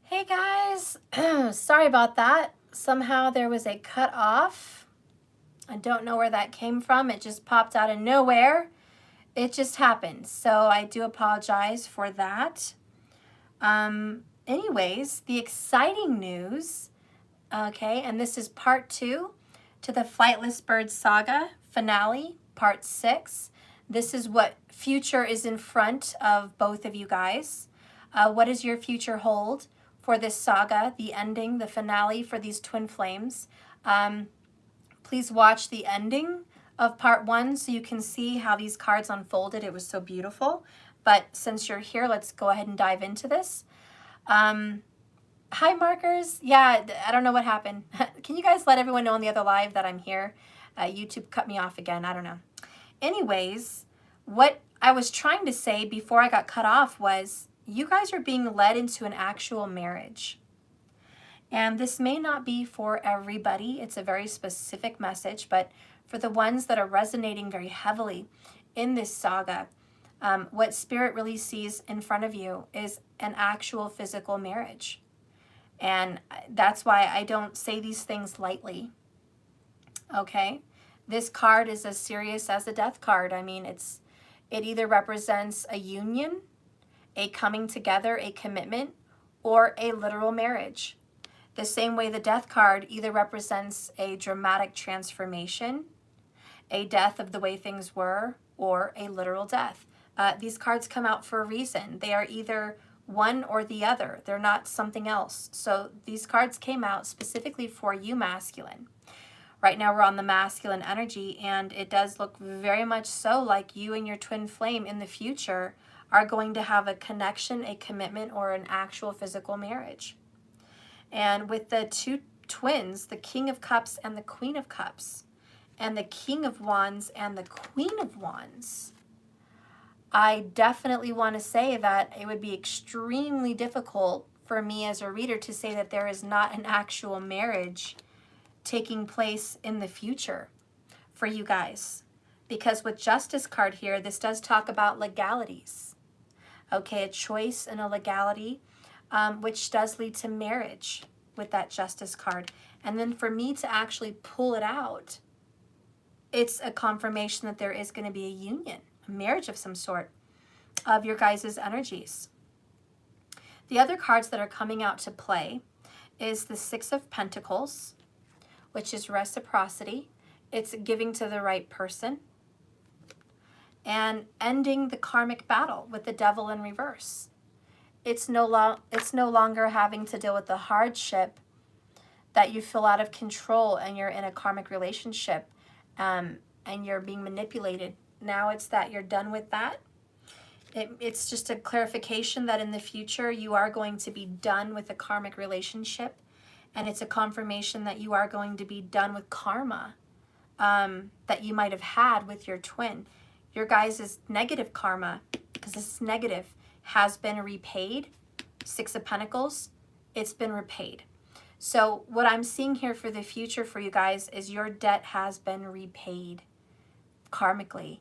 Hey guys, sorry about that. Somehow there was a cut off. I don't know where that came from. It just popped out of nowhere. It just happened. So I do apologize for that. Anyways, the exciting news, okay, and this is part 2 to the Flightless Bird Saga finale, part 6. This is what future is in front of both of you guys. What does your future hold for this saga, the ending, the finale for these twin flames? Please watch the ending of part 1 so you can see how these cards unfolded. It was so beautiful. But since you're here, let's go ahead and dive into this. Hi, markers. Yeah, I don't know what happened. Can you guys let everyone know on the other live that I'm here? YouTube cut me off again. I don't know. Anyways, what I was trying to say before I got cut off was you guys are being led into an actual marriage. And this may not be for everybody. It's a very specific message, but for the ones that are resonating very heavily in this saga, what Spirit really sees in front of you is an actual physical marriage. And that's why I don't say these things lightly. Okay? This card is as serious as a death card. I mean, it either represents a union, a coming together, a commitment, or a literal marriage. The same way the death card either represents a dramatic transformation, a death of the way things were, or a literal death. These cards come out for a reason. They are either one or the other. They're not something else. So these cards came out specifically for you, masculine. Right now we're on the masculine energy, and it does look very much so like you and your twin flame in the future are going to have a connection, a commitment, or an actual physical marriage. And with the two twins, the King of Cups and the Queen of Cups, and the King of Wands and the Queen of Wands, I definitely want to say that it would be extremely difficult for me as a reader to say that there is not an actual marriage taking place in the future for you guys. Because with Justice card here, this does talk about legalities. Okay, a choice and a legality, which does lead to marriage with that Justice card. And then for me to actually pull it out, it's a confirmation that there is going to be a union, a marriage of some sort of your guys' energies. The other cards that are coming out to play is the Six of Pentacles, which is reciprocity. It's giving to the right person. And ending the karmic battle with the Devil in reverse. It's no longer having to deal with the hardship that you feel out of control and you're in a karmic relationship and you're being manipulated. Now it's that you're done with that. It's just a clarification that in the future you are going to be done with a karmic relationship, and it's a confirmation that you are going to be done with karma that you might have had with your twin. Your guys' negative karma, because this is negative, has been repaid. Six of Pentacles, it's been repaid. So what I'm seeing here for the future for you guys is your debt has been repaid karmically.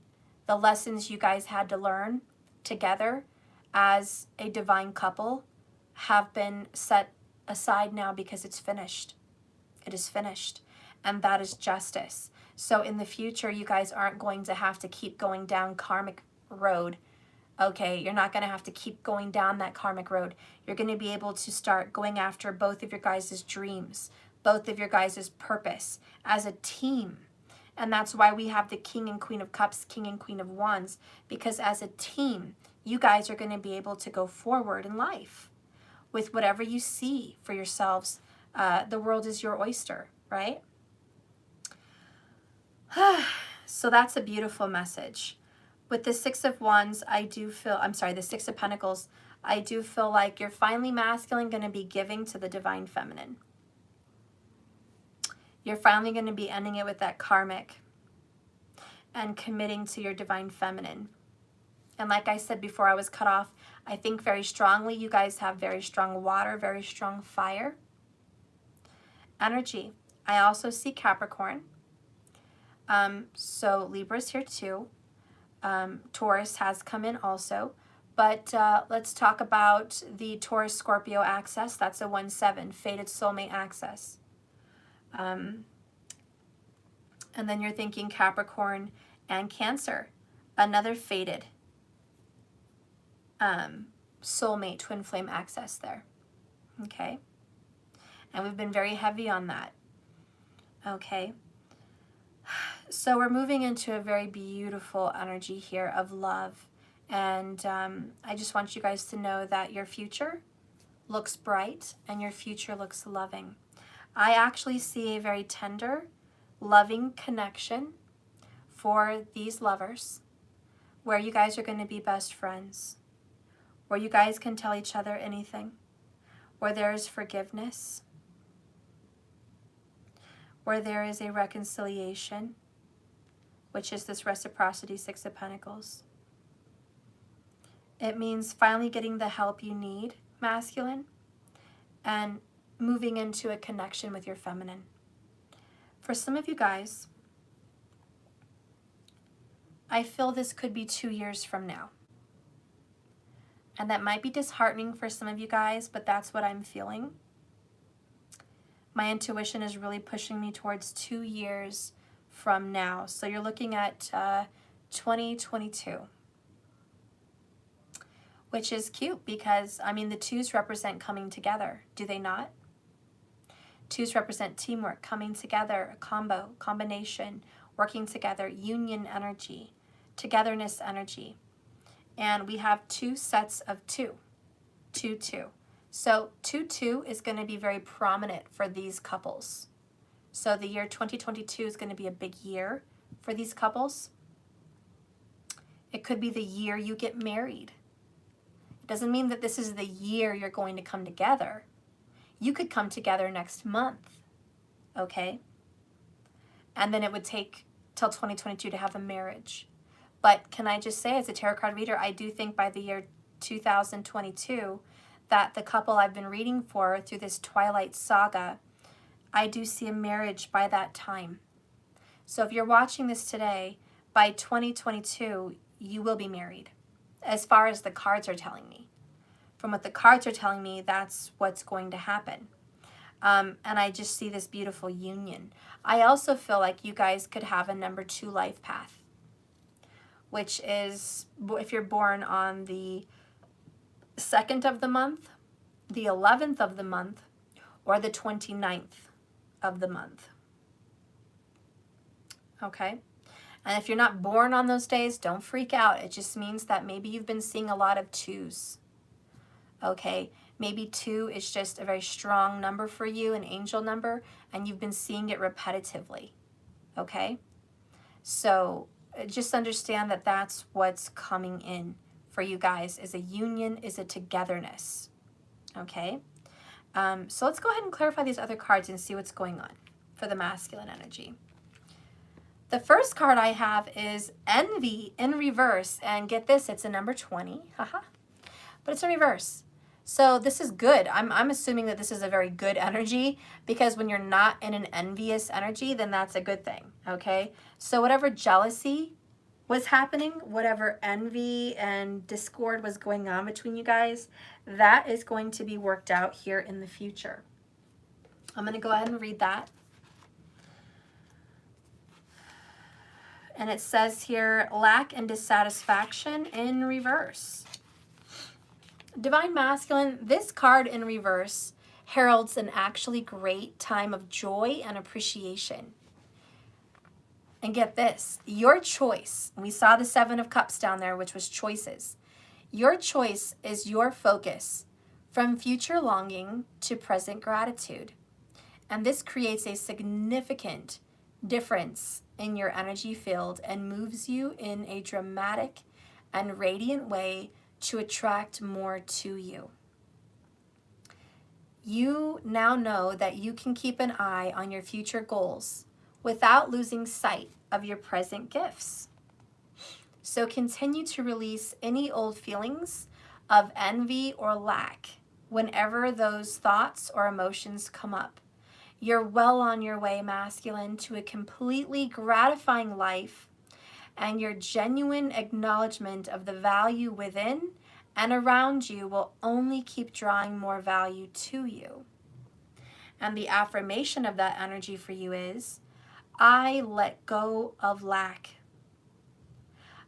The lessons you guys had to learn together as a divine couple have been set aside now because it's finished. It is finished. And that is justice. So in the future, you guys aren't going to have to keep going down karmic road. Okay, you're not going to have to keep going down that karmic road. You're going to be able to start going after both of your guys' dreams, both of your guys' purpose as a team. And that's why we have the King and Queen of Cups, King and Queen of Wands, because as a team, you guys are going to be able to go forward in life with whatever you see for yourselves. The world is your oyster, right? So that's a beautiful message. With the Six of Wands, the Six of Pentacles, I do feel like you're finally masculine going to be giving to the divine feminine. You're finally going to be ending it with that karmic and committing to your divine feminine. And like I said before I was cut off, I think very strongly you guys have very strong water, very strong fire energy. I also see Capricorn. So Libra's here too. Taurus has come in also. But let's talk about the Taurus-Scorpio axis. That's a 1-7, fated soulmate axis. And then you're thinking Capricorn and Cancer, another fated soulmate twin flame axis there. Okay. And we've been very heavy on that. Okay. So we're moving into a very beautiful energy here of love. And I just want you guys to know that your future looks bright and your future looks loving. I actually see a very tender, loving connection for these lovers where you guys are going to be best friends, where you guys can tell each other anything, where there is forgiveness, where there is a reconciliation, which is this reciprocity, 6 of Pentacles. It means finally getting the help you need, masculine, and moving into a connection with your feminine. For some of you guys, I feel this could be 2 years from now. And that might be disheartening for some of you guys, but that's what I'm feeling. My intuition is really pushing me towards 2 years from now. So you're looking at 2022. Which is cute because, I mean, the 2s represent coming together, do they not? 2s represent teamwork, coming together, a combo, combination, working together, union energy, togetherness energy. And we have 2 sets of 2, 2, 2. So 2, 2 is going to be very prominent for these couples. So the year 2022 is going to be a big year for these couples. It could be the year you get married. Doesn't mean that this is the year you're going to come together. You could come together next month, okay? And then it would take till 2022 to have a marriage. But can I just say, as a tarot card reader, I do think by the year 2022 that the couple I've been reading for through this Twilight Saga, I do see a marriage by that time. So if you're watching this today, by 2022, you will be married. As far as the cards are telling me. From what the cards are telling me, that's what's going to happen. And I just see this beautiful union. I also feel like you guys could have a number 2 life path, which is if you're born on the 2nd of the month, the 11th of the month, or the 29th of the month. Okay? And if you're not born on those days, don't freak out. It just means that maybe you've been seeing a lot of 2s. Okay? Maybe 2 is just a very strong number for you, an angel number, and you've been seeing it repetitively. Okay? So just understand that that's what's coming in for you guys, is a union, is a togetherness. Okay? So let's go ahead and clarify these other cards and see what's going on for the masculine energy. The first card I have is Envy in reverse, and get this, it's a number 20, haha, but it's in reverse. So this is good. I'm assuming that this is a very good energy, because when you're not in an envious energy, then that's a good thing, okay? So whatever jealousy was happening, whatever envy and discord was going on between you guys, that is going to be worked out here in the future. I'm going to go ahead and read that. And it says here, lack and dissatisfaction in reverse. Divine Masculine, this card in reverse heralds an actually great time of joy and appreciation. And get this, your choice, we saw the 7 of Cups down there, which was choices. Your choice is your focus from future longing to present gratitude. And this creates a significant difference in your energy field and moves you in a dramatic and radiant way to attract more to you. You now know that you can keep an eye on your future goals without losing sight of your present gifts. So continue to release any old feelings of envy or lack whenever those thoughts or emotions come up. You're well on your way, masculine, to a completely gratifying life, and your genuine acknowledgement of the value within and around you will only keep drawing more value to you. And the affirmation of that energy for you is, I let go of lack.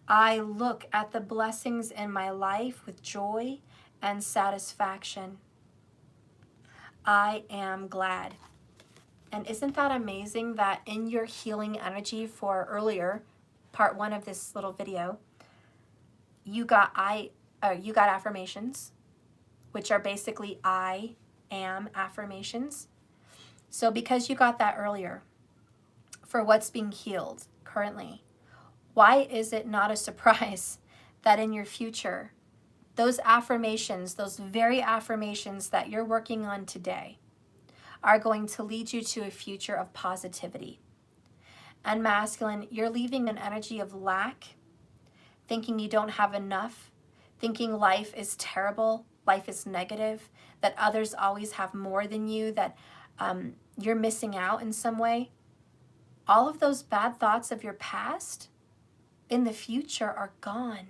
I look at the blessings in my life with joy and satisfaction. I am glad. And isn't that amazing that in your healing energy for earlier, part 1 of this little video, you got affirmations, which are basically I am affirmations. So because you got that earlier, for what's being healed currently, why is it not a surprise that in your future, those affirmations, those very affirmations that you're working on today, are going to lead you to a future of positivity? And masculine, you're leaving an energy of lack, thinking you don't have enough, thinking life is terrible, life is negative, that others always have more than you, that you're missing out in some way. All of those bad thoughts of your past in the future are gone.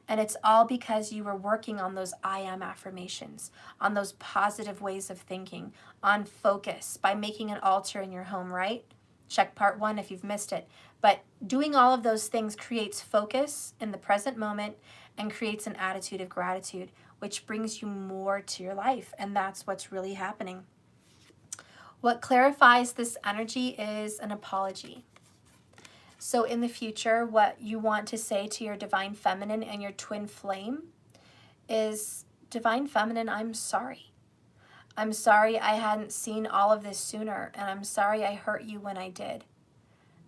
And it's all because you were working on those I am affirmations, on those positive ways of thinking, on focus, by making an altar in your home, right? Check part 1 if you've missed it. But doing all of those things creates focus in the present moment and creates an attitude of gratitude, which brings you more to your life. And that's what's really happening. What clarifies this energy is an apology. So in the future, what you want to say to your divine feminine and your twin flame is, divine feminine, I'm sorry. I'm sorry I hadn't seen all of this sooner, and I'm sorry I hurt you when I did.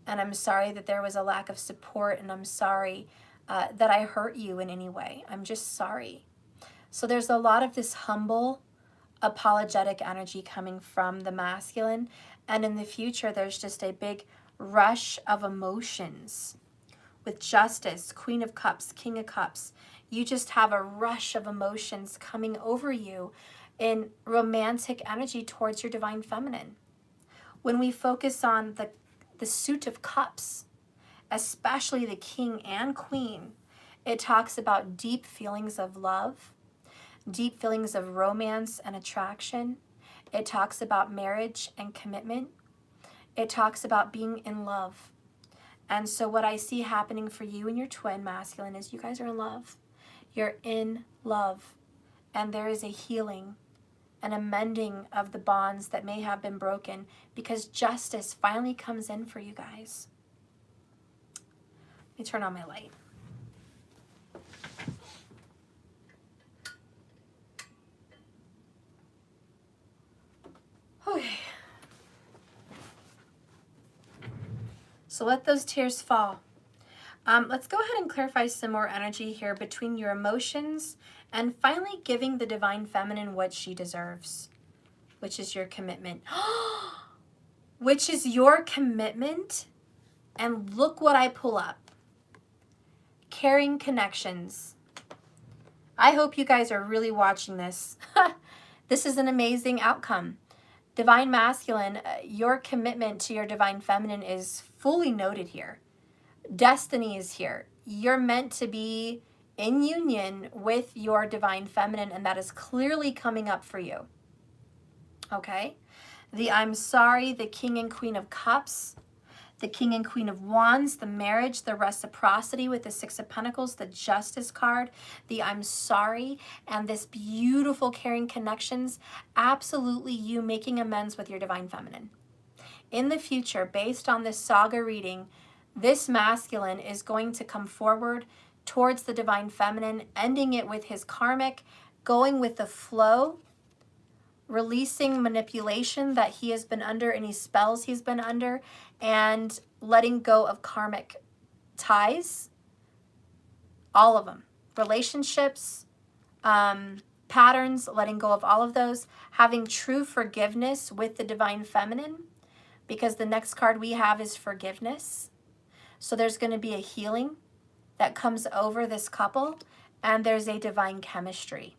And I'm sorry that there was a lack of support, and I'm sorry that I hurt you in any way. I'm just sorry. So there's a lot of this humble, apologetic energy coming from the masculine, and in the future, there's just a big rush of emotions with Justice, Queen of Cups, King of Cups. You just have a rush of emotions coming over you in romantic energy towards your divine feminine. When we focus on the suit of cups, especially the king and queen, it talks about deep feelings of love, deep feelings of romance and attraction. It talks about marriage and commitment. It talks about being in love. And so what I see happening for you and your twin masculine is you guys are in love. You're in love. And there is a healing and a mending of the bonds that may have been broken because justice finally comes in for you guys. Let me turn on my light. Okay. So let those tears fall. Let's go ahead and clarify some more energy here between your emotions and finally giving the divine feminine what she deserves, which is your commitment. Which is your commitment. And look what I pull up. Caring connections. I hope you guys are really watching this. This is an amazing outcome. Divine masculine, your commitment to your divine feminine is fully noted here. Destiny is here. You're meant to be in union with your divine feminine, and that is clearly coming up for you. Okay? The I'm sorry, the King and Queen of Cups, the King and Queen of Wands, the marriage, the reciprocity with the Six of Pentacles, the Justice card, the I'm sorry, and this beautiful caring connections, absolutely you making amends with your divine feminine. In the future, based on this Saga reading, this masculine is going to come forward towards the divine feminine, ending it with his karmic, going with the flow, releasing manipulation that he has been under, any spells he's been under, and letting go of karmic ties, all of them. Relationships, patterns, letting go of all of those, having true forgiveness with the divine feminine, because the next card we have is forgiveness. So there's going to be a healing that comes over this couple, and there's a divine chemistry,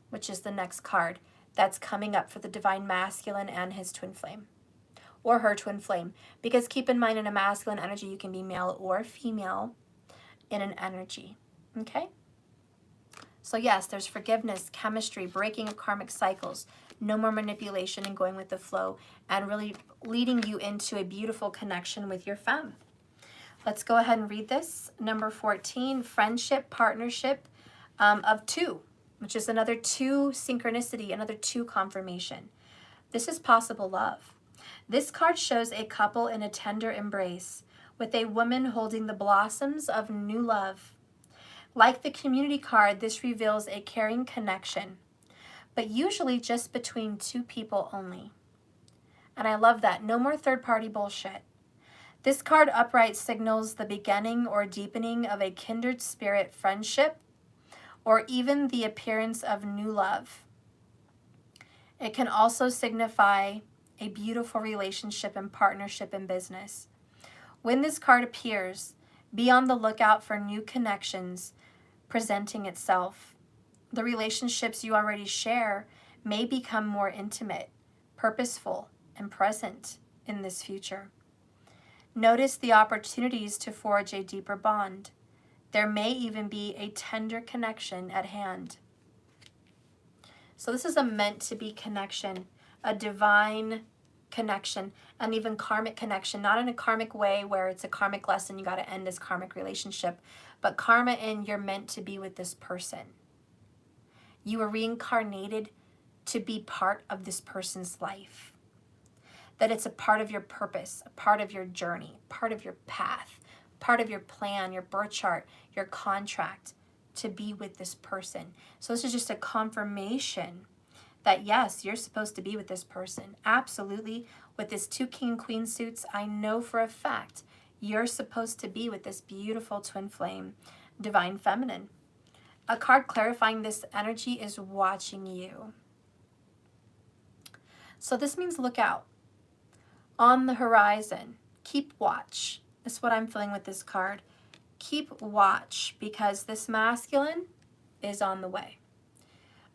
which is the next card that's coming up for the divine masculine and his twin flame, or her twin flame. Because keep in mind, in a masculine energy, you can be male or female in an energy, okay? So yes, there's forgiveness, chemistry, breaking of karmic cycles, no more manipulation and going with the flow, and really leading you into a beautiful connection with your femme. Let's go ahead and read this. Number 14, friendship, partnership of 2, which is another 2 synchronicity, another 2 confirmation. This is possible love. This card shows a couple in a tender embrace with a woman holding the blossoms of new love. Like the community card, this reveals a caring connection, but usually just between 2 people only. And I love that. No more third-party bullshit. This card upright signals the beginning or deepening of a kindred spirit friendship, or even the appearance of new love. It can also signify a beautiful relationship and partnership in business. When this card appears, be on the lookout for new connections presenting itself. The relationships you already share may become more intimate, purposeful, and present in this future. Notice the opportunities to forge a deeper bond. There may even be a tender connection at hand. So this is a meant-to-be connection, a divine connection, and even karmic connection, not in a karmic way where it's a karmic lesson, you got to end this karmic relationship, but karma in you're meant to be with this person. You were reincarnated to be part of this person's life. That it's a part of your purpose, a part of your journey, part of your path, part of your plan, your birth chart, your contract to be with this person. So this is just a confirmation that yes, you're supposed to be with this person. Absolutely. With this 2 king and queen suits, I know for a fact you're supposed to be with this beautiful twin flame, divine feminine. A card clarifying this energy is watching you. So this means look out. On the horizon, keep watch. That's what I'm feeling with this card. Keep watch because this masculine is on the way.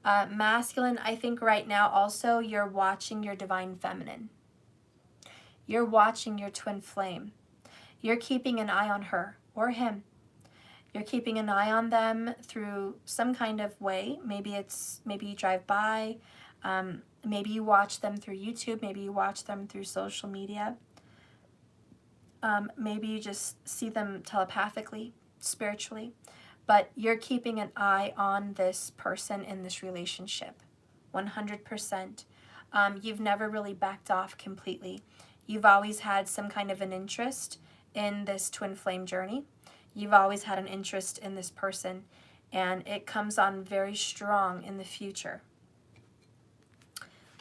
Masculine, I think right now also you're watching your divine feminine. You're watching your twin flame. You're keeping an eye on her or him. You're keeping an eye on them through some kind of way. Maybe you drive by. Maybe you watch them through YouTube. Maybe you watch them through social media. Maybe you just see them telepathically, spiritually. But you're keeping an eye on this person in this relationship, 100%. You've never really backed off completely. You've always had some kind of an interest in this twin flame journey. You've always had an interest in this person, and it comes on very strong in the future.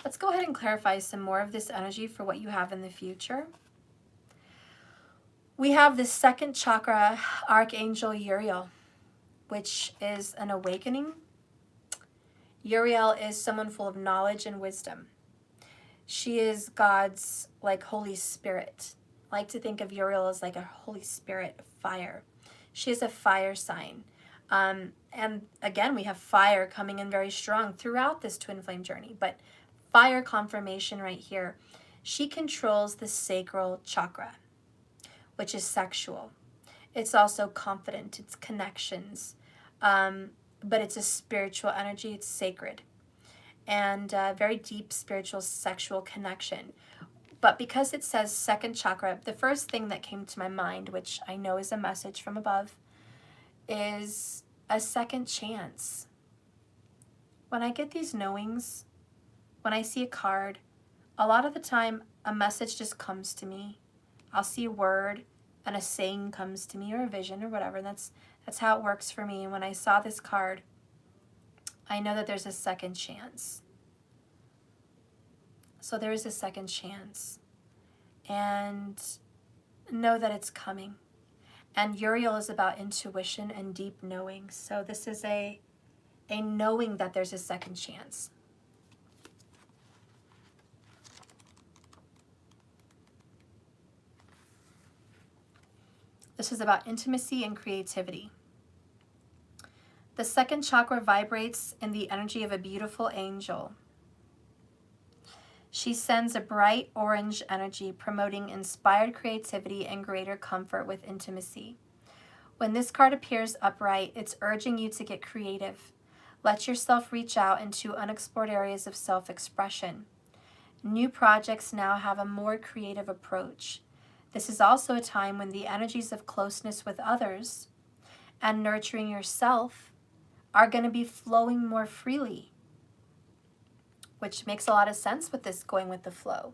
Let's go ahead and clarify some more of this energy for what you have in the future. We have the 2nd chakra, Archangel Uriel, which is an awakening. Uriel is someone full of knowledge and wisdom. She is God's Holy Spirit. I like to think of Uriel as like a Holy Spirit fire. She is a fire sign. And again, we have fire coming in very strong throughout this twin flame journey, but fire confirmation right here. She controls the sacral chakra, which is sexual. It's also confident, it's connections, but it's a spiritual energy, it's sacred, and very deep spiritual sexual connection. But because it says 2nd chakra, the first thing that came to my mind, which I know is a message from above, is a second chance. When I get these knowings, when I see a card, a lot of the time a message just comes to me. I'll see a word and a saying comes to me, or a vision or whatever. That's how it works for me. And when I saw this card, I know that there's a second chance. So there is a second chance. And know that it's coming. And Uriel is about intuition and deep knowing. So this is a knowing that there's a second chance. This is about intimacy and creativity. The 2nd chakra vibrates in the energy of a beautiful angel. She sends a bright orange energy promoting inspired creativity and greater comfort with intimacy. When this card appears upright, it's urging you to get creative. Let yourself reach out into unexplored areas of self-expression. New projects now have a more creative approach. This is also a time when the energies of closeness with others and nurturing yourself are going to be flowing more freely, which makes a lot of sense with this going with the flow.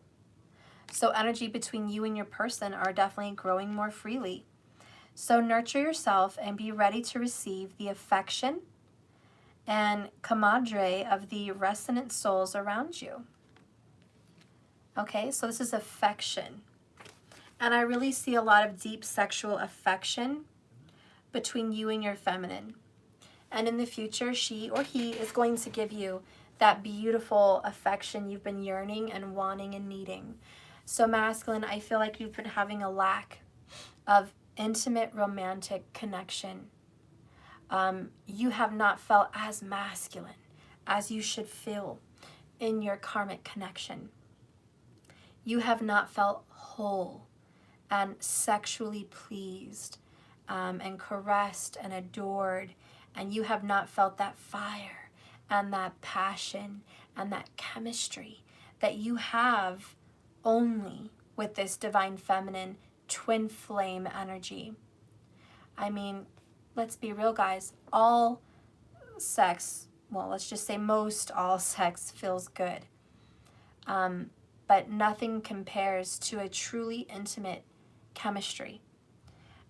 So energy between you and your person are definitely growing more freely. So nurture yourself and be ready to receive the affection and camaraderie of the resonant souls around you. Okay, so this is affection. And I really see a lot of deep sexual affection between you and your feminine. And in the future, she or he is going to give you that beautiful affection you've been yearning and wanting and needing. So masculine, I feel like you've been having a lack of intimate romantic connection. You have not felt as masculine as you should feel in your karmic connection. You have not felt whole and sexually pleased and caressed and adored, and you have not felt that fire and that passion and that chemistry that you have only with this divine feminine twin flame energy. I mean, let's be real, guys. All sex, well, let's just say most all sex feels good. But nothing compares to a truly intimate chemistry.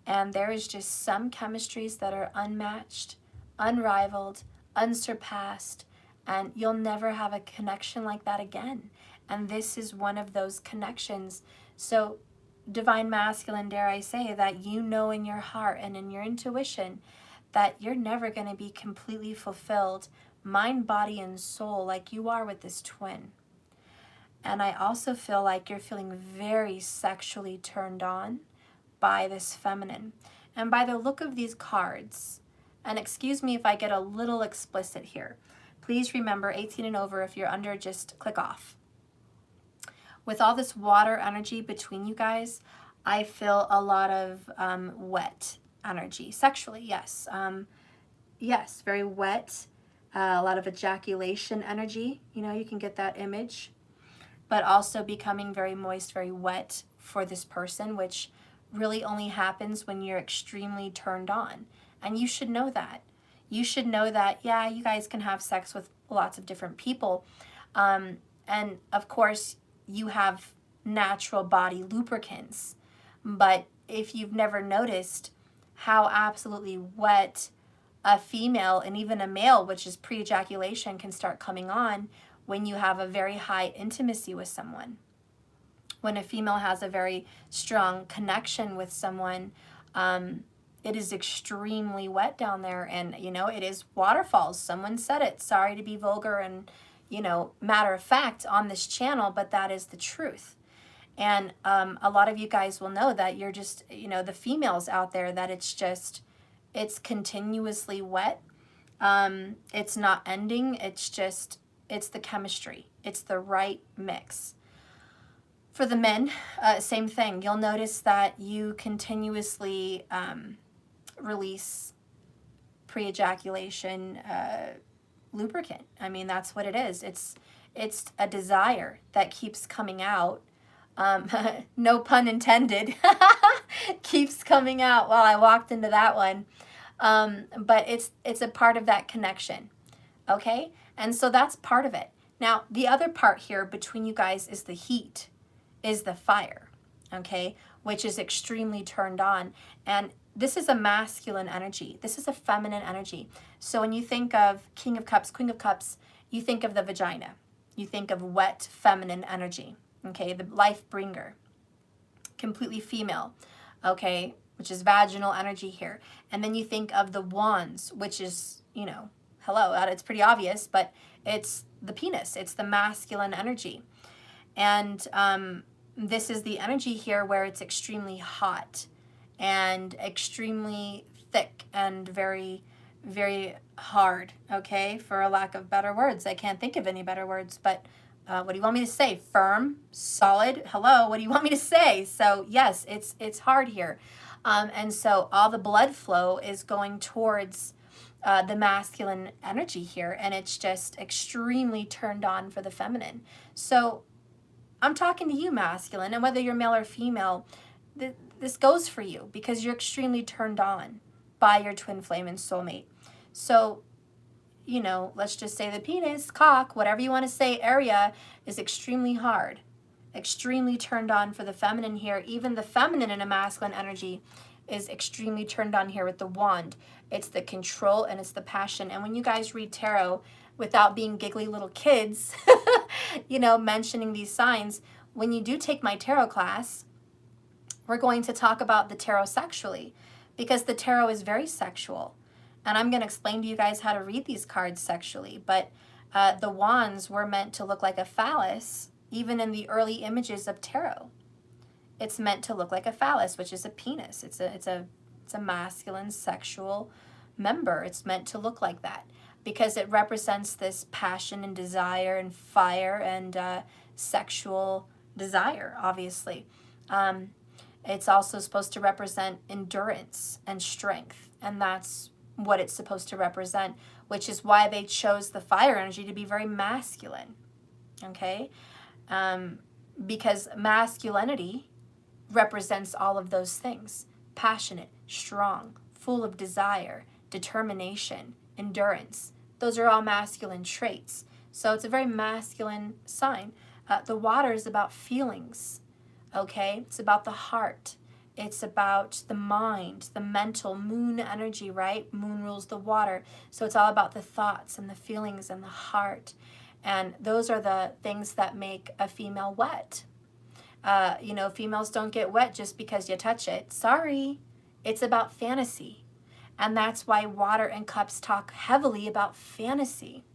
And there is just some chemistries that are unmatched, unrivaled, unsurpassed, and you'll never have a connection like that again. And this is one of those connections. So divine masculine, dare I say, that you know in your heart and in your intuition that you're never going to be completely fulfilled, mind, body, and soul, like you are with this twin. And I also feel like you're feeling very sexually turned on by this feminine. And by the look of these cards, and excuse me if I get a little explicit here, please remember 18 and over, if you're under, just click off. With all this water energy between you guys, I feel a lot of wet energy, sexually, yes. Yes, very wet, a lot of ejaculation energy. You know, you can get that image. But also becoming very moist, very wet for this person, which really only happens when you're extremely turned on. And you should know that. You should know that, yeah, you guys can have sex with lots of different people. And of course, you have natural body lubricants. But if you've never noticed how absolutely wet a female and even a male, which is pre-ejaculation, can start coming on when you have a very high intimacy with someone. When a female has a very strong connection with someone, it is extremely wet down there, and you know, it is waterfalls. Someone said it. Sorry to be vulgar and, you know, matter of fact on this channel, but that is the truth. And a lot of you guys will know that you're just, you know, the females out there, that it's continuously wet. It's not ending. It's the chemistry. It's the right mix. For the men, same thing. You'll notice that you continuously release pre-ejaculation lubricant. I mean, that's what it is. It's a desire that keeps coming out. No pun intended. Keeps coming out. Well, I walked into that one. But it's a part of that connection. Okay? And so that's part of it. Now, the other part here between you guys is the heat, is the fire, okay, which is extremely turned on. And this is a masculine energy. This is a feminine energy. So when you think of King of Cups, Queen of Cups, you think of the vagina. You think of wet feminine energy, okay, the life bringer, completely female, okay, which is vaginal energy here. And then you think of the wands, which is, you know, hello, it's pretty obvious, but it's the penis. It's the masculine energy. And this is the energy here where it's extremely hot and extremely thick and very, very hard, okay, for a lack of better words. I can't think of any better words, but what do you want me to say? Firm, solid, hello, what do you want me to say? So yes, it's hard here. And so all the blood flow is going towards the masculine energy here, and it's just extremely turned on for the feminine. So I'm talking to you, masculine, and whether you're male or female, this goes for you because you're extremely turned on by your twin flame and soulmate. So, you know, let's just say the penis, cock, whatever you want to say, area is extremely hard, extremely turned on for the feminine here. Even the feminine in a masculine energy is extremely turned on here with the wand. It's the control and it's the passion. And when you guys read tarot without being giggly little kids, you know, mentioning these signs, when you do take my tarot class, we're going to talk about the tarot sexually because the tarot is very sexual. And I'm going to explain to you guys how to read these cards sexually. But the wands were meant to look like a phallus, even in the early images of tarot. It's meant to look like a phallus, which is a penis. It's a masculine sexual member. It's meant to look like that because it represents this passion and desire and fire and sexual desire, obviously. It's also supposed to represent endurance and strength, and that's what it's supposed to represent, which is why they chose the fire energy to be very masculine, okay? Because masculinity represents all of those things: passionate, strong, full of desire, determination, endurance. Those are all masculine traits. So it's a very masculine sign. The water is about feelings, okay? It's about the heart. It's about the mind, the mental, moon energy, right? Moon rules the water. So it's all about the thoughts and the feelings and the heart. And those are the things that make a female wet. You know, females don't get wet just because you touch it. Sorry. It's about fantasy. And that's why water and cups talk heavily about fantasy.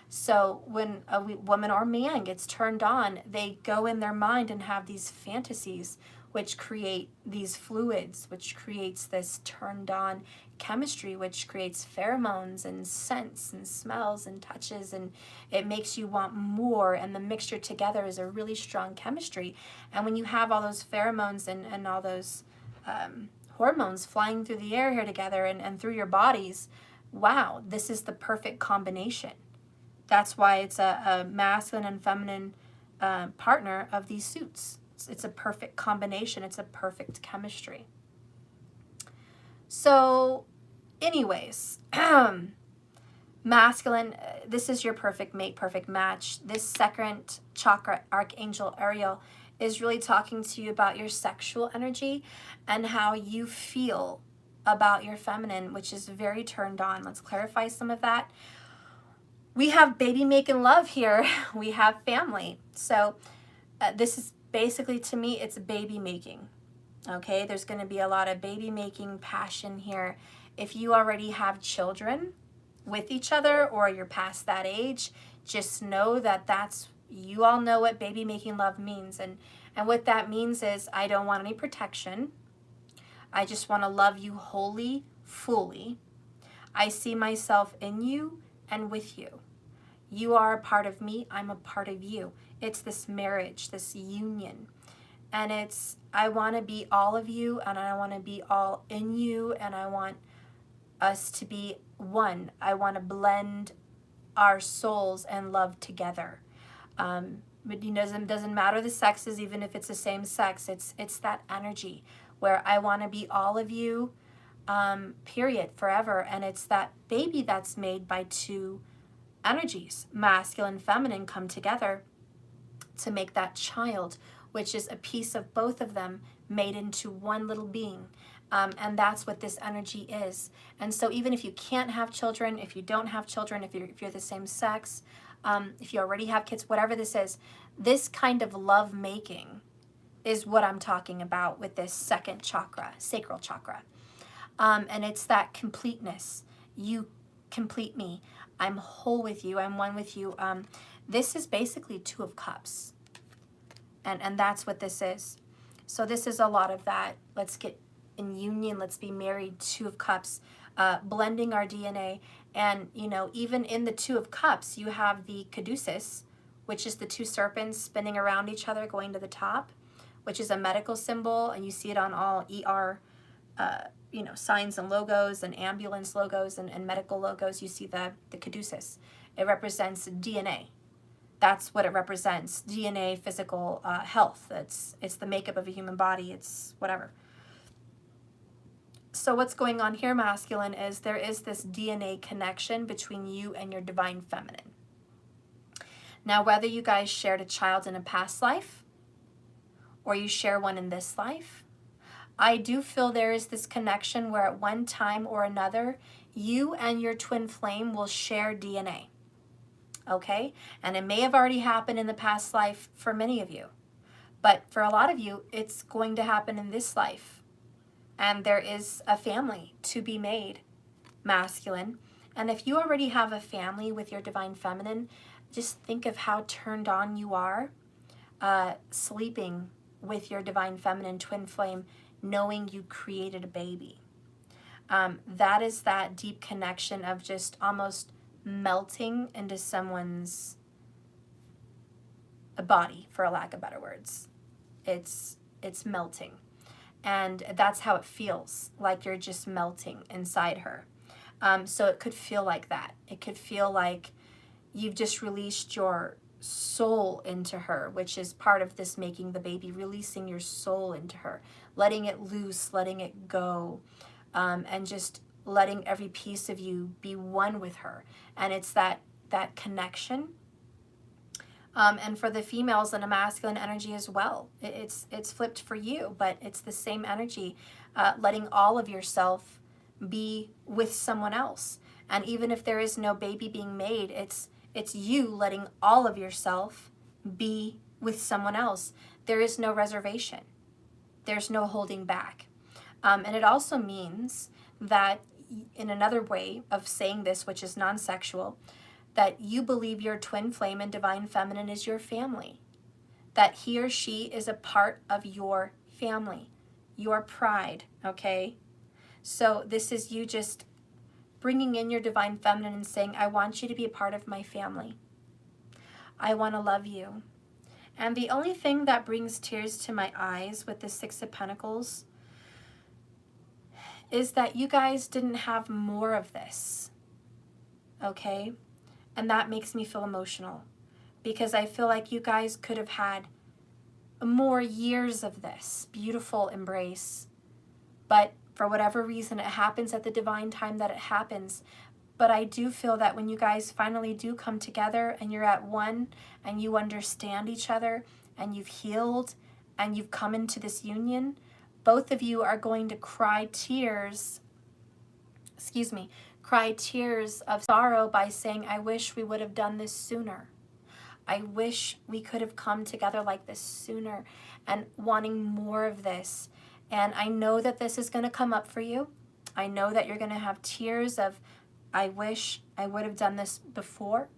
So when a woman or man gets turned on, they go in their mind and have these fantasies, which create these fluids, which creates this turned on chemistry, which creates pheromones and scents and smells and touches, and it makes you want more, and the mixture together is a really strong chemistry. And when you have all those pheromones and all those hormones flying through the air here together and through your bodies, wow, this is the perfect combination. That's why it's a masculine and feminine partner of these suits. It's a perfect combination. It's a perfect chemistry. So anyways, masculine, this is your perfect mate, perfect match. This second chakra, Archangel Ariel, is really talking to you about your sexual energy and how you feel about your feminine, which is very turned on. Let's clarify some of that. We have baby making love here. We have family. So this is basically, to me, it's baby making. Okay, there's going to be a lot of baby making passion here. If you already have children with each other or you're past that age, just know that you all know what baby making love means. And what that means is I don't want any protection. I just want to love you wholly, fully. I see myself in you and with you. You are a part of me. I'm a part of you. It's this marriage, this union. And it's, I want to be all of you, and I want to be all in you, and I want us to be one. I want to blend our souls and love together. But you know, it doesn't matter the sexes, even if it's the same sex. It's that energy where I want to be all of you, period, forever. And it's that baby that's made by two energies, masculine and feminine, come together to make that child, which is a piece of both of them made into one little being. And that's what this energy is. And so even if you can't have children, if you don't have children, if you're the same sex, if you already have kids, whatever this is, this kind of love making is what I'm talking about with this second chakra, sacral chakra. And it's that completeness. You complete me. I'm whole with you. I'm one with you. This is basically Two of Cups. And that's what this is. So this is a lot of that. Let's get in union. Let's be married. Two of Cups. Blending our DNA. And, you know, even in the Two of Cups, you have the caduceus, which is the two serpents spinning around each other going to the top, which is a medical symbol. And you see it on all ER you know, signs and logos and ambulance logos and medical logos, you see the caduceus. It represents DNA. That's what it represents. DNA, physical health. It's the makeup of a human body. It's whatever. So what's going on here, masculine, is there is this DNA connection between you and your divine feminine. Now, whether you guys shared a child in a past life or you share one in this life, I do feel there is this connection where at one time or another, you and your twin flame will share DNA. Okay? And it may have already happened in the past life for many of you. But for a lot of you, it's going to happen in this life. And there is a family to be made, masculine. And if you already have a family with your divine feminine, just think of how turned on you are sleeping with your divine feminine twin flame, knowing you created a baby. That is that deep connection of just almost melting into someone's body, for a lack of better words. It's melting. And that's how it feels, like you're just melting inside her. So it could feel like that. It could feel like you've just released your soul into her, which is part of this making the baby, releasing your soul into her, letting it loose, letting it go, and just letting every piece of you be one with her. And it's that connection. And for the females in a masculine energy as well, it's flipped for you, but it's the same energy, letting all of yourself be with someone else. And even if there is no baby being made, it's you letting all of yourself be with someone else. There is no reservation. There's no holding back. And it also means that in another way of saying this, which is non-sexual, that you believe your twin flame and divine feminine is your family, that he or she is a part of your family, your pride, okay? So this is you just bringing in your divine feminine and saying, I want you to be a part of my family. I want to love you. And the only thing that brings tears to my eyes with the Six of Pentacles is that you guys didn't have more of this, okay? And that makes me feel emotional because I feel like you guys could have had more years of this beautiful embrace. But for whatever reason, it happens at the divine time that it happens. But I do feel that when you guys finally do come together and you're at one and you understand each other and you've healed and you've come into this union, both of you are going to cry tears, cry tears of sorrow by saying, I wish we would have done this sooner. I wish we could have come together like this sooner, and wanting more of this. And I know that this is going to come up for you. I know that you're going to have tears of, I wish I would have done this before.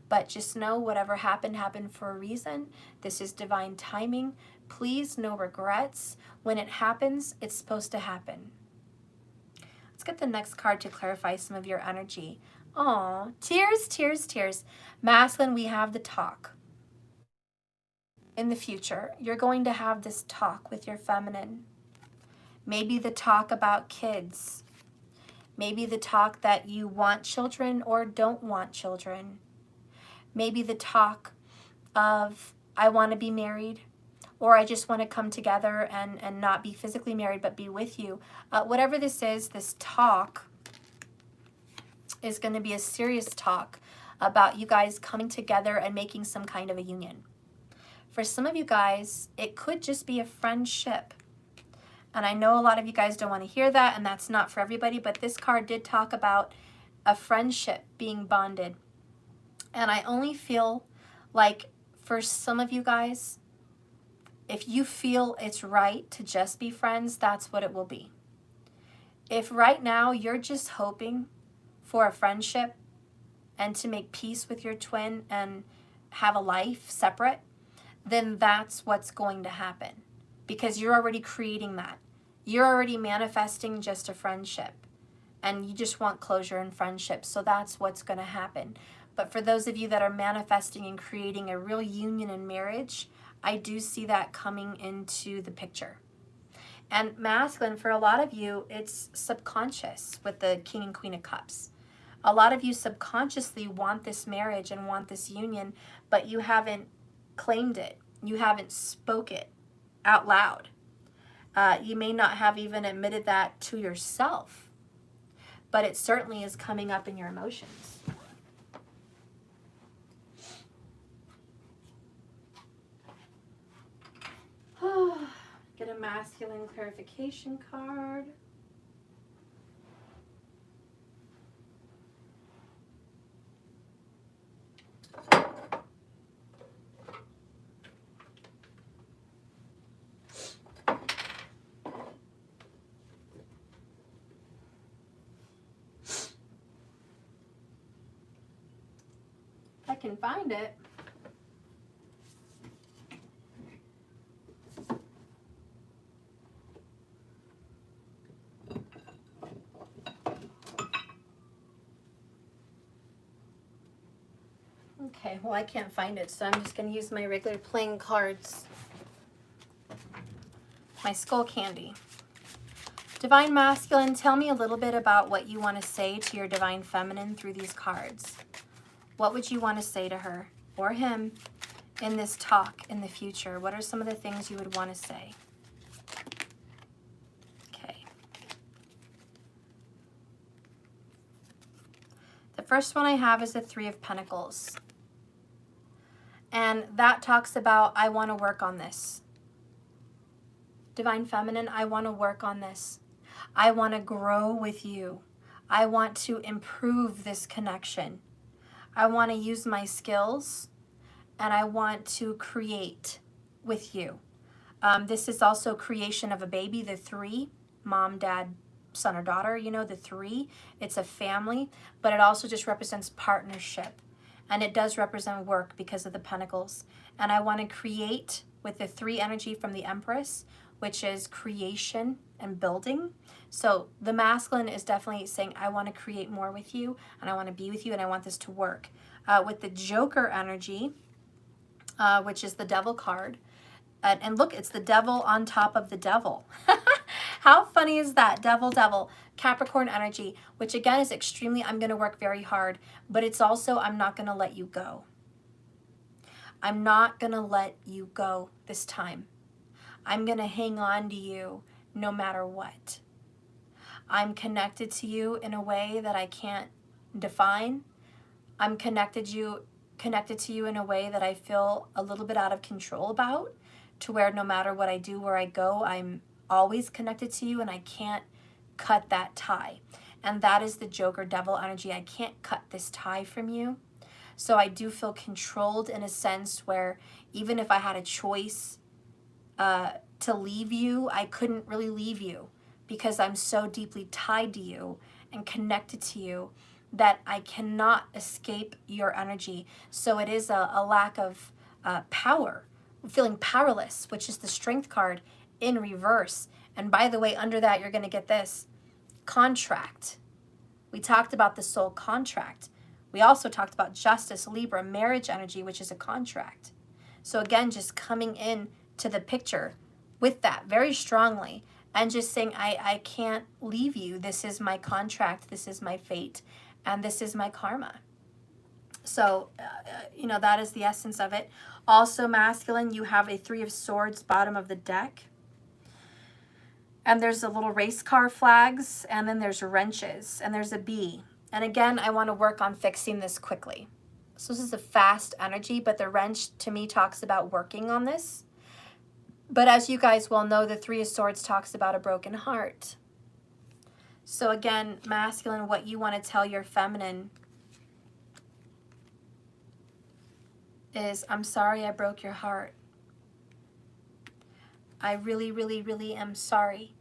But just know whatever happened, happened for a reason. This is divine timing. Please, no regrets. When it happens, it's supposed to happen. Let's get the next card to clarify some of your energy. Aw, tears, tears, tears. Masculine, we have the talk. In the future, you're going to have this talk with your feminine. Maybe the talk about kids. Maybe the talk that you want children or don't want children. Maybe the talk of, I want to be married, or I just want to come together and not be physically married but be with you. Whatever this is, this talk is going to be a serious talk about you guys coming together and making some kind of a union. For some of you guys, it could just be a friendship. And I know a lot of you guys don't want to hear that, and that's not for everybody, but this card did talk about a friendship being bonded. And I only feel like for some of you guys, if you feel it's right to just be friends, that's what it will be. If right now you're just hoping for a friendship and to make peace with your twin and have a life separate, then that's what's going to happen, because you're already creating that. You're already manifesting just a friendship, and you just want closure and friendship, so that's what's going to happen. But for those of you that are manifesting and creating a real union in marriage, I do see that coming into the picture. And masculine, for a lot of you, it's subconscious with the King and Queen of Cups. A lot of you subconsciously want this marriage and want this union, but you haven't claimed it. You haven't spoke it out loud. You may not have even admitted that to yourself, but it certainly is coming up in your emotions. Get a masculine clarification card. If I can find it. Okay, well, I can't find it, so I'm just going to use my regular playing cards. My skull candy. Divine Masculine, tell me a little bit about what you want to say to your Divine Feminine through these cards. What would you want to say to her or him in this talk in the future? What are some of the things you would want to say? Okay. The first one I have is the Three of Pentacles. And that talks about, I want to work on this. Divine Feminine, I want to work on this. I want to grow with you. I want to improve this connection. I want to use my skills and I want to create with you. This is also creation of a baby, the three, mom, dad, son or daughter, you know, the three. It's a family, but it also just represents partnership. And it does represent work because of the pentacles. And I want to create with the three energy from the Empress, which is creation and building. So the masculine is definitely saying, I want to create more with you, and I want to be with you, and I want this to work. With the Joker energy, which is the Devil card, and look, it's the devil on top of the devil. How funny is that? Devil, devil. Capricorn energy, which again is extremely, I'm going to work very hard, but it's also, I'm not going to let you go. I'm not going to let you go this time. I'm going to hang on to you no matter what. I'm connected to you in a way that I can't define. I'm connected to you in a way that I feel a little bit out of control about, to where no matter what I do, where I go, I'm always connected to you and I can't cut that tie. And that is the Joker devil energy. I can't cut this tie from you. So I do feel controlled in a sense where even if I had a choice to leave you, I couldn't really leave you because I'm so deeply tied to you and connected to you that I cannot escape your energy. So it is a lack of power, feeling powerless, which is the Strength card in reverse. And by the way, under that, you're going to get this contract. We talked about the soul contract. We also talked about Justice, Libra, marriage energy, which is a contract. So again, just coming in to the picture with that very strongly and just saying, I can't leave you. This is my contract. This is my fate. And this is my karma. So, you know, that is the essence of it. Also masculine, you have a Three of Swords, bottom of the deck. And there's a little race car flags, and then there's wrenches, and there's a bee. And again, I want to work on fixing this quickly. So this is a fast energy, but the wrench to me talks about working on this. But as you guys well know, the Three of Swords talks about a broken heart. So again, masculine, what you want to tell your feminine is, I'm sorry I broke your heart. I really, really, really am sorry.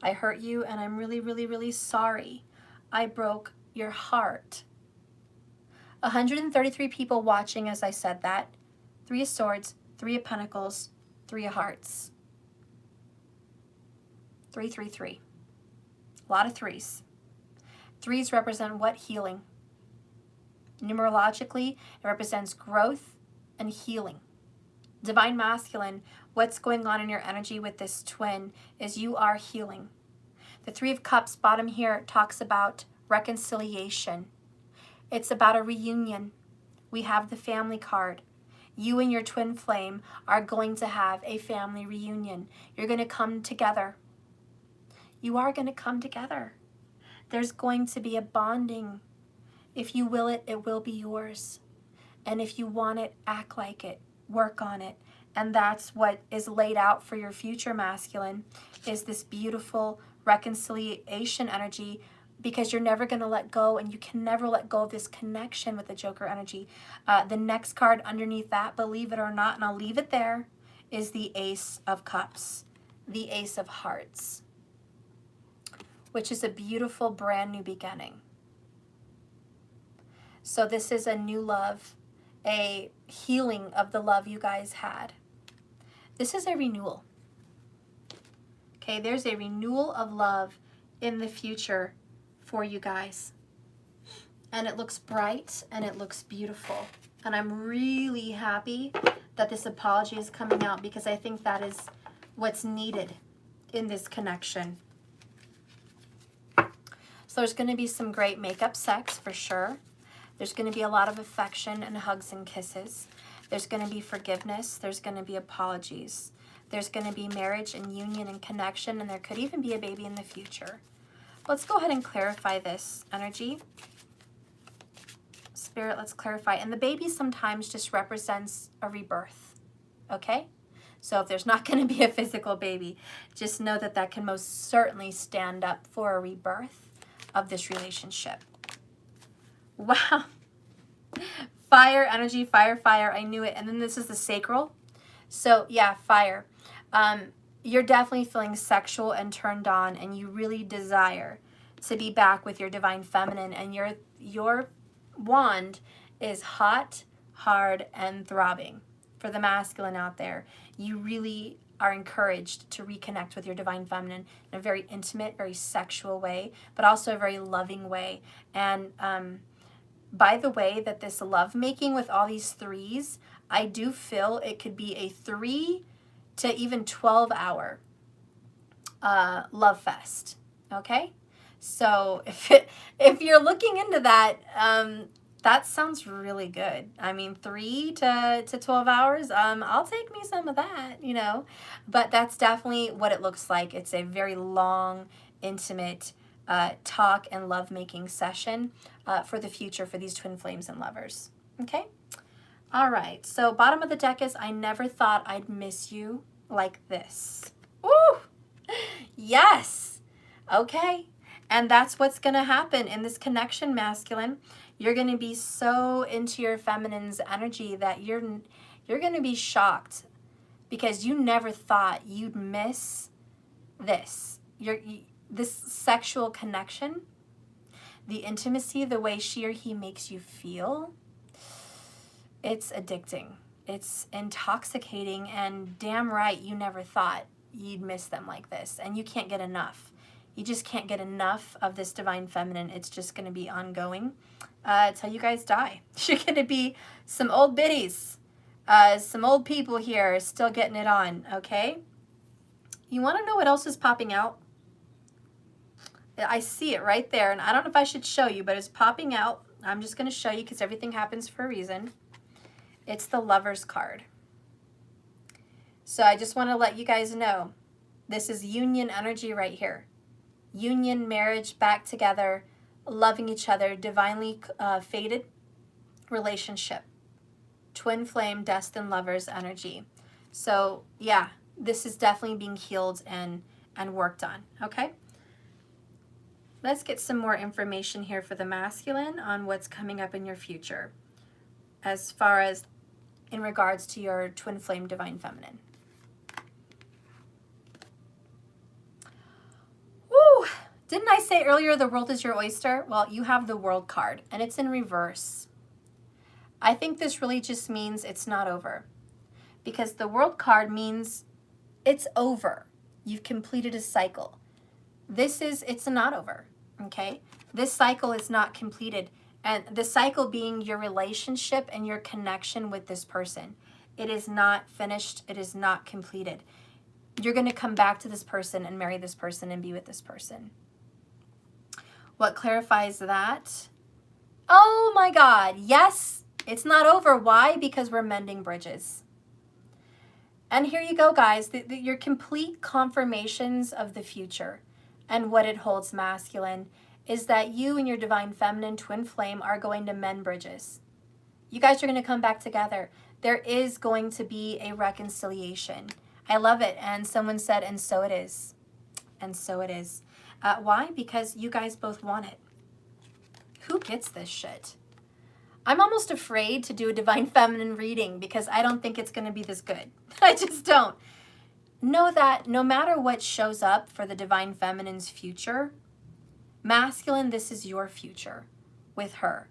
I hurt you, and I'm really, really, really sorry. I broke your heart. 133 people watching as I said that. Three of Swords, Three of Pentacles, Three of Hearts. 333. A lot of threes. Threes represent what? Healing. Numerologically, it represents growth and healing. Divine Masculine, what's going on in your energy with this twin is you are healing. The Three of Cups, bottom here, talks about reconciliation. It's about a reunion. We have the family card. You and your twin flame are going to have a family reunion. You're going to come together. You are going to come together. There's going to be a bonding. If you will it, it will be yours. And if you want it, act like it. Work on it. And that's what is laid out for your future masculine, is this beautiful reconciliation energy, because you're never going to let go, and you can never let go of this connection with the Joker energy. The next card underneath that, believe it or not, and I'll leave it there, is the Ace of Cups, the Ace of Hearts, which is a beautiful brand new beginning. So this is a new love, a healing of the love you guys had. This is a renewal. Okay, there's a renewal of love in the future for you guys. And it looks bright and it looks beautiful. And I'm really happy that this apology is coming out, because I think that is what's needed in this connection. So there's going to be some great makeup sex for sure. There's going to be a lot of affection and hugs and kisses. There's going to be forgiveness. There's going to be apologies. There's going to be marriage and union and connection, and there could even be a baby in the future. Let's go ahead and clarify this energy. Spirit, let's clarify. And the baby sometimes just represents a rebirth, okay? So if there's not going to be a physical baby, just know that that can most certainly stand up for a rebirth of this relationship. Wow. Fire energy, fire, fire. I knew it. And then this is the sacral. So yeah, fire. You're definitely feeling sexual and turned on, and you really desire to be back with your divine feminine, and your wand is hot, hard, and throbbing. For the masculine out there, you really are encouraged to reconnect with your divine feminine in a very intimate, very sexual way, but also a very loving way. And by the way, that this love making with all these threes, I do feel it could be a 3 to even 12-hour love fest. Okay, so if you're looking into that, that sounds really good. I mean, 3 to 12 hours. I'll take me some of that, you know. But that's definitely what it looks like. It's a very long, intimate talk and love-making session for the future for these twin flames and lovers. Okay? All right. So bottom of the deck is, I never thought I'd miss you like this. Woo! Yes! Okay. And that's what's going to happen in this connection, masculine. You're going to be so into your feminine's energy that you're going to be shocked, because you never thought you'd miss this. This sexual connection, the intimacy, the way she or he makes you feel, it's addicting. It's intoxicating, and damn right you never thought you'd miss them like this. And you can't get enough. You just can't get enough of this divine feminine. It's just going to be ongoing till you guys die. You're going to be some old biddies, some old people here still getting it on, okay? You want to know what else is popping out? I see it right there, and I don't know if I should show you, but it's popping out. I'm just going to show you because everything happens for a reason. It's the Lover's card. So I just want to let you guys know, this is union energy right here. Union, marriage, back together, loving each other, divinely fated relationship. Twin flame, destined lovers energy. So yeah, this is definitely being healed and worked on, okay? Let's get some more information here for the masculine on what's coming up in your future as far as in regards to your twin flame divine feminine. Woo! Didn't I say earlier the world is your oyster? Well, you have the World card, and it's in reverse. I think this really just means it's not over, because the World card means it's over. You've completed a cycle. It's not over, okay? This cycle is not completed. And the cycle being your relationship and your connection with this person. It is not finished. It is not completed. You're going to come back to this person and marry this person and be with this person. What clarifies that? Oh my God, yes, it's not over. Why? Because we're mending bridges. And here you go, guys, your complete confirmations of the future and what it holds, masculine, is that you and your divine feminine twin flame are going to mend bridges. You guys are going to come back together. There is going to be a reconciliation. I love it. And someone said, and so it is. And so it is. Why? Because you guys both want it. Who gets this shit? I'm almost afraid to do a divine feminine reading because I don't think it's going to be this good. I just don't. Know that no matter what shows up for the divine feminine's future, masculine, this is your future with her,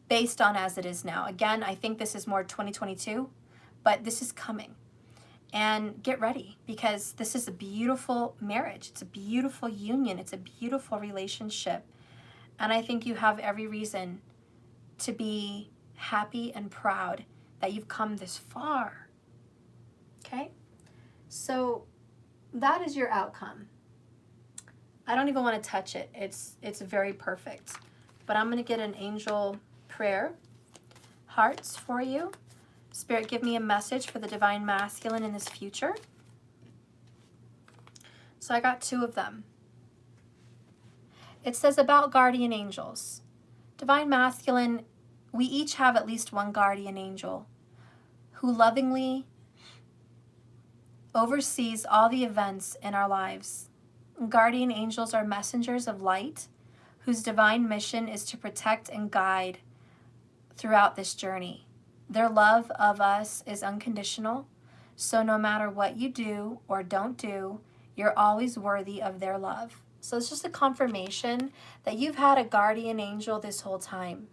based on as it is now. Again, I think this is more 2022, but this is coming. And get ready, because this is a beautiful marriage. It's a beautiful union. It's a beautiful relationship. And I think you have every reason to be happy and proud that you've come this far. Okay? So that is your outcome. I don't even want to touch it. It's very perfect. But I'm going to get an angel prayer, hearts for you. Spirit, give me a message for the divine masculine in this future. So I got 2 of them. It says about guardian angels. Divine masculine, we each have at least one guardian angel who lovingly oversees all the events in our lives. Guardian angels are messengers of light whose divine mission is to protect and guide throughout this journey. Their love of us is unconditional, so no matter what you do or don't do, you're always worthy of their love. So it's just a confirmation that you've had a guardian angel this whole time,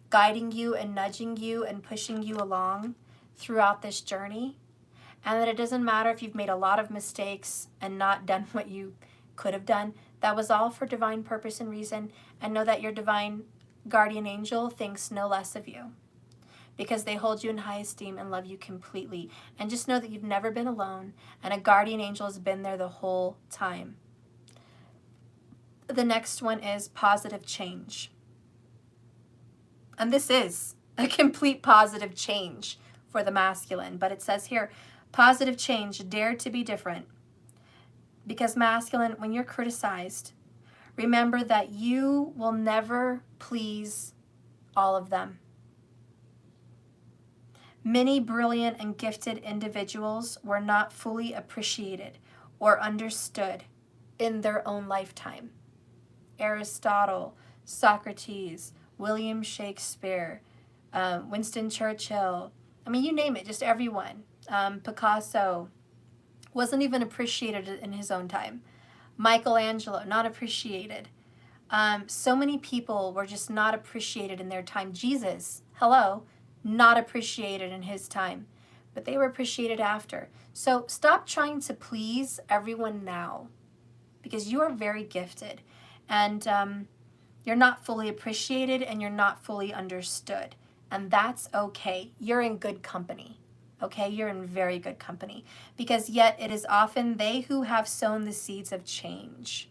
guiding you and nudging you and pushing you along throughout this journey, and that it doesn't matter if you've made a lot of mistakes and not done what you could have done. That was all for divine purpose and reason, and know that your divine guardian angel thinks no less of you, because they hold you in high esteem and love you completely. And just know that you've never been alone, and a guardian angel has been there the whole time. The next one is positive change. And this is a complete positive change for the masculine. But it says here, positive change, dare to be different. Because masculine, when you're criticized, remember that you will never please all of them. Many brilliant and gifted individuals were not fully appreciated or understood in their own lifetime. Aristotle, Socrates, William Shakespeare, Winston Churchill, I mean, you name it, just everyone. Picasso wasn't even appreciated in his own time. Michelangelo, not appreciated. So many people were just not appreciated in their time. Jesus, hello, not appreciated in his time, but they were appreciated after. So stop trying to please everyone now, because you are very gifted, and you're not fully appreciated and you're not fully understood, and that's okay. You're in good company. Okay, you're in very good company, because yet it is often they who have sown the seeds of change.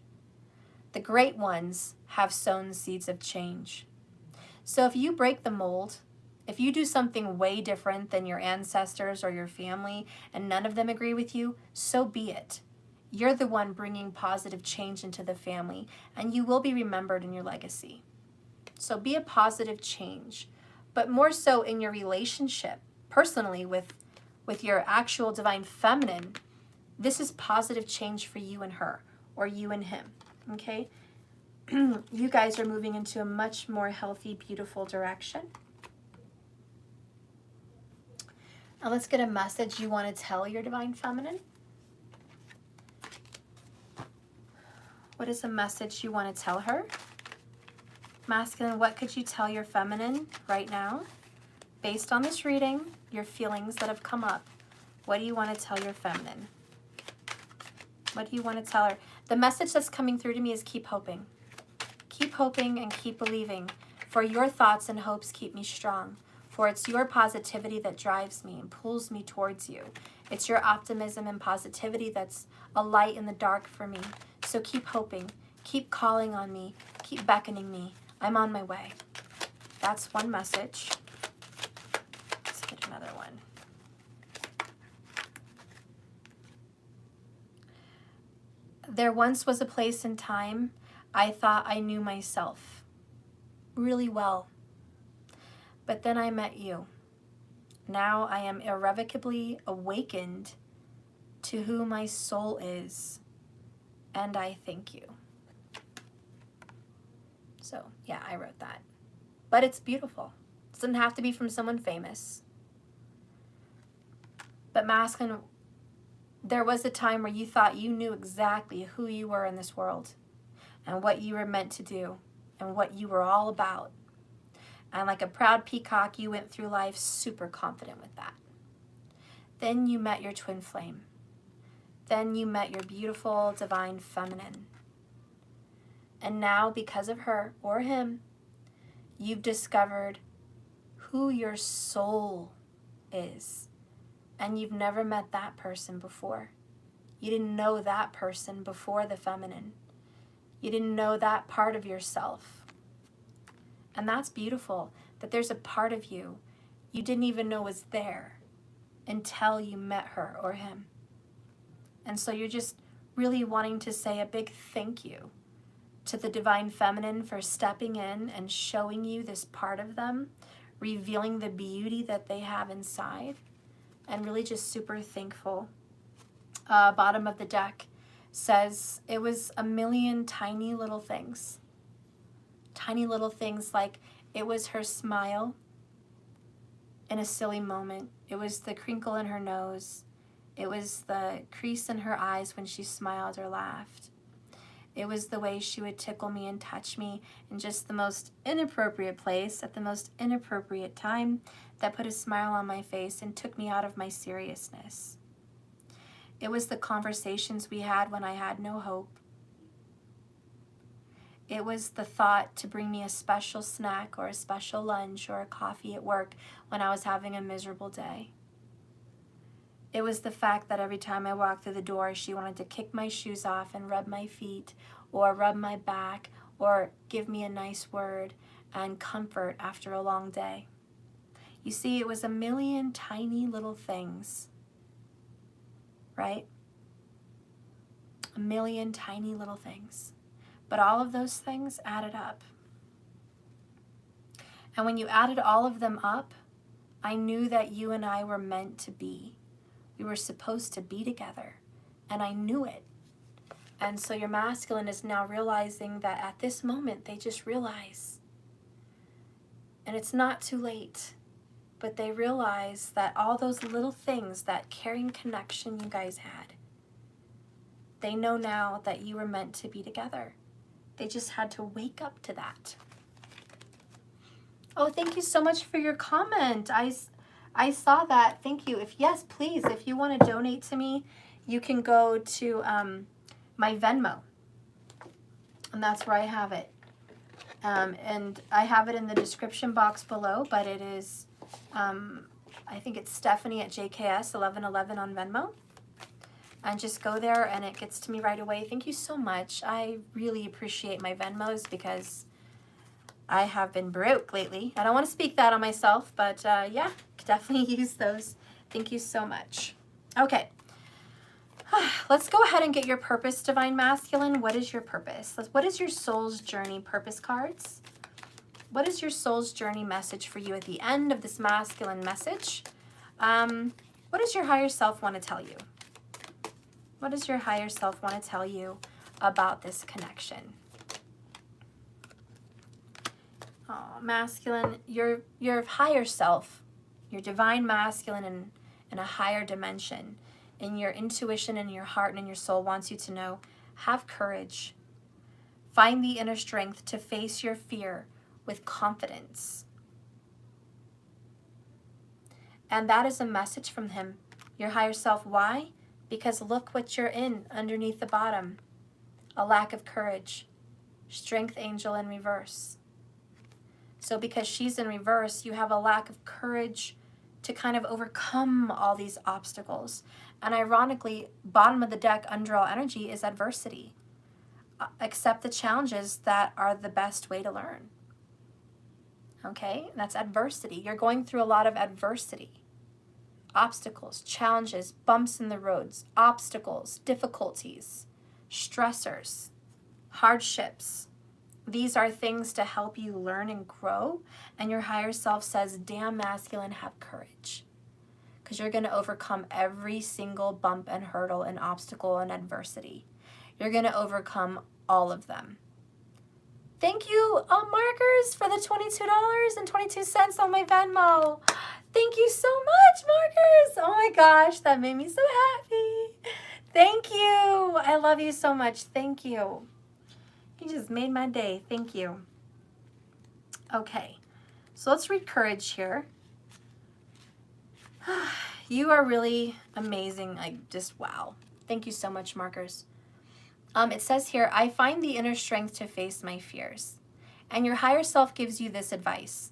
The great ones have sown seeds of change. So if you break the mold, if you do something way different than your ancestors or your family and none of them agree with you, so be it. You're the one bringing positive change into the family, and you will be remembered in your legacy. So be a positive change, but more so in your relationship, personally with your actual divine feminine. This is positive change for you and her, or you and him, okay? You guys are moving into a much more healthy, beautiful direction. Now let's get a message you want to tell your divine feminine. What is a message you want to tell her? Masculine, what could you tell your feminine right now? Based on this reading, your feelings that have come up, what do you want to tell your feminine? What do you want to tell her? The message that's coming through to me is keep hoping. Keep hoping and keep believing. For your thoughts and hopes keep me strong. For it's your positivity that drives me and pulls me towards you. It's your optimism and positivity that's a light in the dark for me. So keep hoping, keep calling on me, keep beckoning me. I'm on my way. That's one message. Let's get another one. There once was a place and time I thought I knew myself really well. But then I met you. Now I am irrevocably awakened to who my soul is, and I thank you. So, yeah, I wrote that. But it's beautiful. It doesn't have to be from someone famous. But masculine, there was a time where you thought you knew exactly who you were in this world and what you were meant to do and what you were all about. And like a proud peacock, you went through life super confident with that. Then you met your twin flame. Then you met your beautiful divine feminine. And now, because of her or him, you've discovered who your soul is. And you've never met that person before. You didn't know that person before the feminine. You didn't know that part of yourself. And that's beautiful, that there's a part of you you didn't even know was there until you met her or him. And so you're just really wanting to say a big thank you to the divine feminine for stepping in and showing you this part of them, revealing the beauty that they have inside, and really just super thankful. Bottom of the deck says it was a million tiny little things. Tiny little things like it was her smile in a silly moment. It was the crinkle in her nose. It was the crease in her eyes when she smiled or laughed. It was the way she would tickle me and touch me in just the most inappropriate place at the most inappropriate time that put a smile on my face and took me out of my seriousness. It was the conversations we had when I had no hope. It was the thought to bring me a special snack or a special lunch or a coffee at work when I was having a miserable day. It was the fact that every time I walked through the door, she wanted to kick my shoes off and rub my feet or rub my back or give me a nice word and comfort after a long day. You see, it was a million tiny little things, right? A million tiny little things. But all of those things added up. And when you added all of them up, I knew that you and I were meant to be. We were supposed to be together. And I knew it. And so your masculine is now realizing that at this moment, they just realize. And it's not too late. But they realize that all those little things, that caring connection you guys had, they know now that you were meant to be together. They just had to wake up to that. Oh, thank you so much for your comment. I saw that. Thank you. Yes, please, if you want to donate to me, you can go to my Venmo. And that's where I have it. And I have it in the description box below, but it is, I think it's Stephanie at JKS1111 on Venmo. And just go there and it gets to me right away. Thank you so much. I really appreciate my Venmos because I have been broke lately. I don't want to speak that on myself, but yeah, definitely use those. Thank you so much. Okay, let's go ahead and get your purpose, Divine Masculine. What is your purpose? What is your soul's journey purpose cards? What is your soul's journey message for you at the end of this masculine message? What does your higher self want to tell you? What does your higher self want to tell you about this connection? Oh, masculine, your higher self, your divine masculine in a higher dimension, in your intuition and your heart and in your soul wants you to know, have courage. Find the inner strength to face your fear with confidence. And that is a message from him, your higher self. Why? Because look what you're in underneath the bottom. A lack of courage. Strength angel in reverse. So because she's in reverse, you have a lack of courage to kind of overcome all these obstacles. And ironically, bottom of the deck, underall energy, is adversity. Accept the challenges that are the best way to learn. Okay, that's adversity. You're going through a lot of adversity. Obstacles, challenges, bumps in the roads, obstacles, difficulties, stressors, hardships. These are things to help you learn and grow. And your higher self says, damn masculine, have courage. Because you're going to overcome every single bump and hurdle and obstacle and adversity. You're going to overcome all of them. Thank you, Markers, for the $22.22 on my Venmo. Thank you so much, Markers. Oh my gosh, that made me so happy. Thank you. I love you so much. Thank you. You just made my day. Thank you. Okay, so let's read courage here. You are really amazing. Like, just wow. Thank you so much, Markers. It says here, I find the inner strength to face my fears. And your higher self gives you this advice.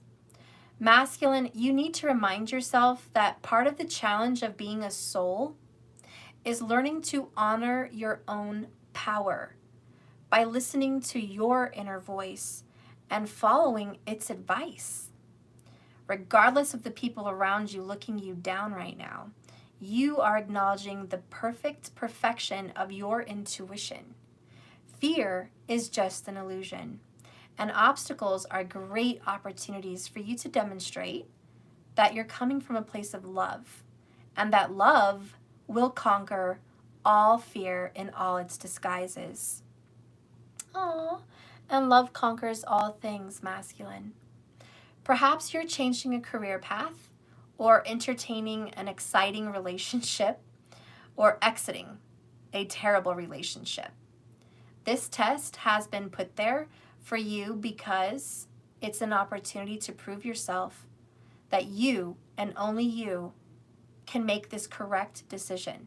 Masculine, you need to remind yourself that part of the challenge of being a soul is learning to honor your own power by listening to your inner voice and following its advice. Regardless of the people around you looking you down right now, you are acknowledging the perfection of your intuition. Fear is just an illusion, and obstacles are great opportunities for you to demonstrate that you're coming from a place of love, and that love will conquer all fear in all its disguises. Aww, and love conquers all things, masculine. Perhaps you're changing a career path, or entertaining an exciting relationship, or exiting a terrible relationship. This test has been put there for you because it's an opportunity to prove yourself that you and only you can make this correct decision.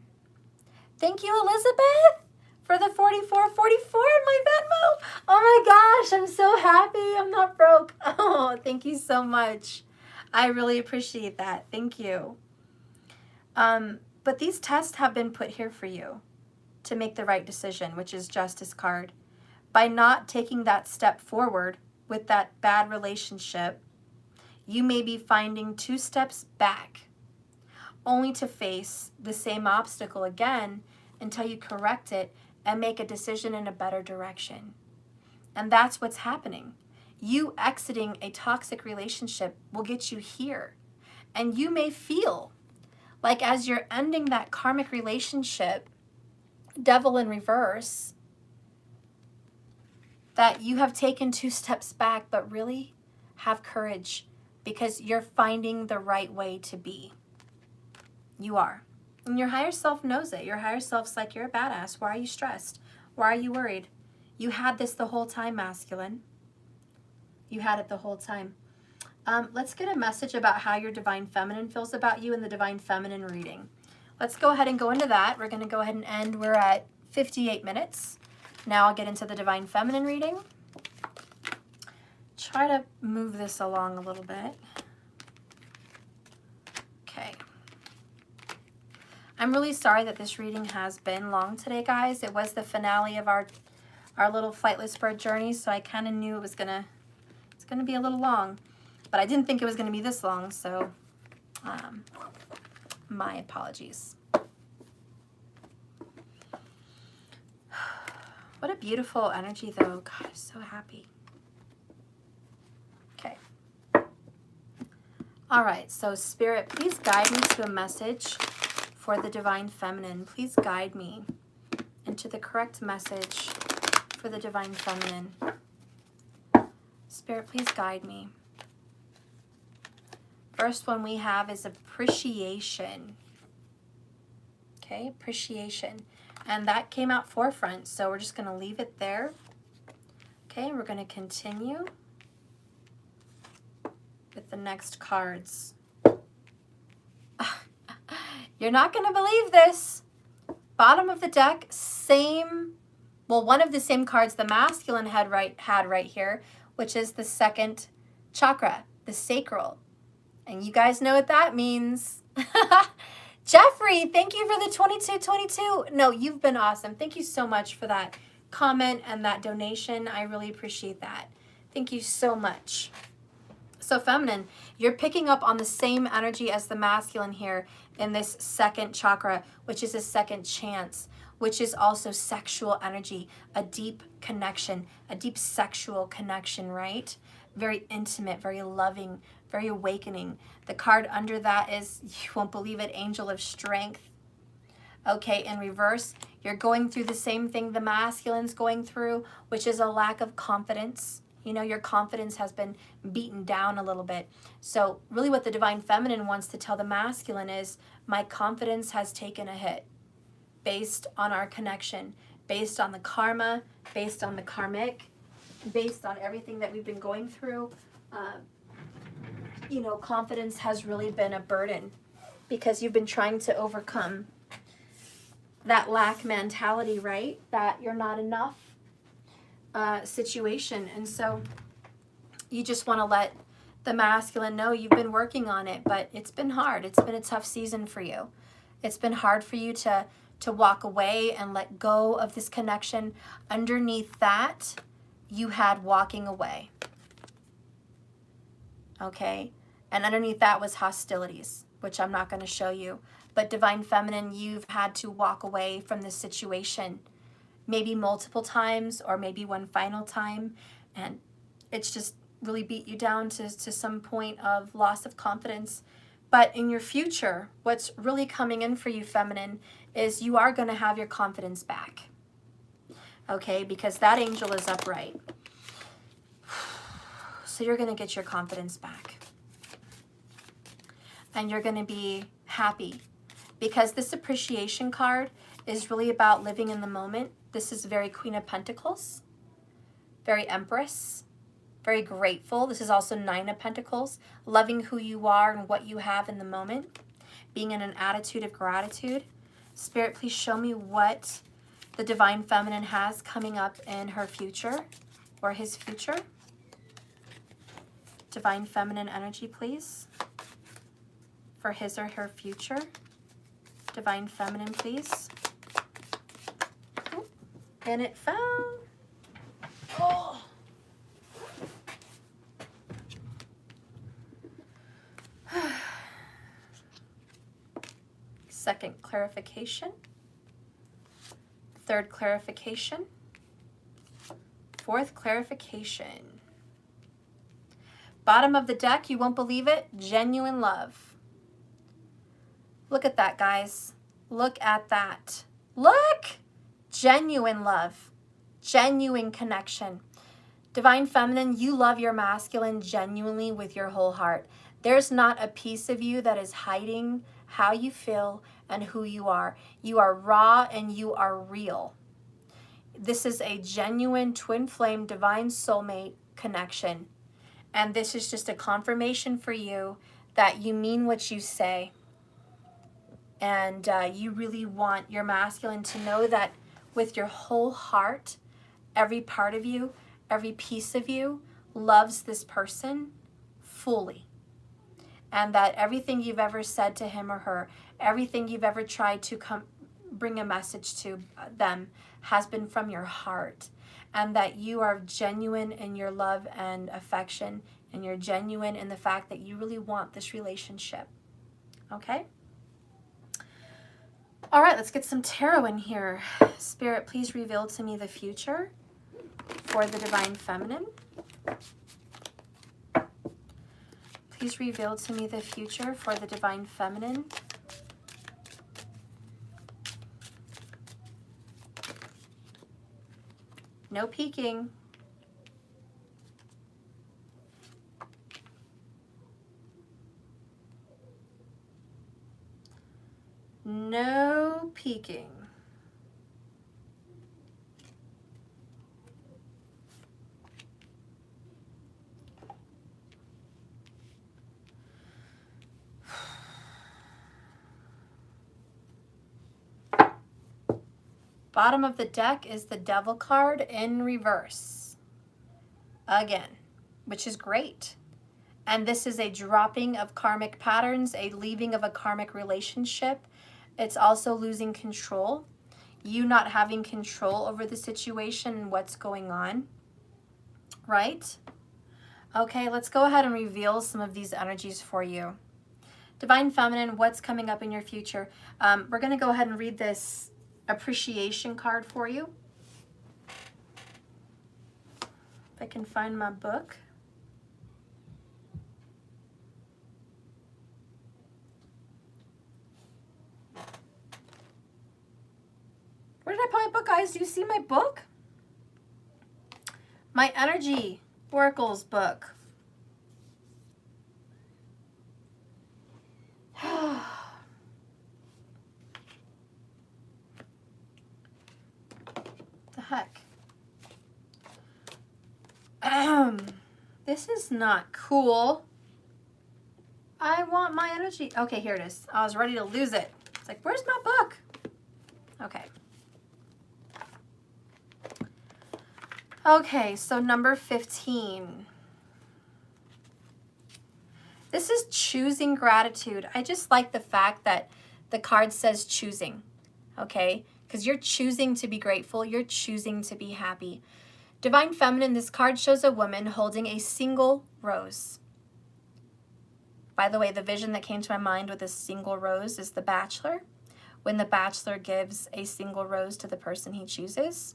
Thank you, Elizabeth, for the 4444 in my Venmo. Oh my gosh, I'm so happy. I'm not broke. Oh, thank you so much. I really appreciate that. Thank you. But these tests have been put here for you to make the right decision, which is Justice card. By not taking that step forward with that bad relationship, you may be finding 2 steps back, only to face the same obstacle again until you correct it and make a decision in a better direction. And that's what's happening. You exiting a toxic relationship will get you here. And you may feel like as you're ending that karmic relationship, devil in reverse, that you have taken 2 steps back, but really have courage because you're finding the right way to be. You are. And your higher self knows it. Your higher self's like, you're a badass. Why are you stressed? Why are you worried? You had this the whole time, masculine. You had it the whole time. Let's get a message about how your divine feminine feels about you in the divine feminine reading. Let's go ahead and go into that. We're going to go ahead and end. We're at 58 minutes. Now I'll get into the divine feminine reading. Try to move this along a little bit. Okay. I'm really sorry that this reading has been long today, guys. It was the finale of our little Flightless bird journey, so I kind of knew it's gonna be a little long, but I didn't think it was gonna be this long, so my apologies. What a beautiful energy, though. God, I'm so happy. Okay. All right, so Spirit, please guide me to a message for the divine feminine. Please guide me into the correct message for the divine feminine. Spirit, please guide me. First one we have is appreciation. Okay, appreciation. And that came out forefront, so we're just going to leave it there. Okay, we're going to continue with the next cards. You're not going to believe this. Bottom of the deck, same, well, one of the same cards the masculine had right here, which is the second chakra, the sacral. And you guys know what that means. Jeffrey, thank you for the 2222. No, you've been awesome. Thank you so much for that comment and that donation. I really appreciate that. Thank you so much. So feminine, you're picking up on the same energy as the masculine here in this second chakra, which is a second chance, which is also sexual energy, a deep connection, a deep sexual connection, right? Very intimate, very loving, very awakening. The card under that is, you won't believe it, Angel of Strength. Okay, in reverse, you're going through the same thing the masculine's going through, which is a lack of confidence. You know, your confidence has been beaten down a little bit. So really what the Divine Feminine wants to tell the masculine is, my confidence has taken a hit based on our connection, based on the karma, based on the karmic, based on everything that we've been going through. You know, confidence has really been a burden because you've been trying to overcome that lack mentality, right? That you're not enough situation. And so you just want to let the masculine know you've been working on it, but it's been hard. It's been a tough season for you. It's been hard for you to walk away and let go of this connection. Underneath that, you had walking away. Okay? And underneath that was hostilities, which I'm not going to show you. But Divine Feminine, you've had to walk away from this situation maybe multiple times or maybe one final time. And it's just really beat you down to some point of loss of confidence. But in your future, what's really coming in for you, Feminine, is you are going to have your confidence back. Okay? Because that angel is upright. So you're going to get your confidence back. And you're going to be happy. Because this appreciation card is really about living in the moment. This is very Queen of Pentacles, very Empress, very grateful. This is also Nine of Pentacles, loving who you are and what you have in the moment, being in an attitude of gratitude. Spirit, please show me what the Divine Feminine has coming up in her future or his future. Divine Feminine energy, please, for his or her future. Divine Feminine, please. And it fell. Oh. Second clarification. Third clarification. Fourth clarification. Bottom of the deck, you won't believe it, genuine love. Look at that, guys. Look at that. Look! Genuine love. Genuine connection. Divine Feminine, you love your masculine genuinely with your whole heart. There's not a piece of you that is hiding how you feel and who you are. You are raw and you are real. This is a genuine twin flame divine soulmate connection. And this is just a confirmation for you that you mean what you say. And you really want your masculine to know that with your whole heart, every part of you, every piece of you loves this person fully. And that everything you've ever said to him or her, everything you've ever tried to bring a message to them has been from your heart. And that you are genuine in your love and affection, and you're genuine in the fact that you really want this relationship. Okay? All right, let's get some tarot in here. Spirit, please reveal to me the future for the Divine Feminine. Please reveal to me the future for the Divine Feminine. No peeking. No peeking. Bottom of the deck is the Devil card in reverse. Again, which is great. And this is a dropping of karmic patterns, a leaving of a karmic relationship. It's also losing control. You not having control over the situation and what's going on, right? Okay, let's go ahead and reveal some of these energies for you. Divine Feminine, what's coming up in your future? We're going to go ahead and read this appreciation card for you. If I can find my book. Where did I put my book, guys? Do you see my book? My Energy Oracles book. The heck? This is not cool. I want my energy. Okay, here it is. I was ready to lose it. It's like, where's my book? Okay. Okay, so number 15. This is choosing gratitude. I just like the fact that the card says choosing, okay? Because you're choosing to be grateful. You're choosing to be happy. Divine Feminine, this card shows a woman holding a single rose. By the way, the vision that came to my mind with a single rose is The Bachelor, when the Bachelor gives a single rose to the person he chooses.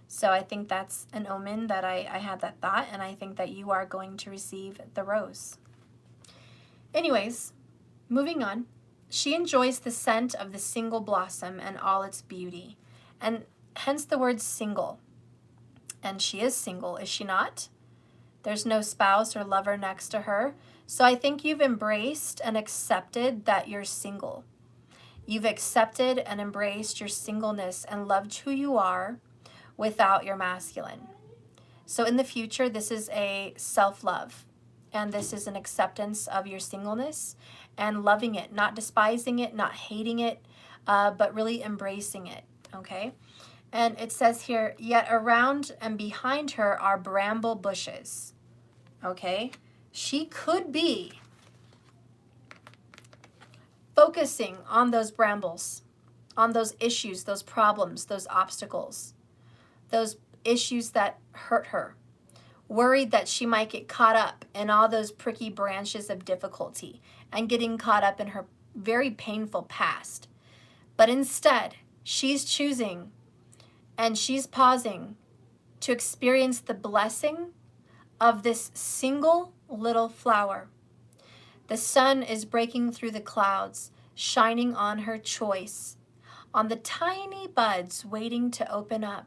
So I think that's an omen that I had that thought, and I think that you are going to receive the rose. Anyways, moving on. She enjoys the scent of the single blossom and all its beauty, and hence the word single. And she is single, is she not? There's no spouse or lover next to her. So I think you've embraced and accepted that you're single. You've accepted and embraced your singleness and loved who you are without your masculine. So in the future, this is a self-love. And this is an acceptance of your singleness and loving it, not despising it, not hating it, but really embracing it, okay? And it says here, yet around and behind her are bramble bushes, okay? She could be focusing on those brambles, on those issues, those problems, those obstacles, those issues that hurt her, worried that she might get caught up in all those pricky branches of difficulty and getting caught up in her very painful past. But instead, she's choosing and she's pausing to experience the blessing of this single little flower. The sun is breaking through the clouds, shining on her choice, on the tiny buds waiting to open up.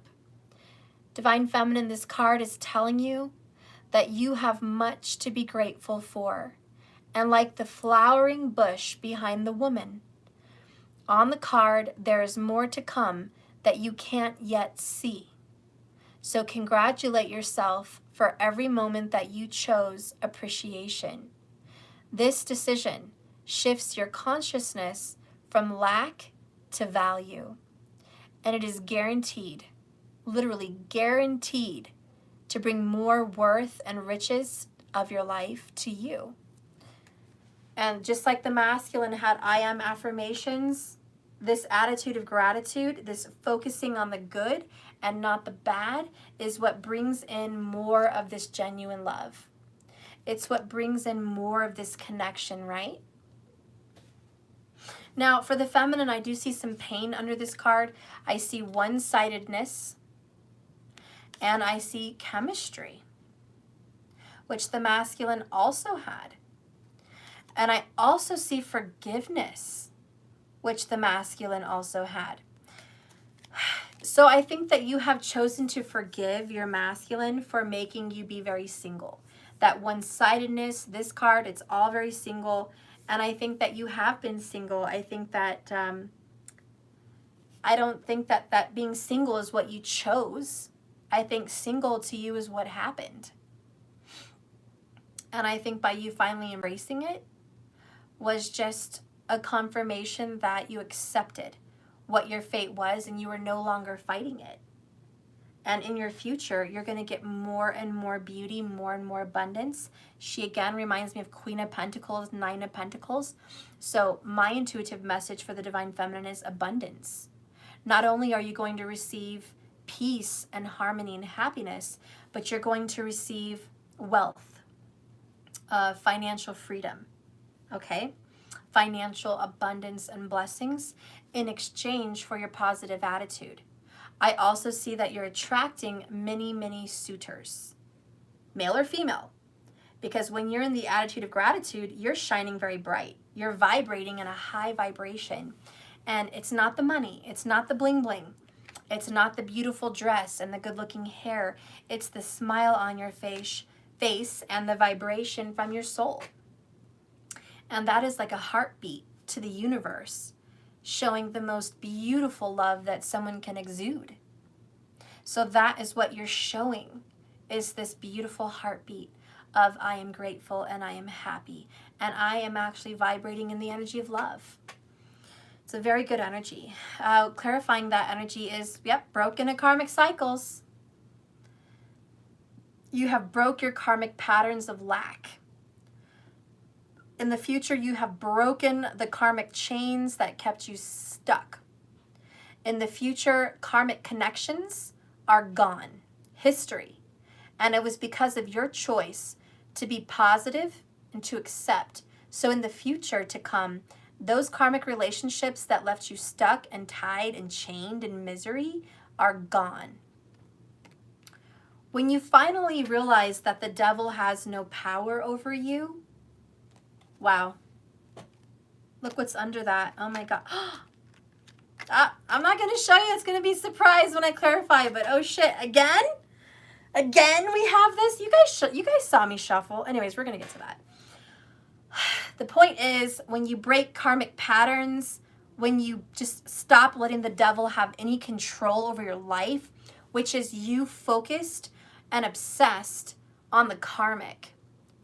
Divine Feminine, this card is telling you that you have much to be grateful for. And like the flowering bush behind the woman, on the card, there is more to come that you can't yet see. So congratulate yourself for every moment that you chose appreciation. This decision shifts your consciousness from lack to value. And it is guaranteed, literally guaranteed, to bring more worth and riches of your life to you. And just like the masculine had I am affirmations, this attitude of gratitude, this focusing on the good and not the bad, is what brings in more of this genuine love. It's what brings in more of this connection, right? Now, for the feminine, I do see some pain under this card. I see one-sidedness, and I see chemistry, which the masculine also had. And I also see forgiveness, which the masculine also had. So I think that you have chosen to forgive your masculine for making you be very single. That one-sidedness, this card, it's all very single. And I think that you have been single. I think that, I don't think that being single is what you chose. I think single to you is what happened. And I think by you finally embracing it was just a confirmation that you accepted what your fate was and you were no longer fighting it. And in your future, you're going to get more and more beauty, more and more abundance. She again reminds me of Queen of Pentacles, Nine of Pentacles. So my intuitive message for the Divine Feminine is abundance. Not only are you going to receive peace and harmony and happiness, but you're going to receive wealth, financial freedom, okay? Financial abundance and blessings in exchange for your positive attitude. I also see that you're attracting many, many suitors, male or female, because when you're in the attitude of gratitude, you're shining very bright. You're vibrating in a high vibration, and it's not the money. It's not the bling bling. It's not the beautiful dress and the good looking hair. It's the smile on your face and the vibration from your soul. And that is like a heartbeat to the universe, showing the most beautiful love that someone can exude. So that is what you're showing, is this beautiful heartbeat of I am grateful and I am happy. And I am actually vibrating in the energy of love. It's a very good energy. Clarifying that energy is, yep, broken in karmic cycles. You have broke your karmic patterns of lack. In the future, you have broken the karmic chains that kept you stuck. In the future, karmic connections are gone, history. And it was because of your choice to be positive and to accept. So in the future to come, those karmic relationships that left you stuck and tied and chained in misery are gone. When you finally realize that the devil has no power over you, wow. Look what's under that. Oh my God. I'm not going to show you. It's going to be a surprise when I clarify. But oh shit. Again? Again we have this? You guys saw me shuffle. Anyways, we're going to get to that. The point is, when you break karmic patterns, when you just stop letting the devil have any control over your life, which is you focused and obsessed on the karmic.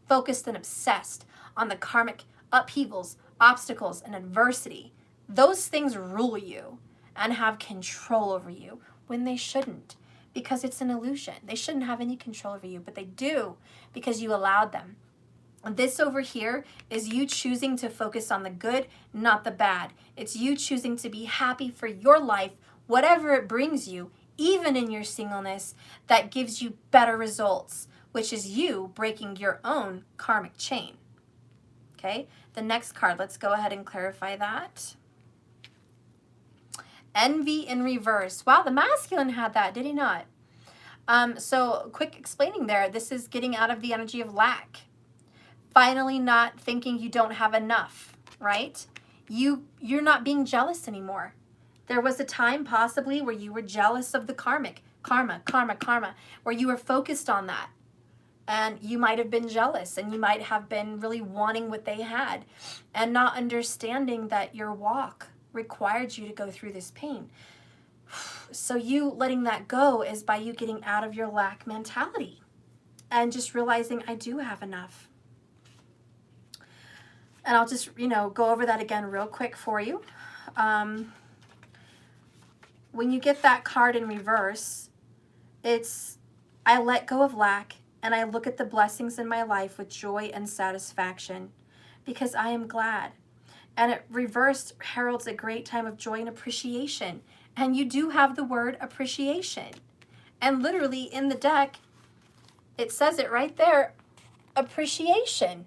Focused and obsessed on the karmic upheavals, obstacles, and adversity. Those things rule you and have control over you when they shouldn't, because it's an illusion. They shouldn't have any control over you, but they do because you allowed them. This over here is you choosing to focus on the good, not the bad. It's you choosing to be happy for your life, whatever it brings you, even in your singleness, that gives you better results, which is you breaking your own karmic chain. Okay, the next card, let's go ahead and clarify that. Envy in reverse. Wow, the masculine had that, did he not? So quick explaining there, this is getting out of the energy of lack. Finally not thinking you don't have enough, right? You're not being jealous anymore. There was a time possibly where you were jealous of the karma, where you were focused on that. And you might have been jealous, and you might have been really wanting what they had and not understanding that your walk required you to go through this pain. So you letting that go is by you getting out of your lack mentality and just realizing I do have enough. And I'll just, go over that again real quick for you. When you get that card in reverse, it's I let go of lack and I look at the blessings in my life with joy and satisfaction because I am glad. And it reversed heralds a great time of joy and appreciation. And you do have the word appreciation. And literally in the deck, it says it right there, appreciation.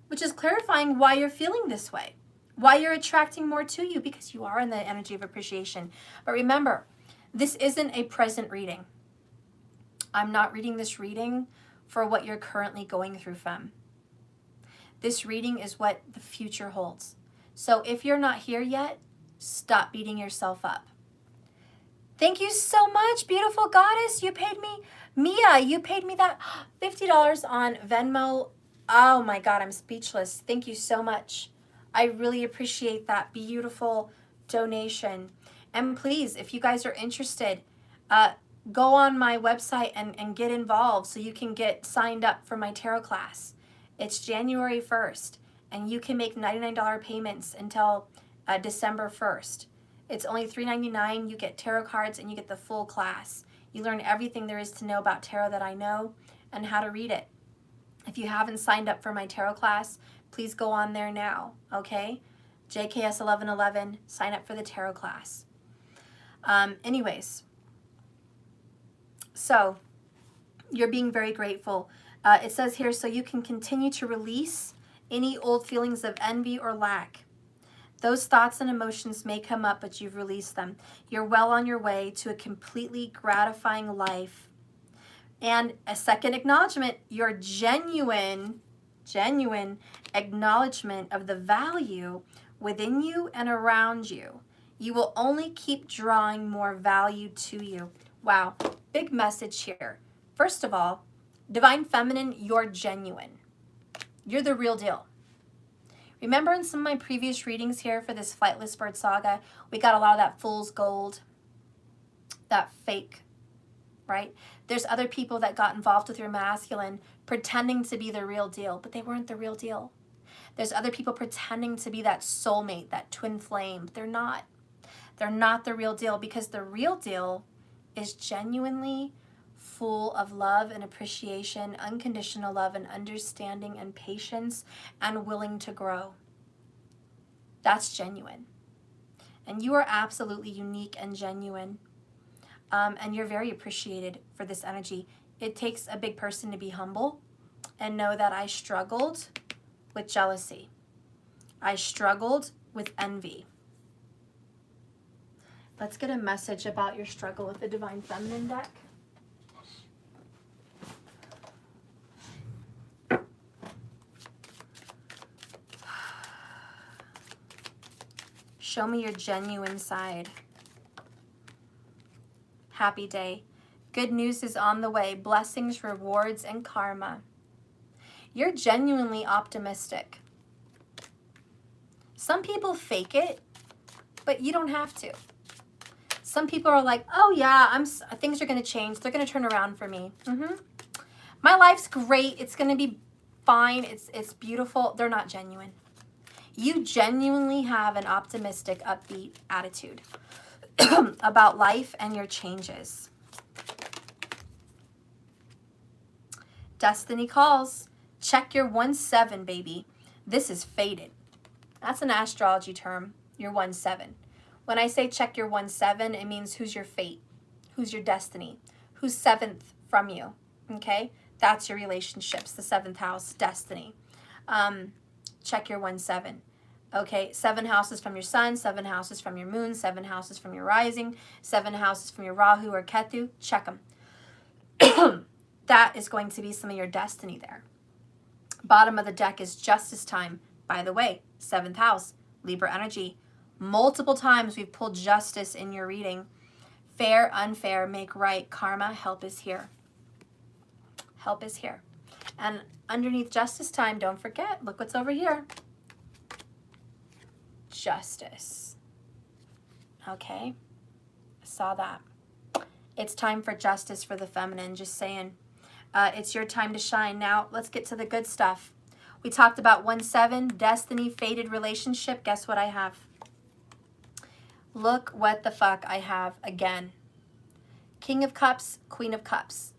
Which is clarifying why you're feeling this way, why you're attracting more to you, because you are in the energy of appreciation. But remember, this isn't a present reading. I'm not reading this reading for what you're currently going through, femme. This reading is what the future holds. So if you're not here yet, stop beating yourself up. Thank you so much, beautiful goddess. You paid me, Mia, you paid me that $50 on Venmo. Oh my God, I'm speechless. Thank you so much. I really appreciate that beautiful donation. And please, if you guys are interested, go on my website and get involved so you can get signed up for my tarot class. It's January 1st, and you can make $99 payments until December 1st. It's only $3.99. You get tarot cards and you get the full class. You learn everything there is to know about tarot that I know and how to read it. If you haven't signed up for my tarot class, please go on there now, okay? JKS 1111, sign up for the tarot class. Anyways, so you're being very grateful. It says here, so you can continue to release any old feelings of envy or lack. Those thoughts and emotions may come up, but you've released them. You're well on your way to a completely gratifying life. And a second acknowledgement, your genuine acknowledgement of the value within you and around you. You will only keep drawing more value to you. Wow, big message here. First of all, Divine Feminine, you're genuine. You're the real deal. Remember in some of my previous readings here for this Flightless Bird Saga, we got a lot of that fool's gold, that fake, right? There's other people that got involved with your masculine pretending to be the real deal, but they weren't the real deal. There's other people pretending to be that soulmate, that twin flame. They're not. They're not the real deal, because the real deal is genuinely full of love and appreciation, unconditional love and understanding and patience, and willing to grow. That's genuine. And you are absolutely unique and genuine. And you're very appreciated for this energy. It takes a big person to be humble and know that I struggled with jealousy. I struggled with envy. Let's get a message about your struggle with the Divine Feminine deck. Show me your genuine side. Happy day. Good news is on the way. Blessings, rewards, and karma. You're genuinely optimistic. Some people fake it, but you don't have to. Some people are like, oh yeah, things are going to change. They're going to turn around for me. My life's great. It's going to be fine. It's beautiful. They're not genuine. You genuinely have an optimistic, upbeat attitude about life and your changes. Destiny calls. Check your 1-7, baby. This is fated. That's an astrology term, your 1-7. When I say check your 1-7, it means who's your fate, who's your destiny, who's 7th from you, okay? That's your relationships, the 7th house, destiny. Check your 1-7. Okay, 7 houses from your sun, 7 houses from your moon, 7 houses from your rising, 7 houses from your Rahu or Ketu. Check them. That is going to be some of your destiny there. Bottom of the deck is justice time. By the way, 7th house, Libra energy. Multiple times we've pulled justice in your reading. Fair, unfair, make right, karma, help is here. Help is here. And underneath justice time, don't forget, look what's over here. Justice. Okay, saw that. It's time for justice for the feminine, just saying. It's your time to shine. Now, let's get to the good stuff. We talked about 1-7, destiny, fated relationship. Guess what I have? Look what the fuck I have again. King of Cups, Queen of Cups.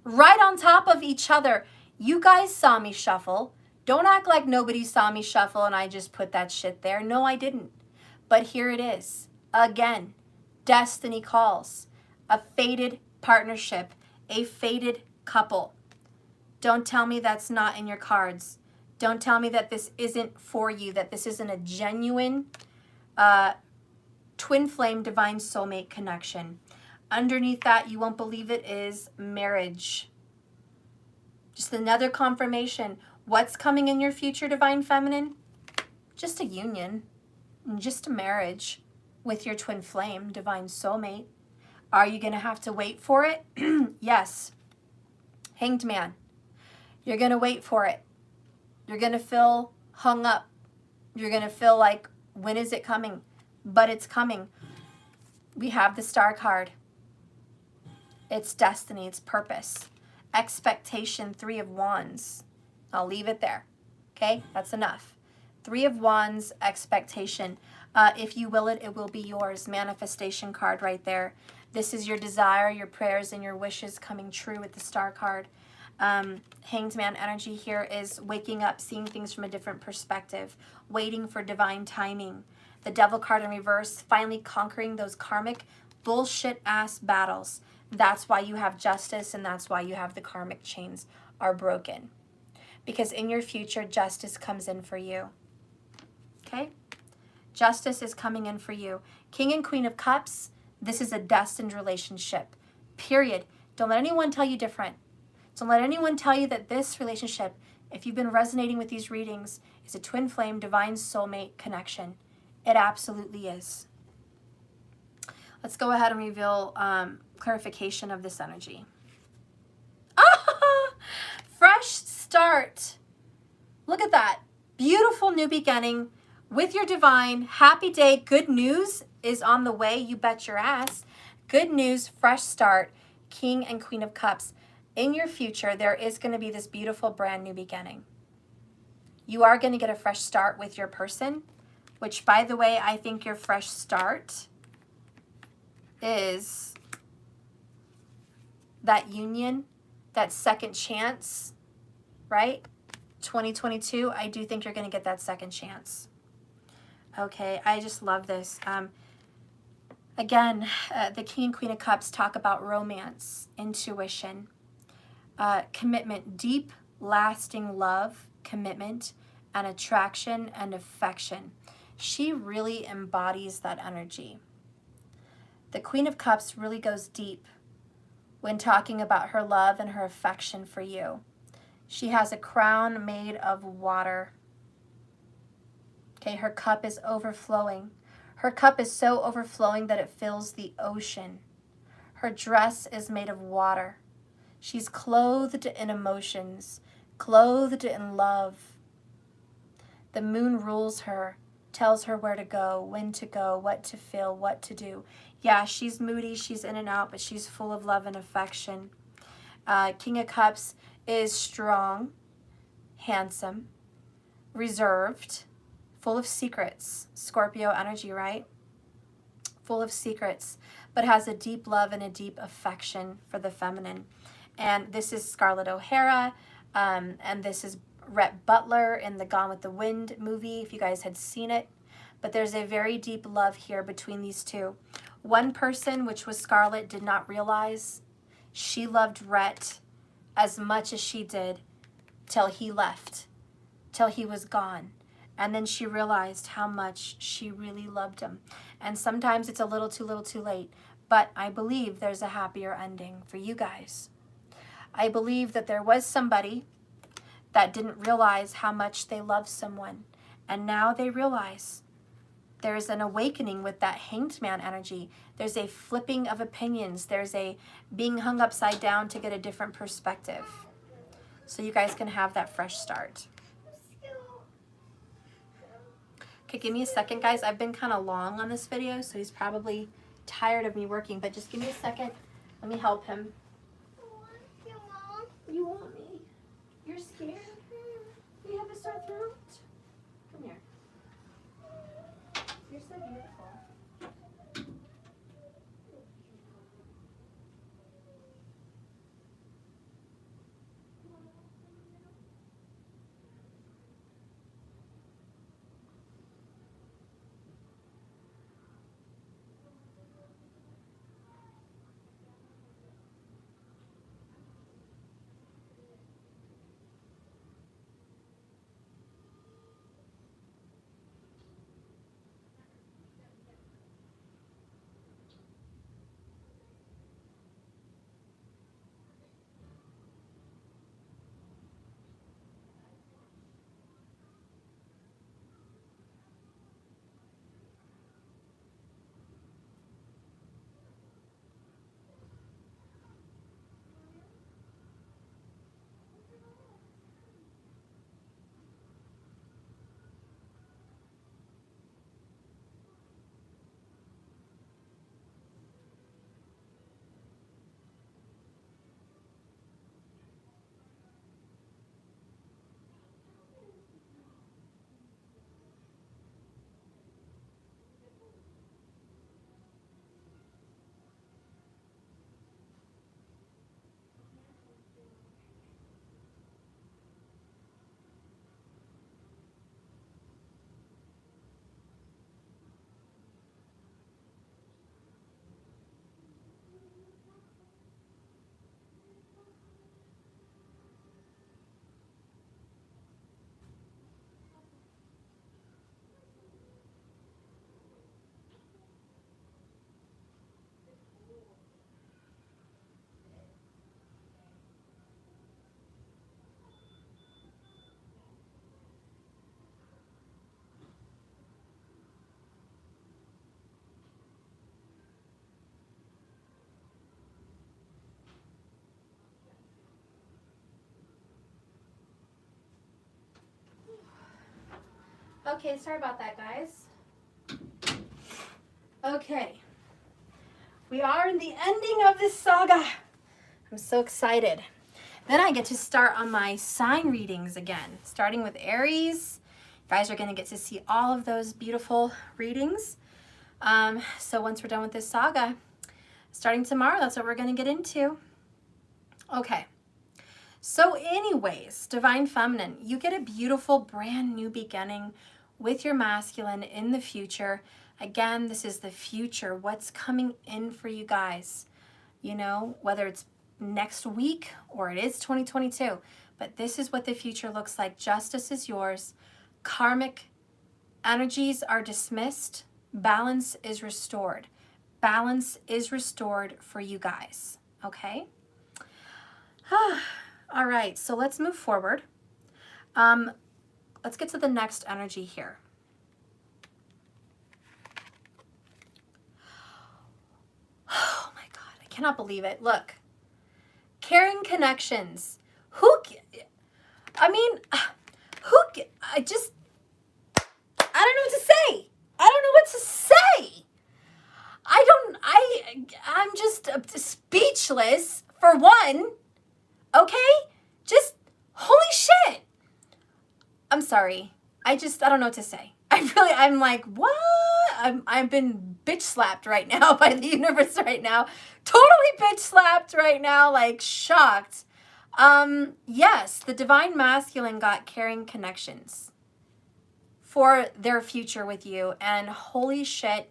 Right on top of each other. You guys saw me shuffle. Don't act like nobody saw me shuffle and I just put that shit there. No, I didn't. But here it is. Again, destiny calls. A fated partnership. A fated couple. Don't tell me that's not in your cards. Don't tell me that this isn't for you, that this isn't a genuine twin flame divine soulmate connection. Underneath that, you won't believe it, is marriage. Just another confirmation. What's coming in your future, divine feminine? Just a union, just a marriage with your twin flame, divine soulmate. Are you going to have to wait for it? Yes. Hanged man. You're going to wait for it. You're going to feel hung up. You're going to feel like, when is it coming? But it's coming. We have the star card. It's destiny. It's purpose. Expectation, 3 of Wands. I'll leave it there. Okay? That's enough. 3 of Wands, expectation. If you will it, it will be yours. Manifestation card right there. This is your desire, your prayers, and your wishes coming true with the star card. Hanged Man energy here is waking up, seeing things from a different perspective, waiting for divine timing. The Devil card in reverse, finally conquering those karmic bullshit-ass battles. That's why you have justice, and that's why you have the karmic chains are broken. Because in your future, justice comes in for you. Okay? Justice is coming in for you. King and Queen of Cups, this is a destined relationship. Period. Don't let anyone tell you different. Don't let anyone tell you that this relationship, if you've been resonating with these readings, is a twin flame, divine soulmate connection. It absolutely is. Let's go ahead and reveal clarification of this energy. Ah! Fresh start. Look at that. Beautiful new beginning with your divine. Happy day. Good news is on the way. You bet your ass. Good news, fresh start. King and Queen of Cups. In your future, there is going to be this beautiful brand new beginning. You are going to get a fresh start with your person, which, by the way, I think your fresh start is that union, that second chance, right? 2022, I do think you're going to get that second chance. Okay, I just love this. Again, the King and Queen of Cups talk about romance, intuition, commitment, deep, lasting love, commitment, and attraction and affection. She really embodies that energy. The Queen of Cups really goes deep when talking about her love and her affection for you. She has a crown made of water. Okay, her cup is overflowing. Her cup is so overflowing that it fills the ocean. Her dress is made of water. She's clothed in emotions, clothed in love. The moon rules her, tells her where to go, when to go, what to feel, what to do. Yeah, she's moody, she's in and out, but she's full of love and affection. King of Cups is strong, handsome, reserved, full of secrets. Scorpio energy, right? Full of secrets, but has a deep love and a deep affection for the feminine. And this is Scarlett O'Hara, and this is Rhett Butler in the Gone with the Wind movie, if you guys had seen it. But there's a very deep love here between these two. One person, which was Scarlett, did not realize she loved Rhett as much as she did till he left, till he was gone. And then she realized how much she really loved him. And sometimes it's a little too late. But I believe there's a happier ending for you guys. I believe that there was somebody that didn't realize how much they loved someone. And now they realize. There's an awakening with that Hanged Man energy. There's a flipping of opinions. There's a being hung upside down to get a different perspective. So you guys can have that fresh start. Okay, give me a second, guys. I've been kind of long on this video, so he's probably tired of me working, but just give me a second. Let me help him. You want me? You're scared? You have a sore throat? Come here. You're so beautiful. Okay, sorry about that, guys. Okay. We are in the ending of this saga. I'm so excited. Then I get to start on my sign readings again, starting with Aries. You guys are going to get to see all of those beautiful readings. So once we're done with this saga, starting tomorrow, that's what we're going to get into. Okay. So anyways, Divine Feminine, you get a beautiful brand new beginning with your masculine in the future. Again, this is the future. What's coming in for you guys? You know, whether it's next week or it is 2022, but this is what the future looks like. Justice is yours. Karmic energies are dismissed. Balance is restored. Balance is restored for you guys. Okay? All right, so let's move forward. Let's get to the next energy here. Oh my God, I cannot believe it. Look, caring connections. I don't know what to say. I don't know what to say. I'm just speechless for one. Okay? Just, holy shit. I'm sorry. I don't know what to say. I'm like, what? I've been bitch slapped right now by the universe right now. Totally bitch slapped right now, like shocked. Yes, the Divine Masculine got caring connections for their future with you. And holy shit,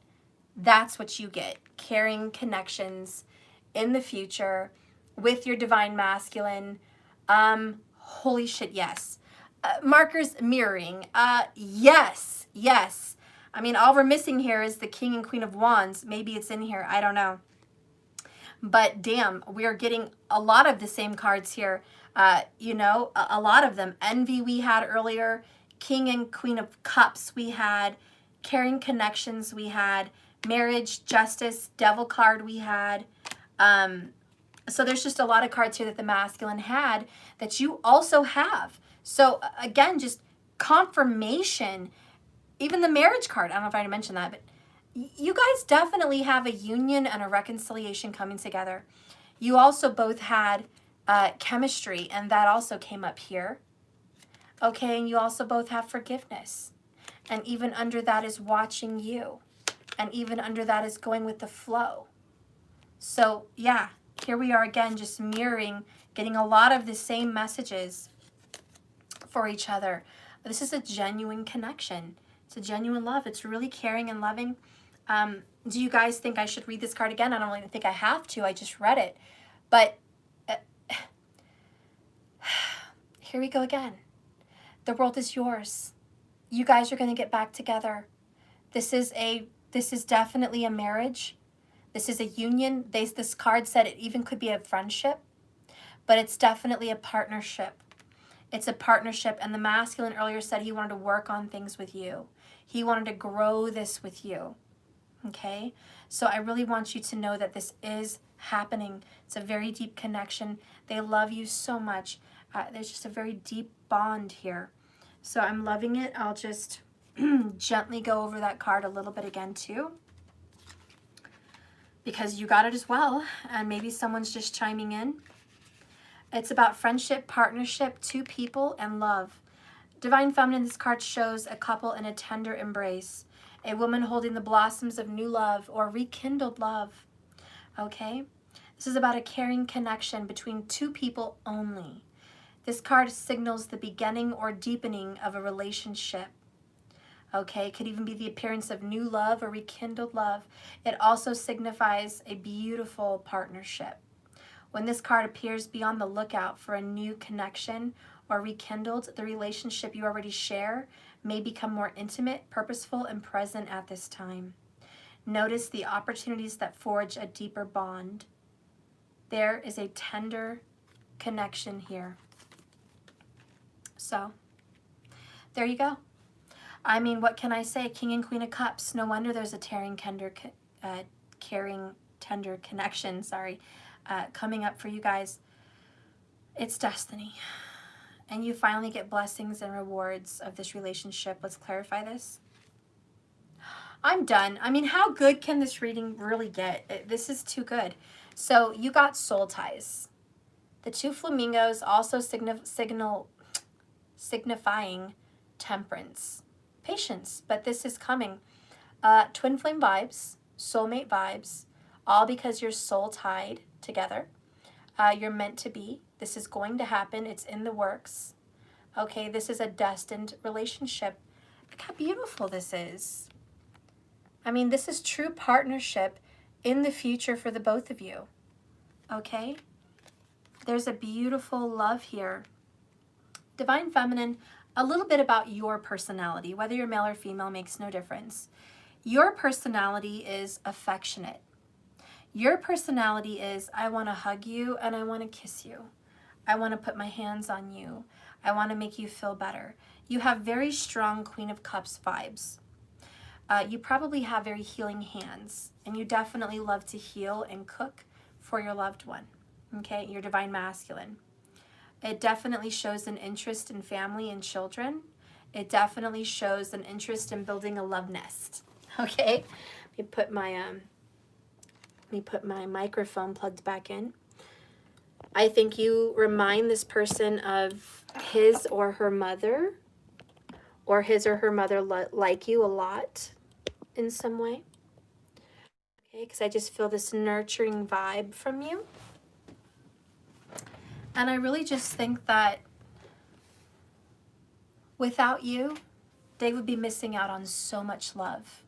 that's what you get. Caring connections in the future with your Divine Masculine. Holy shit, yes. Markers mirroring. Yes. I mean, all we're missing here is the King and Queen of Wands. Maybe it's in here. I don't know. But damn, we are getting a lot of the same cards here. You know, a lot of them. Envy we had earlier. King and Queen of Cups we had. Caring connections we had. Marriage, justice, devil card we had. So there's just a lot of cards here that the masculine had that you also have. So again, just confirmation. Even the marriage card, I don't know if I mentioned that, but you guys definitely have a union and a reconciliation coming together. You also both had chemistry, and that also came up here. Okay, and you also both have forgiveness. And even under that is watching you. And even under that is going with the flow. So yeah, here we are again, just mirroring, getting a lot of the same messages for each other. This is a genuine connection. It's a genuine love. It's really caring and loving. Do you guys think I should read this card again? I don't really think I have to. I just read it. But here we go again. The world is yours. You guys are going to get back together. This is definitely a marriage. This is a union. This card said it even could be a friendship, but it's definitely a partnership. It's a partnership, and the masculine earlier said he wanted to work on things with you. He wanted to grow this with you, okay? So I really want you to know that this is happening. It's a very deep connection. They love you so much. There's just a very deep bond here. So I'm loving it. I'll just gently go over that card a little bit again too, because you got it as well, and maybe someone's just chiming in. It's about friendship, partnership, two people, and love. Divine Feminine, this card shows a couple in a tender embrace, a woman holding the blossoms of new love or rekindled love. Okay? This is about a caring connection between two people only. This card signals the beginning or deepening of a relationship. Okay, it could even be the appearance of new love or rekindled love. It also signifies a beautiful partnership. When this card appears, be on the lookout for a new connection or rekindled. The relationship you already share may become more intimate, purposeful, and present at this time. Notice the opportunities that forge a deeper bond. There is a tender connection here. So, there you go. I mean, what can I say? King and Queen of Cups. No wonder there's a caring, tender connection, coming up for you guys. It's destiny. and you finally get blessings and rewards of this relationship. Let's clarify this. I'm done. I mean, how good can this reading really get? This is too good. So you got soul ties. The 2 flamingos also signifying temperance, patience, but this is coming. Twin flame vibes, soulmate vibes, all because you're soul tied together. You're meant to be. This is going to happen. It's in the works. Okay, this is a destined relationship. Look how beautiful this is. I mean, this is true partnership in the future for the both of you. Okay? There's a beautiful love here. Divine Feminine, a little bit about your personality. Whether you're male or female makes no difference. Your personality is affectionate. Your personality is, I want to hug you and I want to kiss you. I want to put my hands on you. I want to make you feel better. You have very strong Queen of Cups vibes. You probably have very healing hands, and you definitely love to heal and cook for your loved one, okay? Your Divine Masculine. It definitely shows an interest in family and children. It definitely shows an interest in building a love nest, okay? Let me put my microphone plugged back in. I think you remind this person of his or her mother, or his or her mother like you a lot in some way. Okay, because I just feel this nurturing vibe from you. And I really just think that without you, they would be missing out on so much love.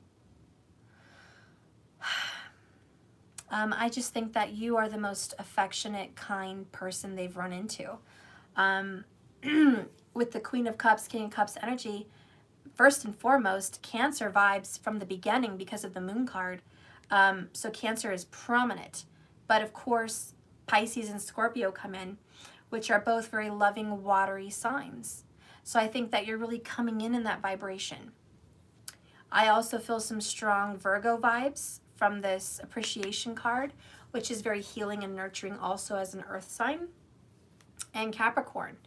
I just think that you are the most affectionate, kind person they've run into. With the Queen of Cups, King of Cups energy, first and foremost, Cancer vibes from the beginning because of the Moon card. So Cancer is prominent. But of course, Pisces and Scorpio come in, which are both very loving, watery signs. So I think that you're really coming in that vibration. I also feel some strong Virgo vibes from this appreciation card, which is very healing and nurturing also as an earth sign. And Capricorn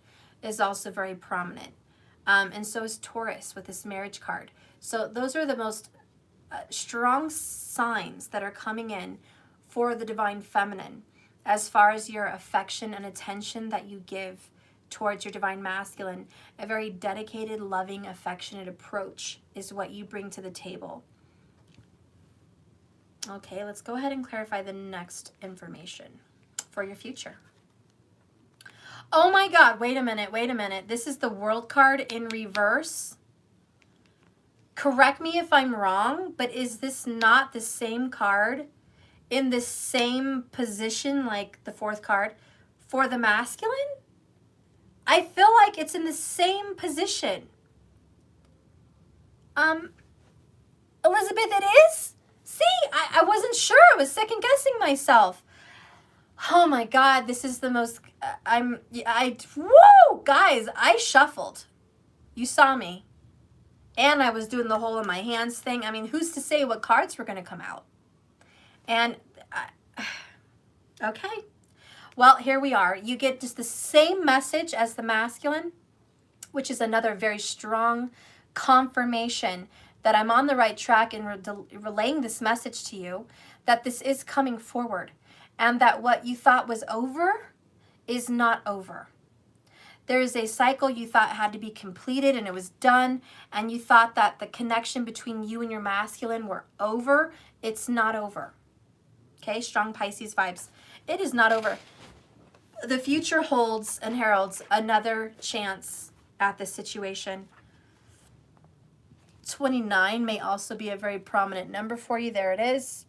is also very prominent. And so is Taurus with this marriage card. So those are the most strong signs that are coming in for the Divine Feminine as far as your affection and attention that you give towards your Divine Masculine. A very dedicated, loving, affectionate approach is what you bring to the table. Okay, let's go ahead and clarify the next information for your future. Oh my God, wait a minute. This is the World card in reverse. Correct me if I'm wrong, but is this not the same card in the same position like the 4th card for the masculine? I feel like it's in the same position. Elizabeth, it is? See, I wasn't sure. I was second guessing myself. Oh my God, this is the most, whoa, guys, I shuffled. You saw me. And I was doing the whole in my hands thing. I mean, who's to say what cards were going to come out? And, okay. Well, here we are. You get just the same message as the masculine, which is another very strong confirmation that I'm on the right track in relaying this message to you, that this is coming forward, and that what you thought was over is not over. There is a cycle you thought had to be completed and it was done, and you thought that the connection between you and your masculine were over. It's not over. Okay, strong Pisces vibes. It is not over. The future holds and heralds another chance at this situation. 29 may also be a very prominent number for you. There it is,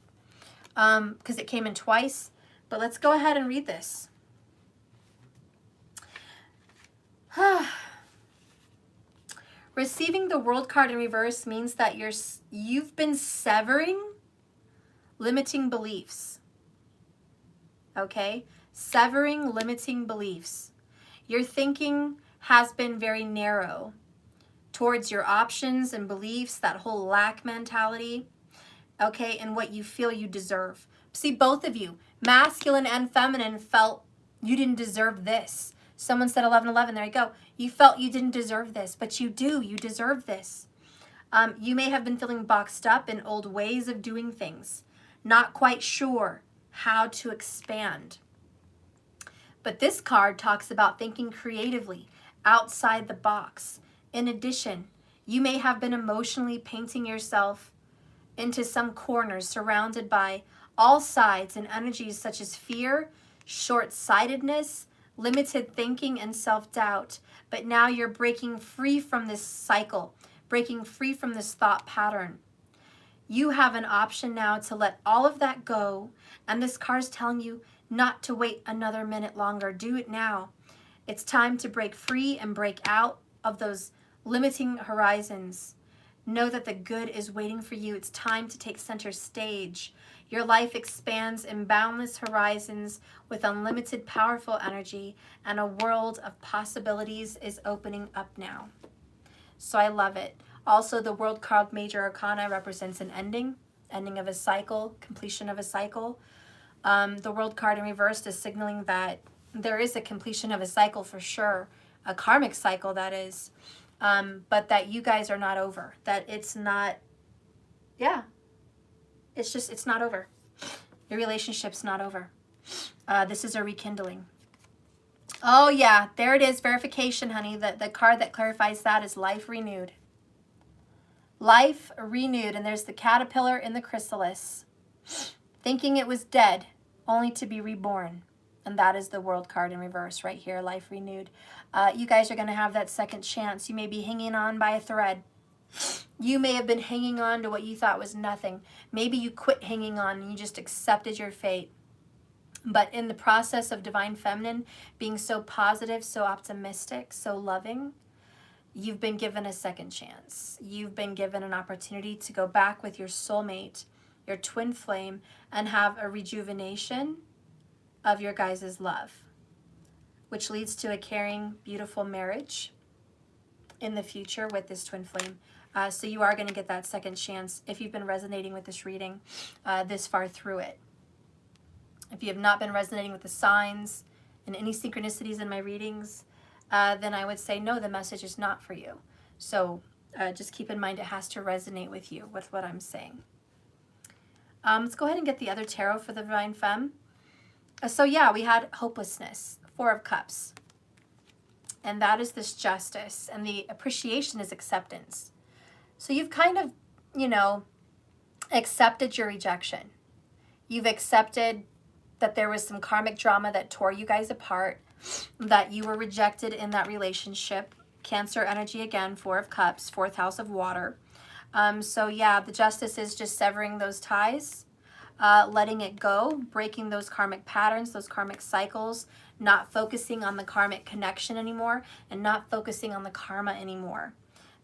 because it came in twice. But let's go ahead and read this. Receiving the World card in reverse means that you've been severing limiting beliefs. Okay? Severing limiting beliefs. Your thinking has been very narrow towards your options and beliefs, that whole lack mentality, okay, and what you feel you deserve. See, both of you, masculine and feminine, felt you didn't deserve this. Someone said 1111. There you go. You felt you didn't deserve this, but you do. You deserve this. You may have been feeling boxed up in old ways of doing things, not quite sure how to expand. But this card talks about thinking creatively, outside the box. In addition, you may have been emotionally painting yourself into some corners surrounded by all sides and energies such as fear, short-sightedness, limited thinking, and self-doubt. But now you're breaking free from this cycle, breaking free from this thought pattern. You have an option now to let all of that go, and this card's telling you not to wait another minute longer. Do it now. It's time to break free and break out of those limiting horizons. Know that the good is waiting for you. It's time to take center stage. Your life expands in boundless horizons with unlimited powerful energy, and a world of possibilities is opening up now. So I love it. Also, the World card Major Arcana represents an ending of a cycle, completion of a cycle. The World card in reverse is signaling that there is a completion of a cycle for sure, a karmic cycle that is, but that you guys are not over, that it's not, yeah, it's not over. Your relationship's not over. This is a rekindling. Oh yeah, there it is, verification, honey. The card that clarifies that is life renewed. Life renewed, and there's the caterpillar in the chrysalis, thinking it was dead, only to be reborn. And that is the World card in reverse right here, life renewed. You guys are going to have that second chance. You may be hanging on by a thread. You may have been hanging on to what you thought was nothing. Maybe you quit hanging on and you just accepted your fate. But in the process of Divine Feminine being so positive, so optimistic, so loving, you've been given a second chance. You've been given an opportunity to go back with your soulmate, your twin flame, and have a rejuvenation of your guys' love, which leads to a caring, beautiful marriage in the future with this twin flame. So you are going to get that second chance if you've been resonating with this reading this far through it. If you have not been resonating with the signs and any synchronicities in my readings, then I would say, no, the message is not for you. So just keep in mind it has to resonate with you, with what I'm saying. Let's go ahead and get the other tarot for the Divine Femme. So yeah, we had hopelessness, Four of Cups. And that is this justice. And the appreciation is acceptance. So you've kind of, you know, accepted your rejection. You've accepted that there was some karmic drama that tore you guys apart, that you were rejected in that relationship. Cancer energy again, Four of Cups, fourth house of water. So yeah, the justice is just severing those ties, letting it go, breaking those karmic patterns, those karmic cycles, not focusing on the karmic connection anymore, and not focusing on the karma anymore.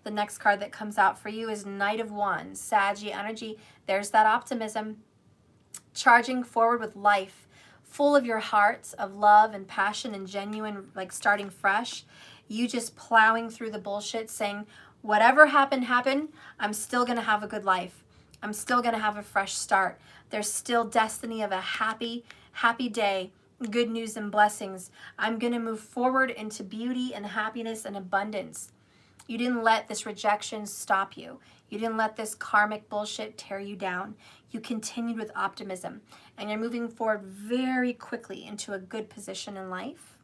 The next card that comes out for you is Knight of Wands, Saggy energy. There's that optimism, charging forward with life, full of your hearts of love and passion and genuine, like starting fresh. You just plowing through the bullshit, saying, whatever happened, happened. I'm still going to have a good life. I'm still going to have a fresh start. There's still destiny of a happy, happy day, good news and blessings. I'm going to move forward into beauty and happiness and abundance. You didn't let this rejection stop you. You didn't let this karmic bullshit tear you down. You continued with optimism, and you're moving forward very quickly into a good position in life.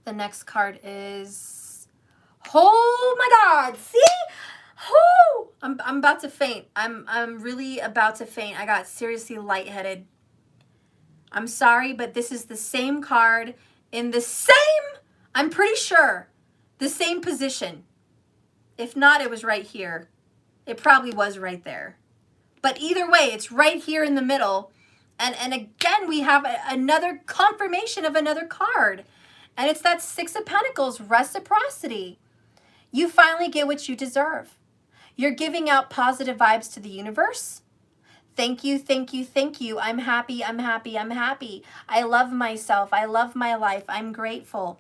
The next card is, oh my God, see? Oh, I'm about to faint. I'm really about to faint. I got seriously lightheaded. I'm sorry, but this is the same card in the same, I'm pretty sure, the same position. If not, it was right here. It probably was right there. But either way, it's right here in the middle. And again, we have another confirmation of another card. And it's that Six of Pentacles, reciprocity. You finally get what you deserve. You're giving out positive vibes to the universe. Thank you, thank you, thank you. I'm happy, I'm happy, I'm happy. I love myself. I love my life. I'm grateful.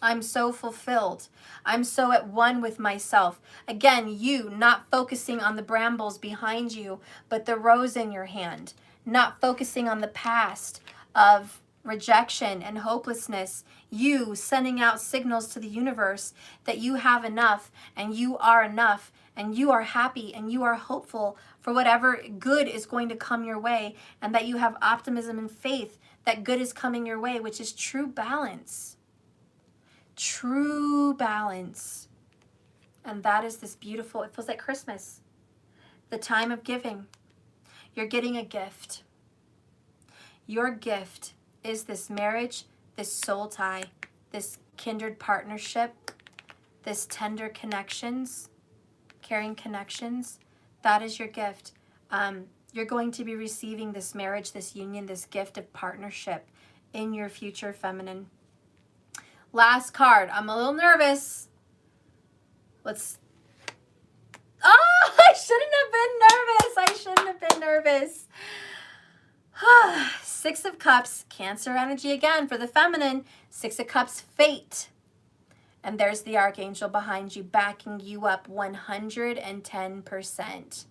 I'm so fulfilled. I'm so at one with myself. Again, you not focusing on the brambles behind you, but the rose in your hand. Not focusing on the past of rejection and hopelessness, you sending out signals to the universe that you have enough and you are enough and you are happy and you are hopeful for whatever good is going to come your way, and that you have optimism and faith that good is coming your way, which is true balance. True balance. And that is this beautiful, it feels like Christmas, the time of giving. You're getting a gift. Your gift is this marriage, this soul tie, this kindred partnership, this tender connections, caring connections. That is your gift. You're going to be receiving this marriage, this union, this gift of partnership in your future feminine. Last card. I'm a little nervous. Let's... Oh, I shouldn't have been nervous. Six of Cups, Cancer energy again for the feminine. Six of Cups, fate. And there's the Archangel behind you, backing you up 110%.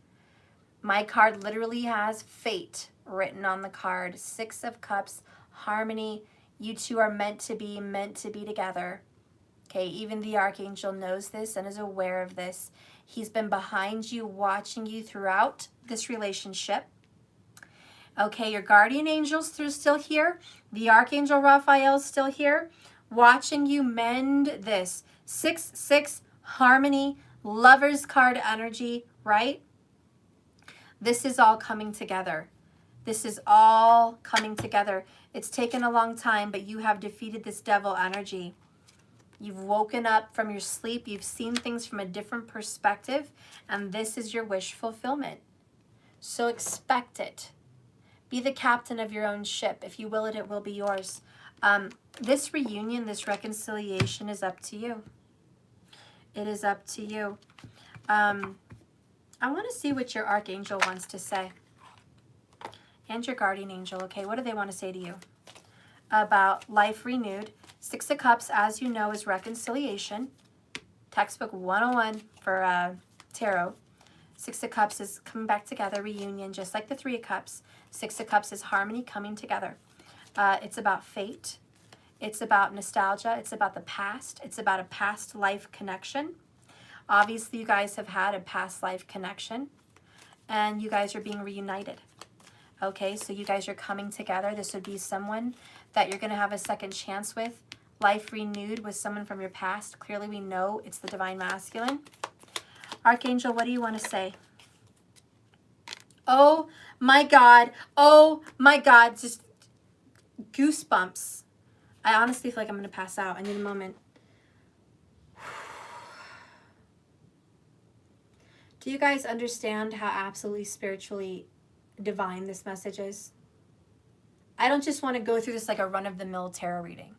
My card literally has fate written on the card. Six of Cups, harmony. You two are meant to be together. Okay, even the Archangel knows this and is aware of this. He's been behind you, watching you throughout this relationship. Okay, your guardian angel's still here. The Archangel Raphael's still here, watching you mend this. 6-6, harmony, Lover's card energy, right? This is all coming together. This is all coming together. It's taken a long time, but you have defeated this devil energy. You've woken up from your sleep. You've seen things from a different perspective, and this is your wish fulfillment. So expect it. Be the captain of your own ship. If you will it, it will be yours. This reunion, this reconciliation is up to you. It is up to you. I want to see what your Archangel wants to say. And your guardian angel, okay? What do they want to say to you? About life renewed. Six of Cups, as you know, is reconciliation. Textbook 101 for tarot. Six of Cups is coming back together, reunion, just like the Three of Cups. Six of Cups is harmony coming together. It's about fate. It's about nostalgia. It's about the past. It's about a past life connection. Obviously, you guys have had a past life connection, and you guys are being reunited. Okay, so you guys are coming together. This would be someone that you're going to have a second chance with. Life renewed with someone from your past. Clearly, we know it's the Divine Masculine. Archangel, what do you want to say? Oh, my God. Oh, my God. Just goosebumps. I honestly feel like I'm going to pass out. I need a moment. Do you guys understand how absolutely spiritually divine this message is? I don't just want to go through this like a run-of-the-mill tarot reading.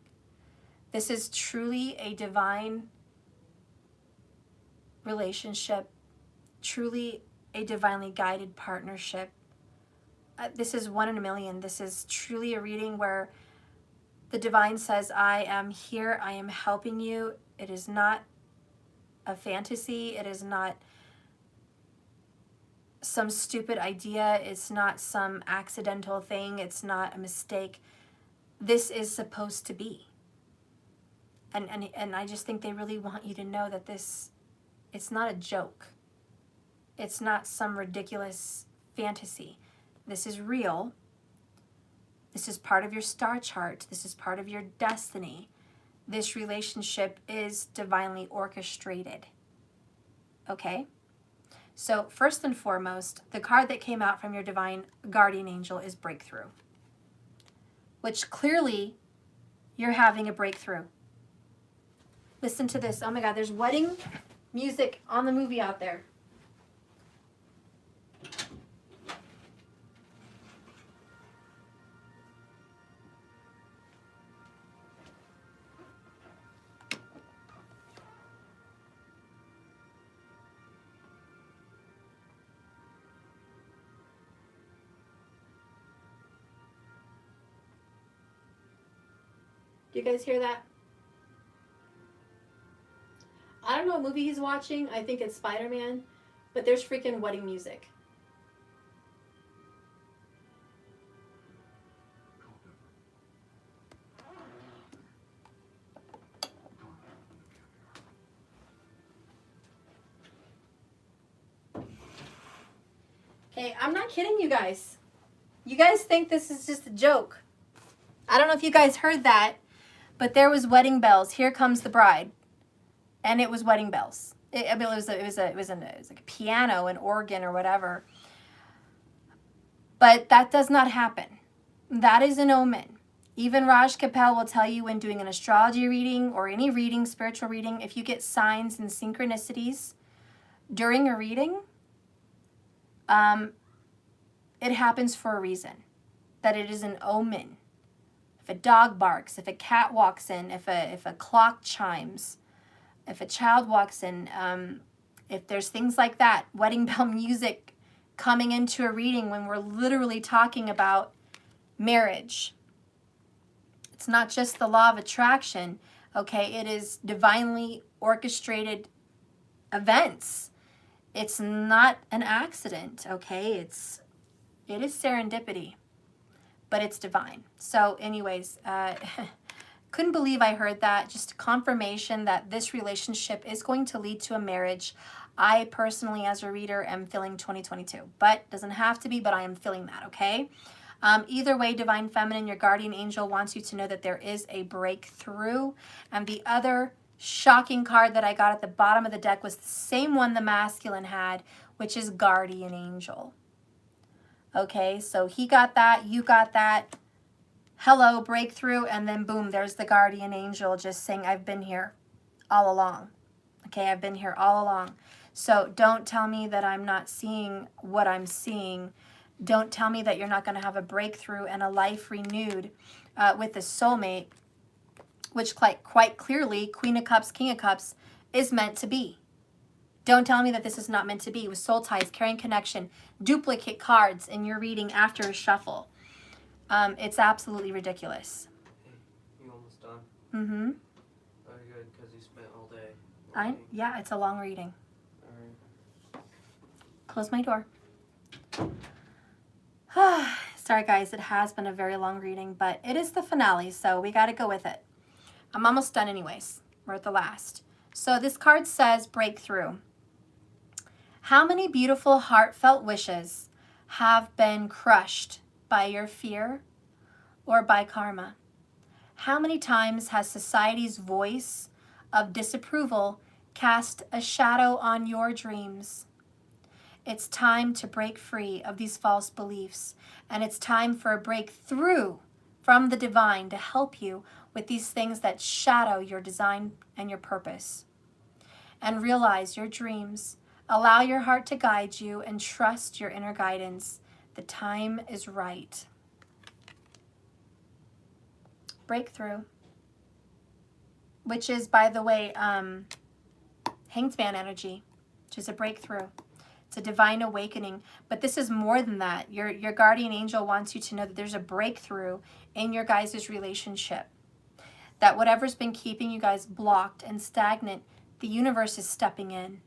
This is truly a divine relationship, truly a divinely guided partnership. This is 1 in a million. This is truly a reading where the divine says, I am here, I am helping you. It is not a fantasy. It is not some stupid idea. It's not some accidental thing. It's not a mistake. This is supposed to be. And I just think they really want you to know that this, it's not a joke. It's not some ridiculous fantasy. This is real. This is part of your star chart. This is part of your destiny. This relationship is divinely orchestrated. Okay? So first and foremost, the card that came out from your divine guardian angel is breakthrough, which clearly you're having a breakthrough. Listen to this. Oh my God, there's wedding music on the movie out there. Do you guys hear that? I don't know what movie he's watching. I think it's Spider-Man, but there's freaking wedding music. Okay, I'm not kidding you guys. You guys think this is just a joke. I don't know if you guys heard that, but there was wedding bells. Here comes the bride. And it was wedding bells. It was like a piano, an organ or whatever. But that does not happen. That is an omen. Even Raj Kapel will tell you when doing an astrology reading or any reading, spiritual reading, if you get signs and synchronicities during a reading, it happens for a reason. That it is an omen. If a dog barks, if a cat walks in, if a clock chimes, if a child walks in, if there's things like that, wedding bell music coming into a reading when we're literally talking about marriage. It's not just the law of attraction, okay? It is divinely orchestrated events. It's not an accident, okay? It is serendipity, but it's divine. So anyways, couldn't believe I heard that. Just confirmation that this relationship is going to lead to a marriage. I personally, as a reader, am feeling 2022, but doesn't have to be, but I am feeling that, okay? Either way, Divine Feminine, your guardian angel wants you to know that there is a breakthrough. And the other shocking card that I got at the bottom of the deck was the same one the masculine had, which is guardian angel. Okay, so he got that, you got that. Hello, breakthrough, and then boom, there's the guardian angel just saying, I've been here all along. Okay, I've been here all along. So don't tell me that I'm not seeing what I'm seeing. Don't tell me that you're not going to have a breakthrough and a life renewed with the soulmate, which quite clearly, Queen of Cups, King of Cups, is meant to be. Don't tell me that this is not meant to be with soul ties, carrying connection, duplicate cards in your reading after a shuffle. It's absolutely ridiculous. Hey, you almost done? Mm-hmm. Very good, because you spent all day. Yeah, it's a long reading. All right. Close my door. Sorry guys, it has been a very long reading, but it is the finale, so we got to go with it. I'm almost done anyways. We're at the last. So this card says breakthrough. How many beautiful heartfelt wishes have been crushed by your fear or by karma? How many times has society's voice of disapproval cast a shadow on your dreams? It's time to break free of these false beliefs, and it's time for a breakthrough from the divine to help you with these things that shadow your design and your purpose. And realize your dreams. Allow your heart to guide you and trust your inner guidance. The time is right. Breakthrough, which is, by the way, Hanged Man energy, which is a breakthrough. It's a divine awakening, but this is more than that. Your guardian angel wants you to know that there's a breakthrough in your guys' relationship. That whatever's been keeping you guys blocked and stagnant, the universe is stepping in.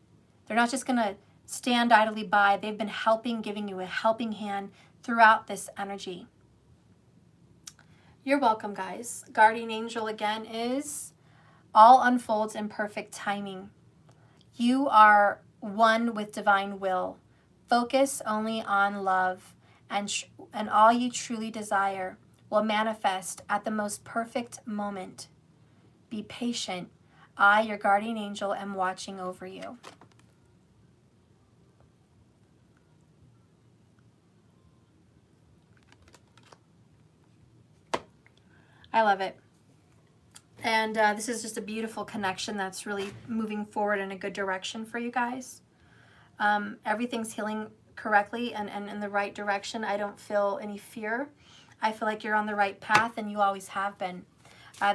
They're not just going to stand idly by. They've been helping, giving you a helping hand throughout this energy. You're welcome, guys. Guardian angel again is all unfolds in perfect timing. You are one with divine will. Focus only on love, and all you truly desire will manifest at the most perfect moment. Be patient. I, your guardian angel, am watching over you. I love it. And this is just a beautiful connection that's really moving forward in a good direction for you guys. Everything's healing correctly and in the right direction. I don't feel any fear. I feel like you're on the right path, and you always have been.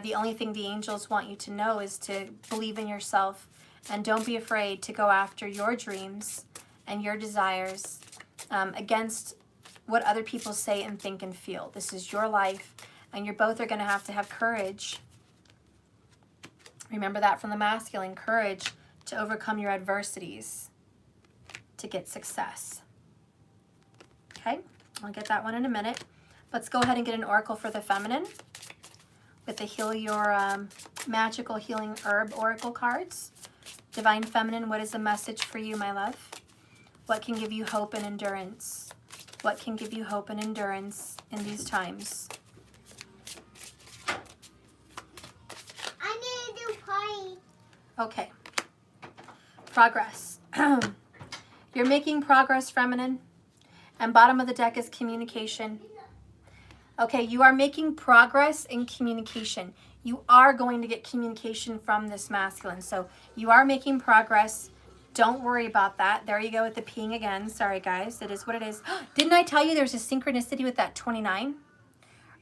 The only thing the angels want you to know is to believe in yourself, and don't be afraid to go after your dreams and your desires against what other people say and think and feel. This is your life, and you both are going to have courage. Remember that from the masculine, courage to overcome your adversities to get success. Okay, I'll get that one in a minute. Let's go ahead and get an oracle for the feminine with the Heal Your Magical Healing Herb oracle cards. Divine Feminine, what is the message for you, my love? What can give you hope and endurance? What can give you hope and endurance in these times? I need to do party. Okay. Progress. You're making progress, feminine. And bottom of the deck is communication. Okay, you are making progress in communication. You are going to get communication from this masculine. So you are making progress. Don't worry about that. There you go with the peeing again. Sorry, guys. It is what it is. Didn't I tell you there's a synchronicity with that 29?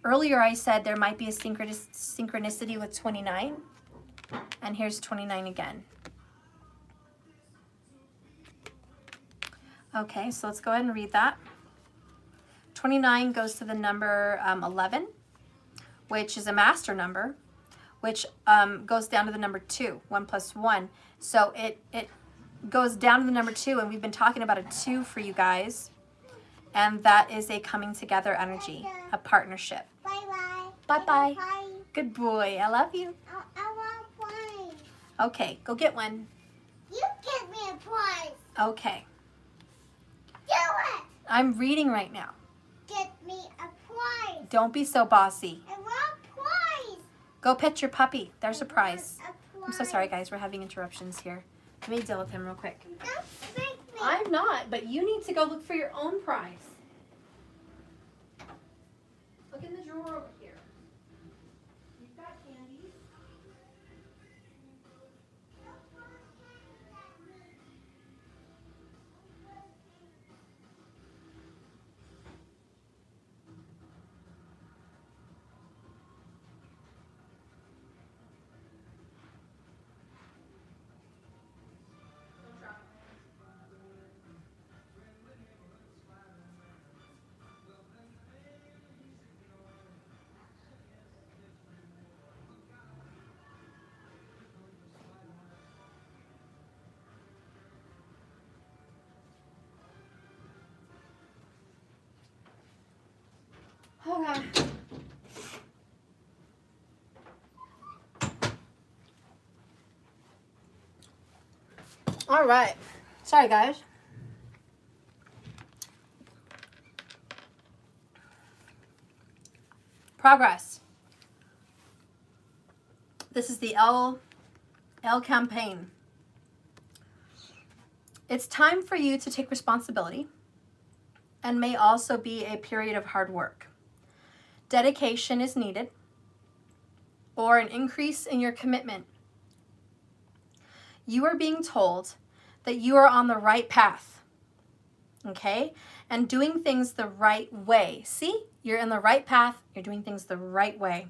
Earlier I said there might be a synchronicity with 29. And here's 29 again. Okay, so let's go ahead and read that. 29 goes to the number 11, which is a master number, which goes down to the number 2, 1 plus 1. So it goes down to the number 2, and we've been talking about a 2 for you guys. And that is a coming together energy, a partnership. Bye-bye. Bye-bye. Bye. Good boy. I love you. I want a prize. Okay, go get one. You give me a prize. Okay. Do it. I'm reading right now. Get me a prize. Don't be so bossy. I want a prize. Go pet your puppy. There's a prize. I want a I'm so prize. sorry, guys. We're having interruptions here. Let me deal with him real quick. Don't spank me. I'm not, but you need to go look for your own prize. Look in the drawer over here. You've got candies. Okay. All right. Sorry, guys. Progress. This is the L campaign. It's time for you to take responsibility and may also be a period of hard work. Dedication is needed or an increase in your commitment. You are being told that you are on the right path, okay? And doing things the right way. See, you're in the right path. You're doing things the right way.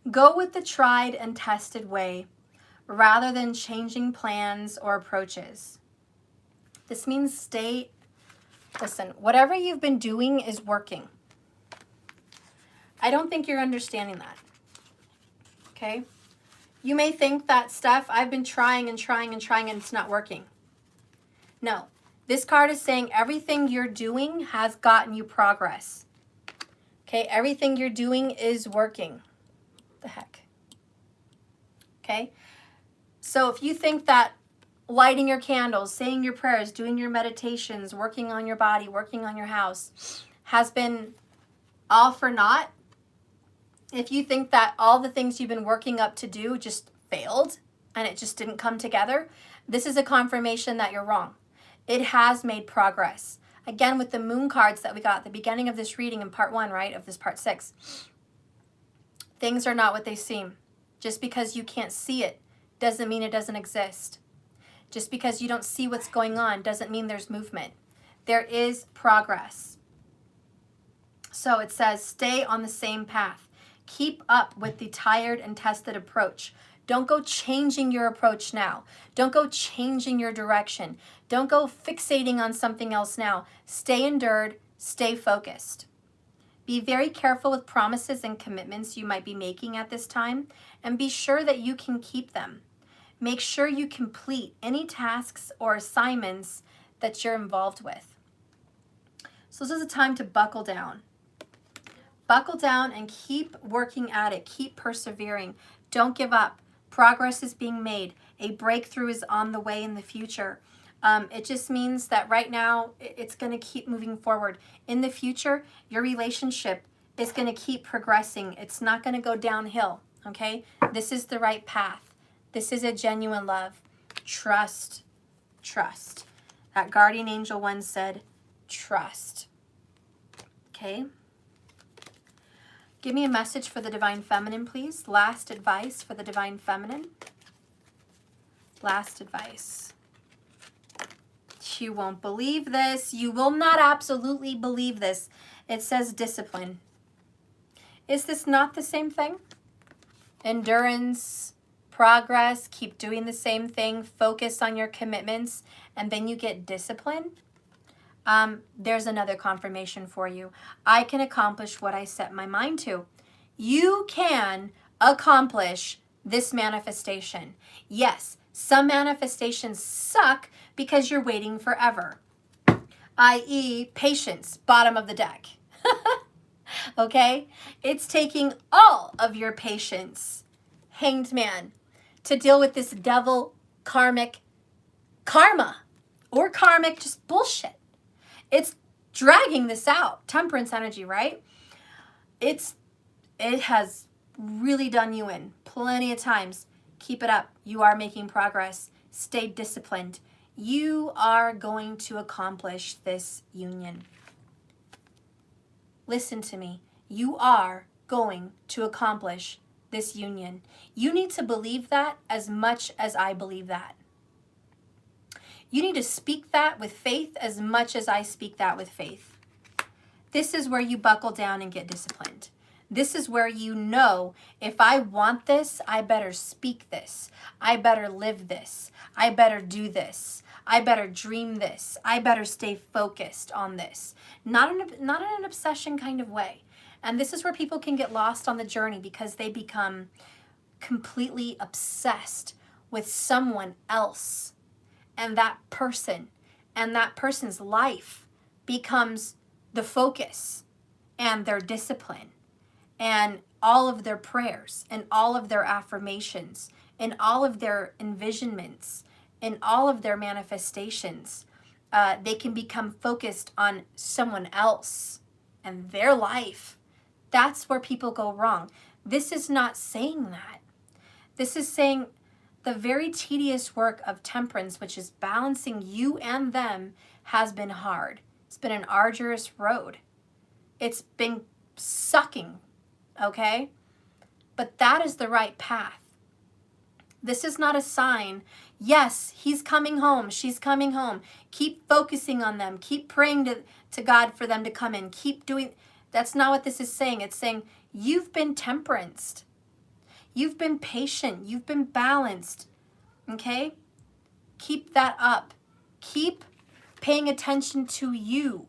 Go with the tried and tested way rather than changing plans or approaches. This means listen, whatever you've been doing is working. I don't think you're understanding that, okay? You may think that stuff, I've been trying and trying and trying and it's not working. No, this card is saying everything you're doing has gotten you progress. Okay, everything you're doing is working. The heck? Okay, so if you think that lighting your candles, saying your prayers, doing your meditations, working on your body, working on your house has been all for naught, if you think that all the things you've been working up to do just failed and it just didn't come together, this is a confirmation that you're wrong. It has made progress. Again, with the moon cards that we got at the beginning of this reading in part 1, right, of this part 6, things are not what they seem. Just because you can't see it doesn't mean it doesn't exist. Just because you don't see what's going on doesn't mean there's movement. There is progress. So it says, stay on the same path. Keep up with the tired and tested approach. Don't go changing your approach now. Don't go changing your direction. Don't go fixating on something else now. Stay endured, stay focused. Be very careful with promises and commitments you might be making at this time, and be sure that you can keep them. Make sure you complete any tasks or assignments that you're involved with. So this is a time to buckle down. Buckle down and keep working at it. Keep persevering. Don't give up. Progress is being made. A breakthrough is on the way in the future. It just means that right now it's going to keep moving forward. In the future, your relationship is going to keep progressing. It's not going to go downhill, okay? This is the right path. This is a genuine love. Trust, trust. That guardian angel once said, trust. Okay? Give me a message for the Divine Feminine, please. Last advice for the Divine Feminine. Last advice. You won't believe this. You will not absolutely believe this. It says discipline. Is this not the same thing? Endurance, progress, keep doing the same thing, focus on your commitments, and then you get discipline. There's another confirmation for you. I can accomplish what I set my mind to. You can accomplish this manifestation. Yes, some manifestations suck because you're waiting forever, i.e. patience, bottom of the deck. Okay? It's taking all of your patience, Hanged Man, to deal with this devil karmic karma or karmic just bullshit. It's dragging this out. Temperance energy, right? It has really done you in plenty of times. Keep it up. You are making progress. Stay disciplined. You are going to accomplish this union. Listen to me. You are going to accomplish this union. You need to believe that as much as I believe that. You need to speak that with faith as much as I speak that with faith. This is where you buckle down and get disciplined. This is where you know, if I want this, I better speak this. I better live this. I better do this. I better dream this. I better stay focused on this. Not in an obsession kind of way. And this is where people can get lost on the journey because they become completely obsessed with someone else. And that person's life becomes the focus and their discipline and all of their prayers and all of their affirmations and all of their envisionments and all of their manifestations. They can become focused on someone else and their life. That's where people go wrong. This is not saying that. This is saying the very tedious work of temperance, which is balancing you and them, has been hard. It's been an arduous road. It's been sucking, okay? But that is the right path. This is not a sign. Yes, he's coming home. She's coming home. Keep focusing on them. Keep praying to God for them to come in. Keep doing. That's not what this is saying. It's saying you've been temperanced. You've been patient. You've been balanced. Okay? Keep that up. Keep paying attention to you.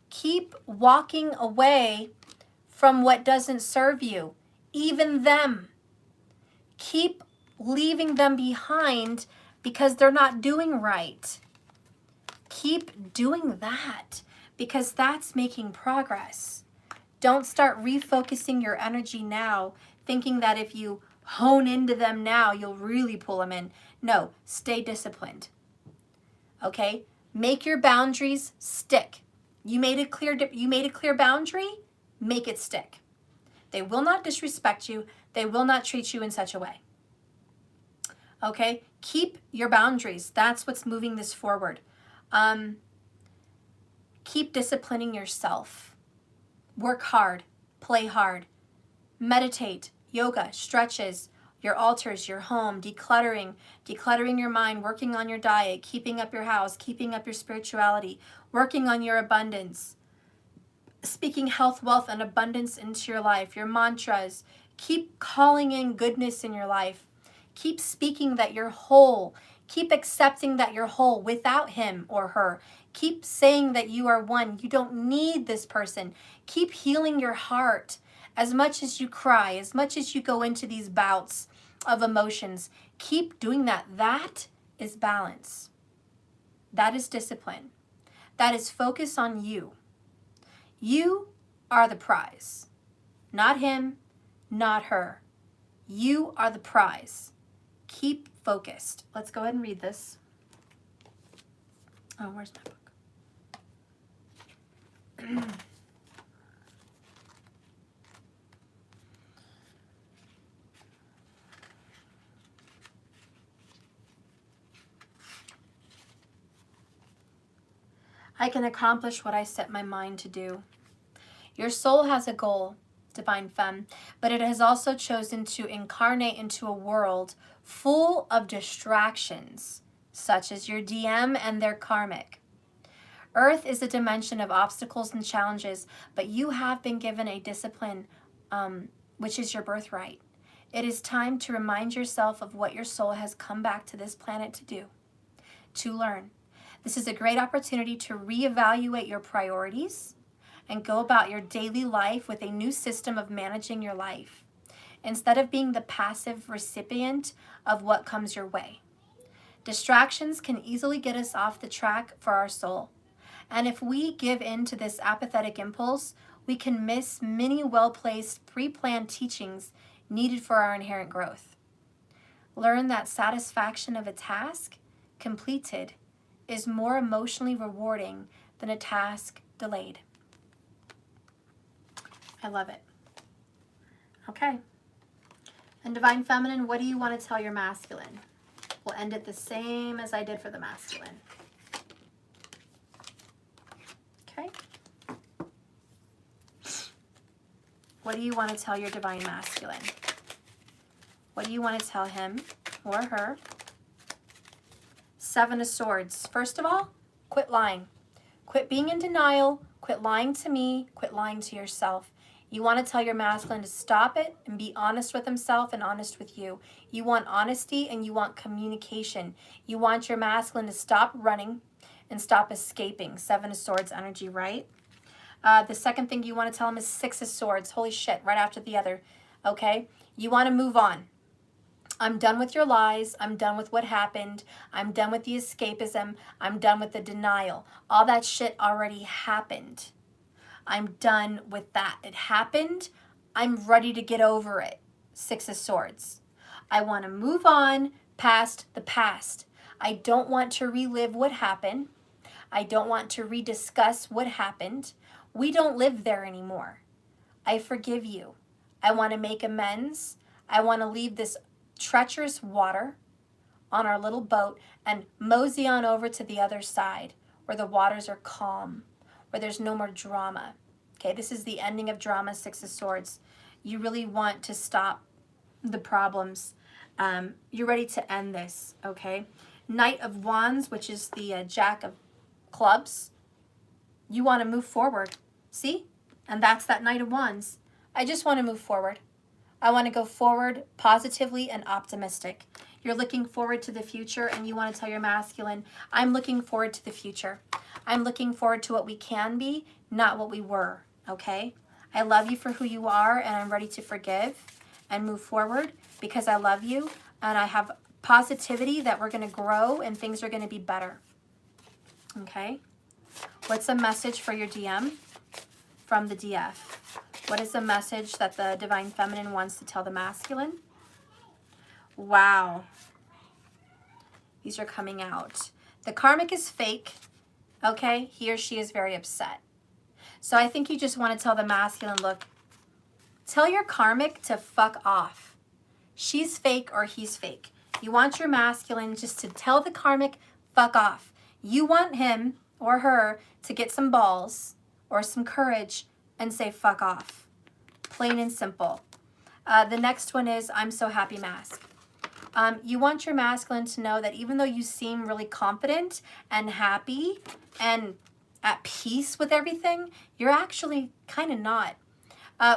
Keep walking away from what doesn't serve you. Even them. Keep leaving them behind because they're not doing right. Keep doing that because that's making progress. Don't start refocusing your energy now, thinking that if you hone into them now, you'll really pull them in. No, stay disciplined. Okay? Make your boundaries stick. You made a clear boundary, make it stick. They will not disrespect you. They will not treat you in such a way. Okay? Keep your boundaries. That's what's moving this forward. Keep disciplining yourself. Work hard. Play hard. Meditate. Yoga. Stretches. Your altars. Your home. Decluttering. Decluttering your mind. Working on your diet. Keeping up your house. Keeping up your spirituality. Working on your abundance. Speaking health, wealth, and abundance into your life. Your mantras. Keep calling in goodness in your life. Keep speaking that you're whole. Keep accepting that you're whole without him or her. Keep saying that you are one. You don't need this person. Keep healing your heart. As much as you cry, as much as you go into these bouts of emotions, keep doing that. That is balance. That is discipline. That is focus on you. You are the prize. Not him, not her. You are the prize. Keep focused. Let's go ahead and read this. Oh, where's my book? I can accomplish what I set my mind to do. Your soul has a goal, Divine Femme, but it has also chosen to incarnate into a world full of distractions, such as your DM and their karmic. Earth is a dimension of obstacles and challenges, but you have been given a discipline, which is your birthright. It is time to remind yourself of what your soul has come back to this planet to do, to learn. This is a great opportunity to reevaluate your priorities and go about your daily life with a new system of managing your life, instead of being the passive recipient of what comes your way. Distractions can easily get us off the track for our soul. And if we give in to this apathetic impulse, we can miss many well-placed, pre-planned teachings needed for our inherent growth. Learn that satisfaction of a task completed is more emotionally rewarding than a task delayed. I love it. Okay. And Divine Feminine, what do you want to tell your masculine? We'll end it the same as I did for the masculine. Okay. What do you want to tell your Divine Masculine? What do you want to tell him or her? Seven of Swords. First of all, quit lying. Quit being in denial. Quit lying to me. Quit lying to yourself. You want to tell your masculine to stop it and be honest with himself and honest with you. You want honesty and you want communication. You want your masculine to stop running and stop escaping. Seven of Swords energy, right? The second thing you want to tell him is Six of Swords. Holy shit, right after the other. Okay? You want to move on. I'm done with your lies. I'm done with what happened. I'm done with the escapism. I'm done with the denial. All that shit already happened. I'm done with that. It happened. I'm ready to get over it. Six of Swords. I want to move on past the past. I don't want to relive what happened. I don't want to rediscuss what happened. We don't live there anymore. I forgive you. I want to make amends. I want to leave this treacherous water on our little boat and mosey on over to the other side where the waters are calm, where there's no more drama. Okay, this is the ending of drama, Six of Swords. You really want to stop the problems. You're ready to end this, okay? Knight of Wands, which is the Jack of Clubs. You want to move forward. See? And that's that Knight of Wands. I just want to move forward. I want to go forward positively and optimistic. You're looking forward to the future and you want to tell your masculine, I'm looking forward to the future. I'm looking forward to what we can be, not what we were, okay? I love you for who you are and I'm ready to forgive and move forward because I love you and I have positivity that we're going to grow and things are going to be better, okay? What's a message for your DM from the DF? What is the message that the Divine Feminine wants to tell the masculine? Wow. These are coming out. The karmic is fake, okay? He or she is very upset. So I think you just want to tell the masculine, look, tell your karmic to fuck off. She's fake or he's fake. You want your masculine just to tell the karmic, fuck off. You want him or her to get some balls or some courage and say fuck off. Plain and simple. The next one is I'm so happy mask. You want your masculine to know that even though you seem really confident and happy and at peace with everything, you're actually kind of not.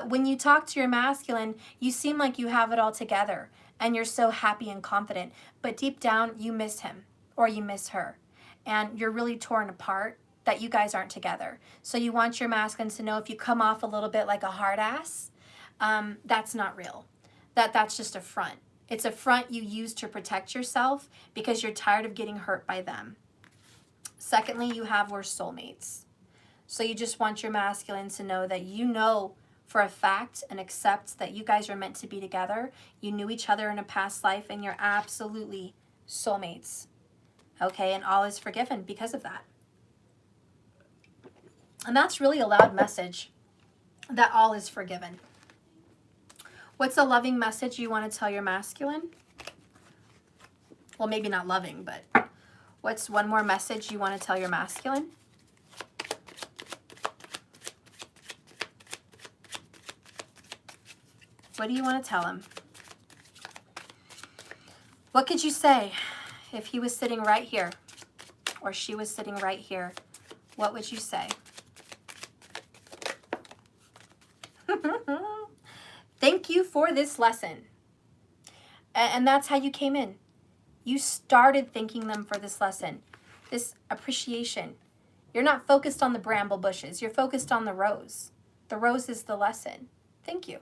When you talk to your masculine, you seem like you have it all together and you're so happy and confident, but deep down you miss him or you miss her and you're really torn apart that you guys aren't together. So you want your masculine to know if you come off a little bit like a hard ass, that's not real. That's just a front. It's a front you use to protect yourself because you're tired of getting hurt by them. Secondly, you have we're soulmates. So you just want your masculine to know that you know for a fact and accept that you guys are meant to be together. You knew each other in a past life and you're absolutely soulmates. Okay, and all is forgiven because of that. And that's really a loud message that all is forgiven. What's a loving message you want to tell your masculine? Well, maybe not loving, but what's one more message you want to tell your masculine? What do you want to tell him? What could you say if he was sitting right here or she was sitting right here? What would you say? Thank you for this lesson. And that's how you came in. You started thanking them for this lesson, this appreciation. You're not focused on the bramble bushes. You're focused on the rose. The rose is the lesson. Thank you.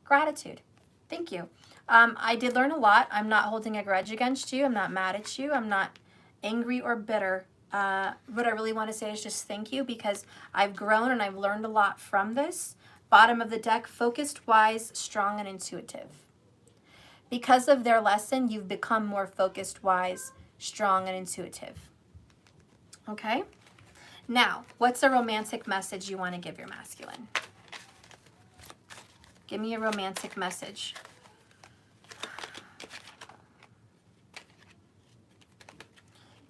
Gratitude. Thank you. I did learn a lot. I'm not holding a grudge against you. I'm not mad at you. I'm not angry or bitter. What I really want to say is just thank you, because I've grown and I've learned a lot from this. Bottom of the deck, focused, wise, strong, and intuitive. Because of their lesson, you've become more focused, wise, strong, and intuitive. Okay? Now, what's a romantic message you want to give your masculine? Give me a romantic message.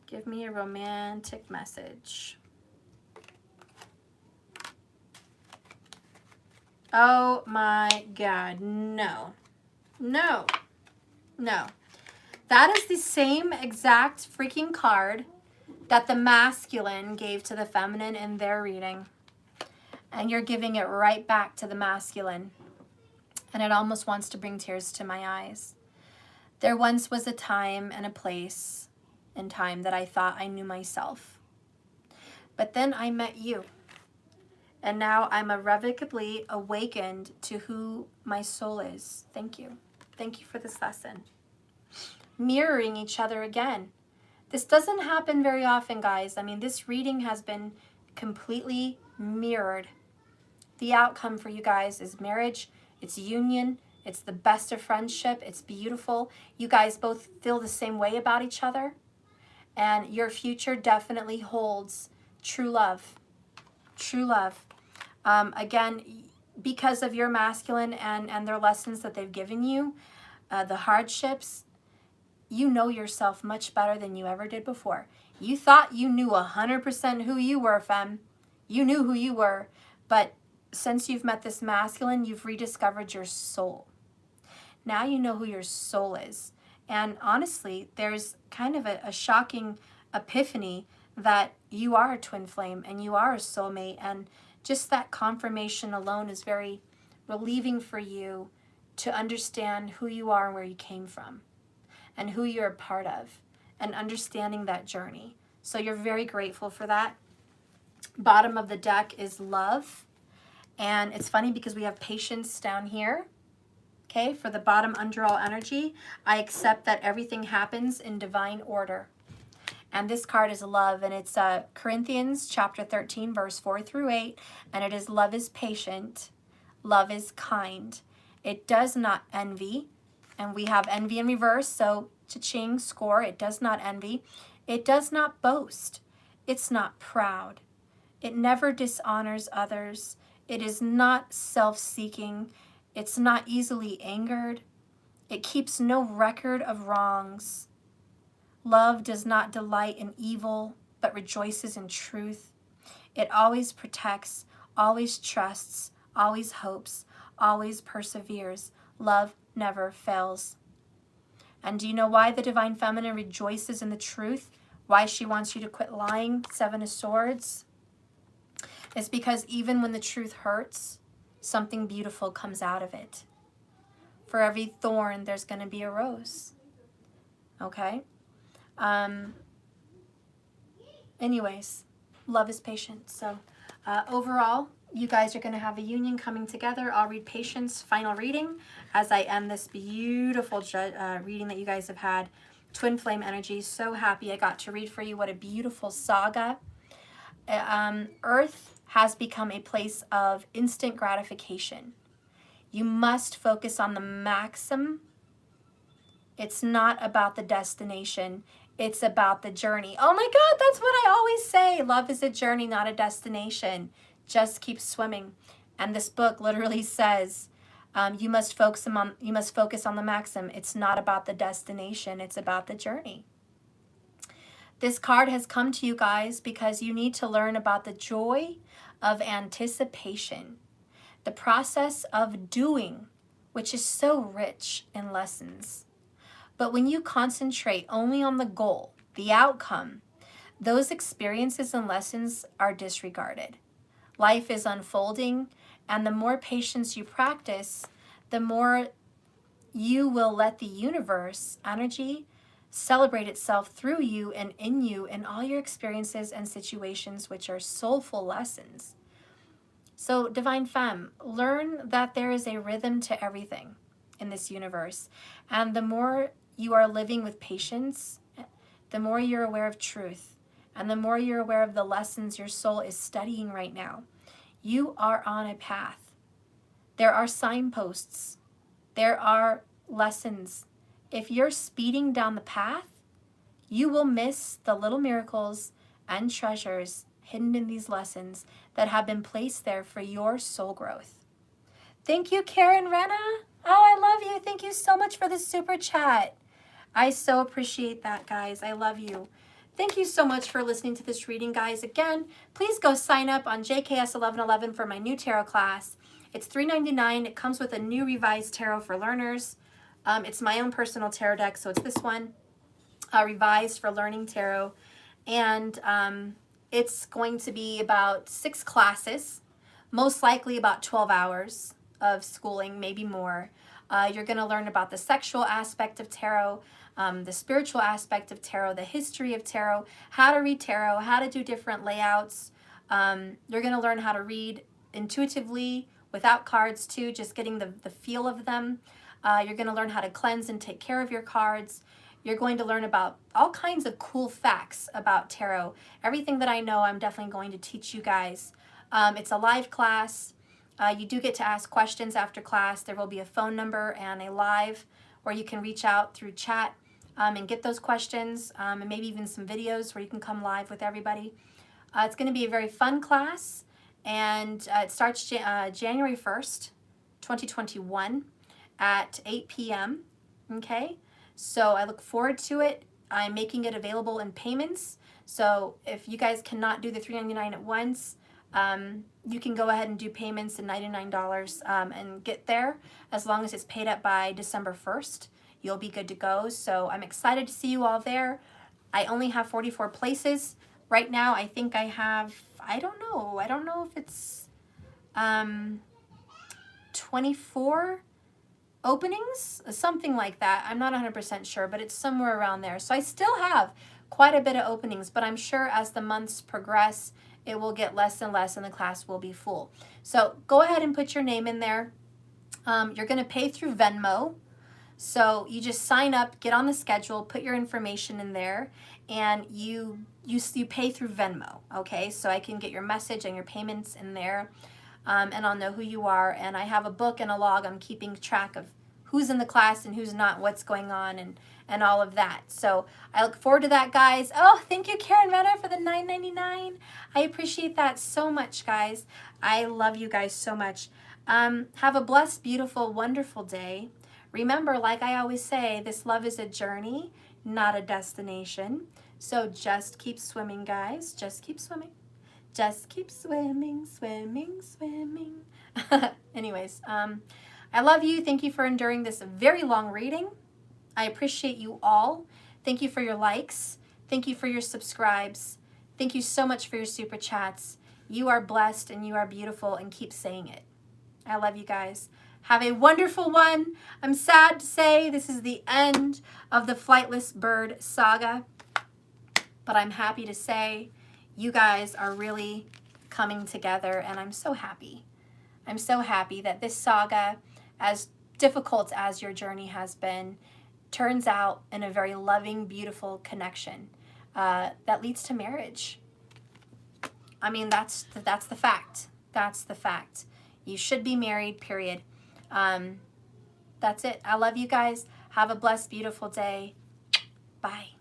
Give me a romantic message. Oh my God, no. No. No. That is the same exact freaking card that the masculine gave to the feminine in their reading. And you're giving it right back to the masculine. And it almost wants to bring tears to my eyes. There once was a time and a place in time that I thought I knew myself. But then I met you. And now I'm irrevocably awakened to who my soul is. Thank you. Thank you for this lesson. Mirroring each other again. This doesn't happen very often, guys. I mean, this reading has been completely mirrored. The outcome for you guys is marriage. It's union. It's the best of friendship. It's beautiful. You guys both feel the same way about each other. And your future definitely holds true love. True love. Again, because of your masculine and their lessons that they've given you, the hardships, you know yourself much better than you ever did before. You thought you knew 100% who you were, femme. You knew who you were. But since you've met this masculine, you've rediscovered your soul. Now you know who your soul is. And honestly, there's kind of a shocking epiphany that you are a twin flame and you are a soulmate. And just that confirmation alone is very relieving for you to understand who you are and where you came from and who you're a part of and understanding that journey. So you're very grateful for that. Bottom of the deck is love. And it's funny because we have patience down here. Okay, for the bottom underall energy, I accept that everything happens in divine order. And this card is love, and it's Corinthians chapter 13, verse 4 through 8, and it is love is patient, love is kind. It does not envy, and we have envy in reverse, so cha-ching, score, it does not envy. It does not boast. It's not proud. It never dishonors others. It is not self-seeking. It's not easily angered. It keeps no record of wrongs. Love does not delight in evil, but rejoices in truth. It always protects, always trusts, always hopes, always perseveres. Love never fails. And do you know why the Divine Feminine rejoices in the truth? Why she wants you to quit lying? Seven of Swords. It's because even when the truth hurts, something beautiful comes out of it. For every thorn, there's going to be a rose. Okay? Anyways, love is patient. So overall, you guys are going to have a union coming together. I'll read Patience, final reading, as I end this beautiful reading that you guys have had. Twin flame energy. So happy I got to read for you. What a beautiful saga. Earth has become a place of instant gratification. You must focus on the maximum. It's not about the destination. It's about the journey. Oh my God, that's what I always say. Love is a journey, not a destination. Just keep swimming. And this book literally says, you must focus on the maxim. It's not about the destination. It's about the journey. This card has come to you guys because you need to learn about the joy of anticipation, the process of doing, which is so rich in lessons. But when you concentrate only on the goal, the outcome, those experiences and lessons are disregarded. Life is unfolding, and the more patience you practice, the more you will let the universe, energy, celebrate itself through you and in you in all your experiences and situations, which are soulful lessons. So, Divine Femme, learn that there is a rhythm to everything in this universe. And the more you are living with patience, the more you're aware of truth, and the more you're aware of the lessons your soul is studying right now. You are on a path. There are signposts. There are lessons. If you're speeding down the path, you will miss the little miracles and treasures hidden in these lessons that have been placed there for your soul growth. Thank you, Karen Renna. Oh, I love you. Thank you so much for the super chat. I so appreciate that, guys. I love you. Thank you so much for listening to this reading, guys. Again, please go sign up on JKS 1111 for my new tarot class. It's $3.99. It comes with a new revised tarot for learners. It's my own personal tarot deck, so it's this one, revised for learning tarot. And it's going to be about 6 classes, most likely about 12 hours of schooling, maybe more. You're going to learn about the sexual aspect of tarot, the spiritual aspect of tarot, the history of tarot, how to read tarot, how to do different layouts. You're going to learn how to read intuitively without cards too, just getting the feel of them. You're going to learn how to cleanse and take care of your cards. You're going to learn about all kinds of cool facts about tarot. Everything that I know, I'm definitely going to teach you guys. It's a live class. You do get to ask questions after class. There will be a phone number and a live where you can reach out through chat and get those questions, and maybe even some videos where you can come live with everybody. It's going to be a very fun class, and it starts January 1st, 2021 at 8 p.m. Okay, so I look forward to it. I'm making it available in payments, so if you guys cannot do the $3.99 at once, you can go ahead and do payments at $99 and get there. As long as it's paid up by December 1st, you'll be good to go. So I'm excited to see you all there. I only have 44 places. Right now, I think I have, I don't know if it's 24 openings, something like that. I'm not 100% sure, but it's somewhere around there. So I still have quite a bit of openings, but I'm sure as the months progress, it will get less and less and the class will be full. So go ahead and put your name in there. You're going to pay through Venmo. So you just sign up, get on the schedule, put your information in there, and you pay through Venmo, okay? So I can get your message and your payments in there, and I'll know who you are. And I have a book and a log. I'm keeping track of who's in the class and who's not, what's going on, and all of that. So I look forward to that, guys. Oh, thank you, Karen Renner, for the $9.99. I appreciate that so much, guys. I love you guys so much. Have a blessed, beautiful, wonderful day. Remember, like I always say, this love is a journey, not a destination. So just keep swimming, guys. Just keep swimming. Just keep swimming, swimming, swimming. Anyways, I love you. Thank you for enduring this very long reading. I appreciate you all. Thank you for your likes. Thank you for your subscribes. Thank you so much for your super chats. You are blessed and you are beautiful, and keep saying it. I love you guys. Have a wonderful one. I'm sad to say this is the end of the Flightless Bird saga, but I'm happy to say you guys are really coming together, and I'm so happy. I'm so happy that this saga, as difficult as your journey has been, turns out in a very loving, beautiful connection that leads to marriage. I mean, that's the fact. That's the fact. You should be married, period. That's it. I love you guys. Have a blessed, beautiful day. Bye.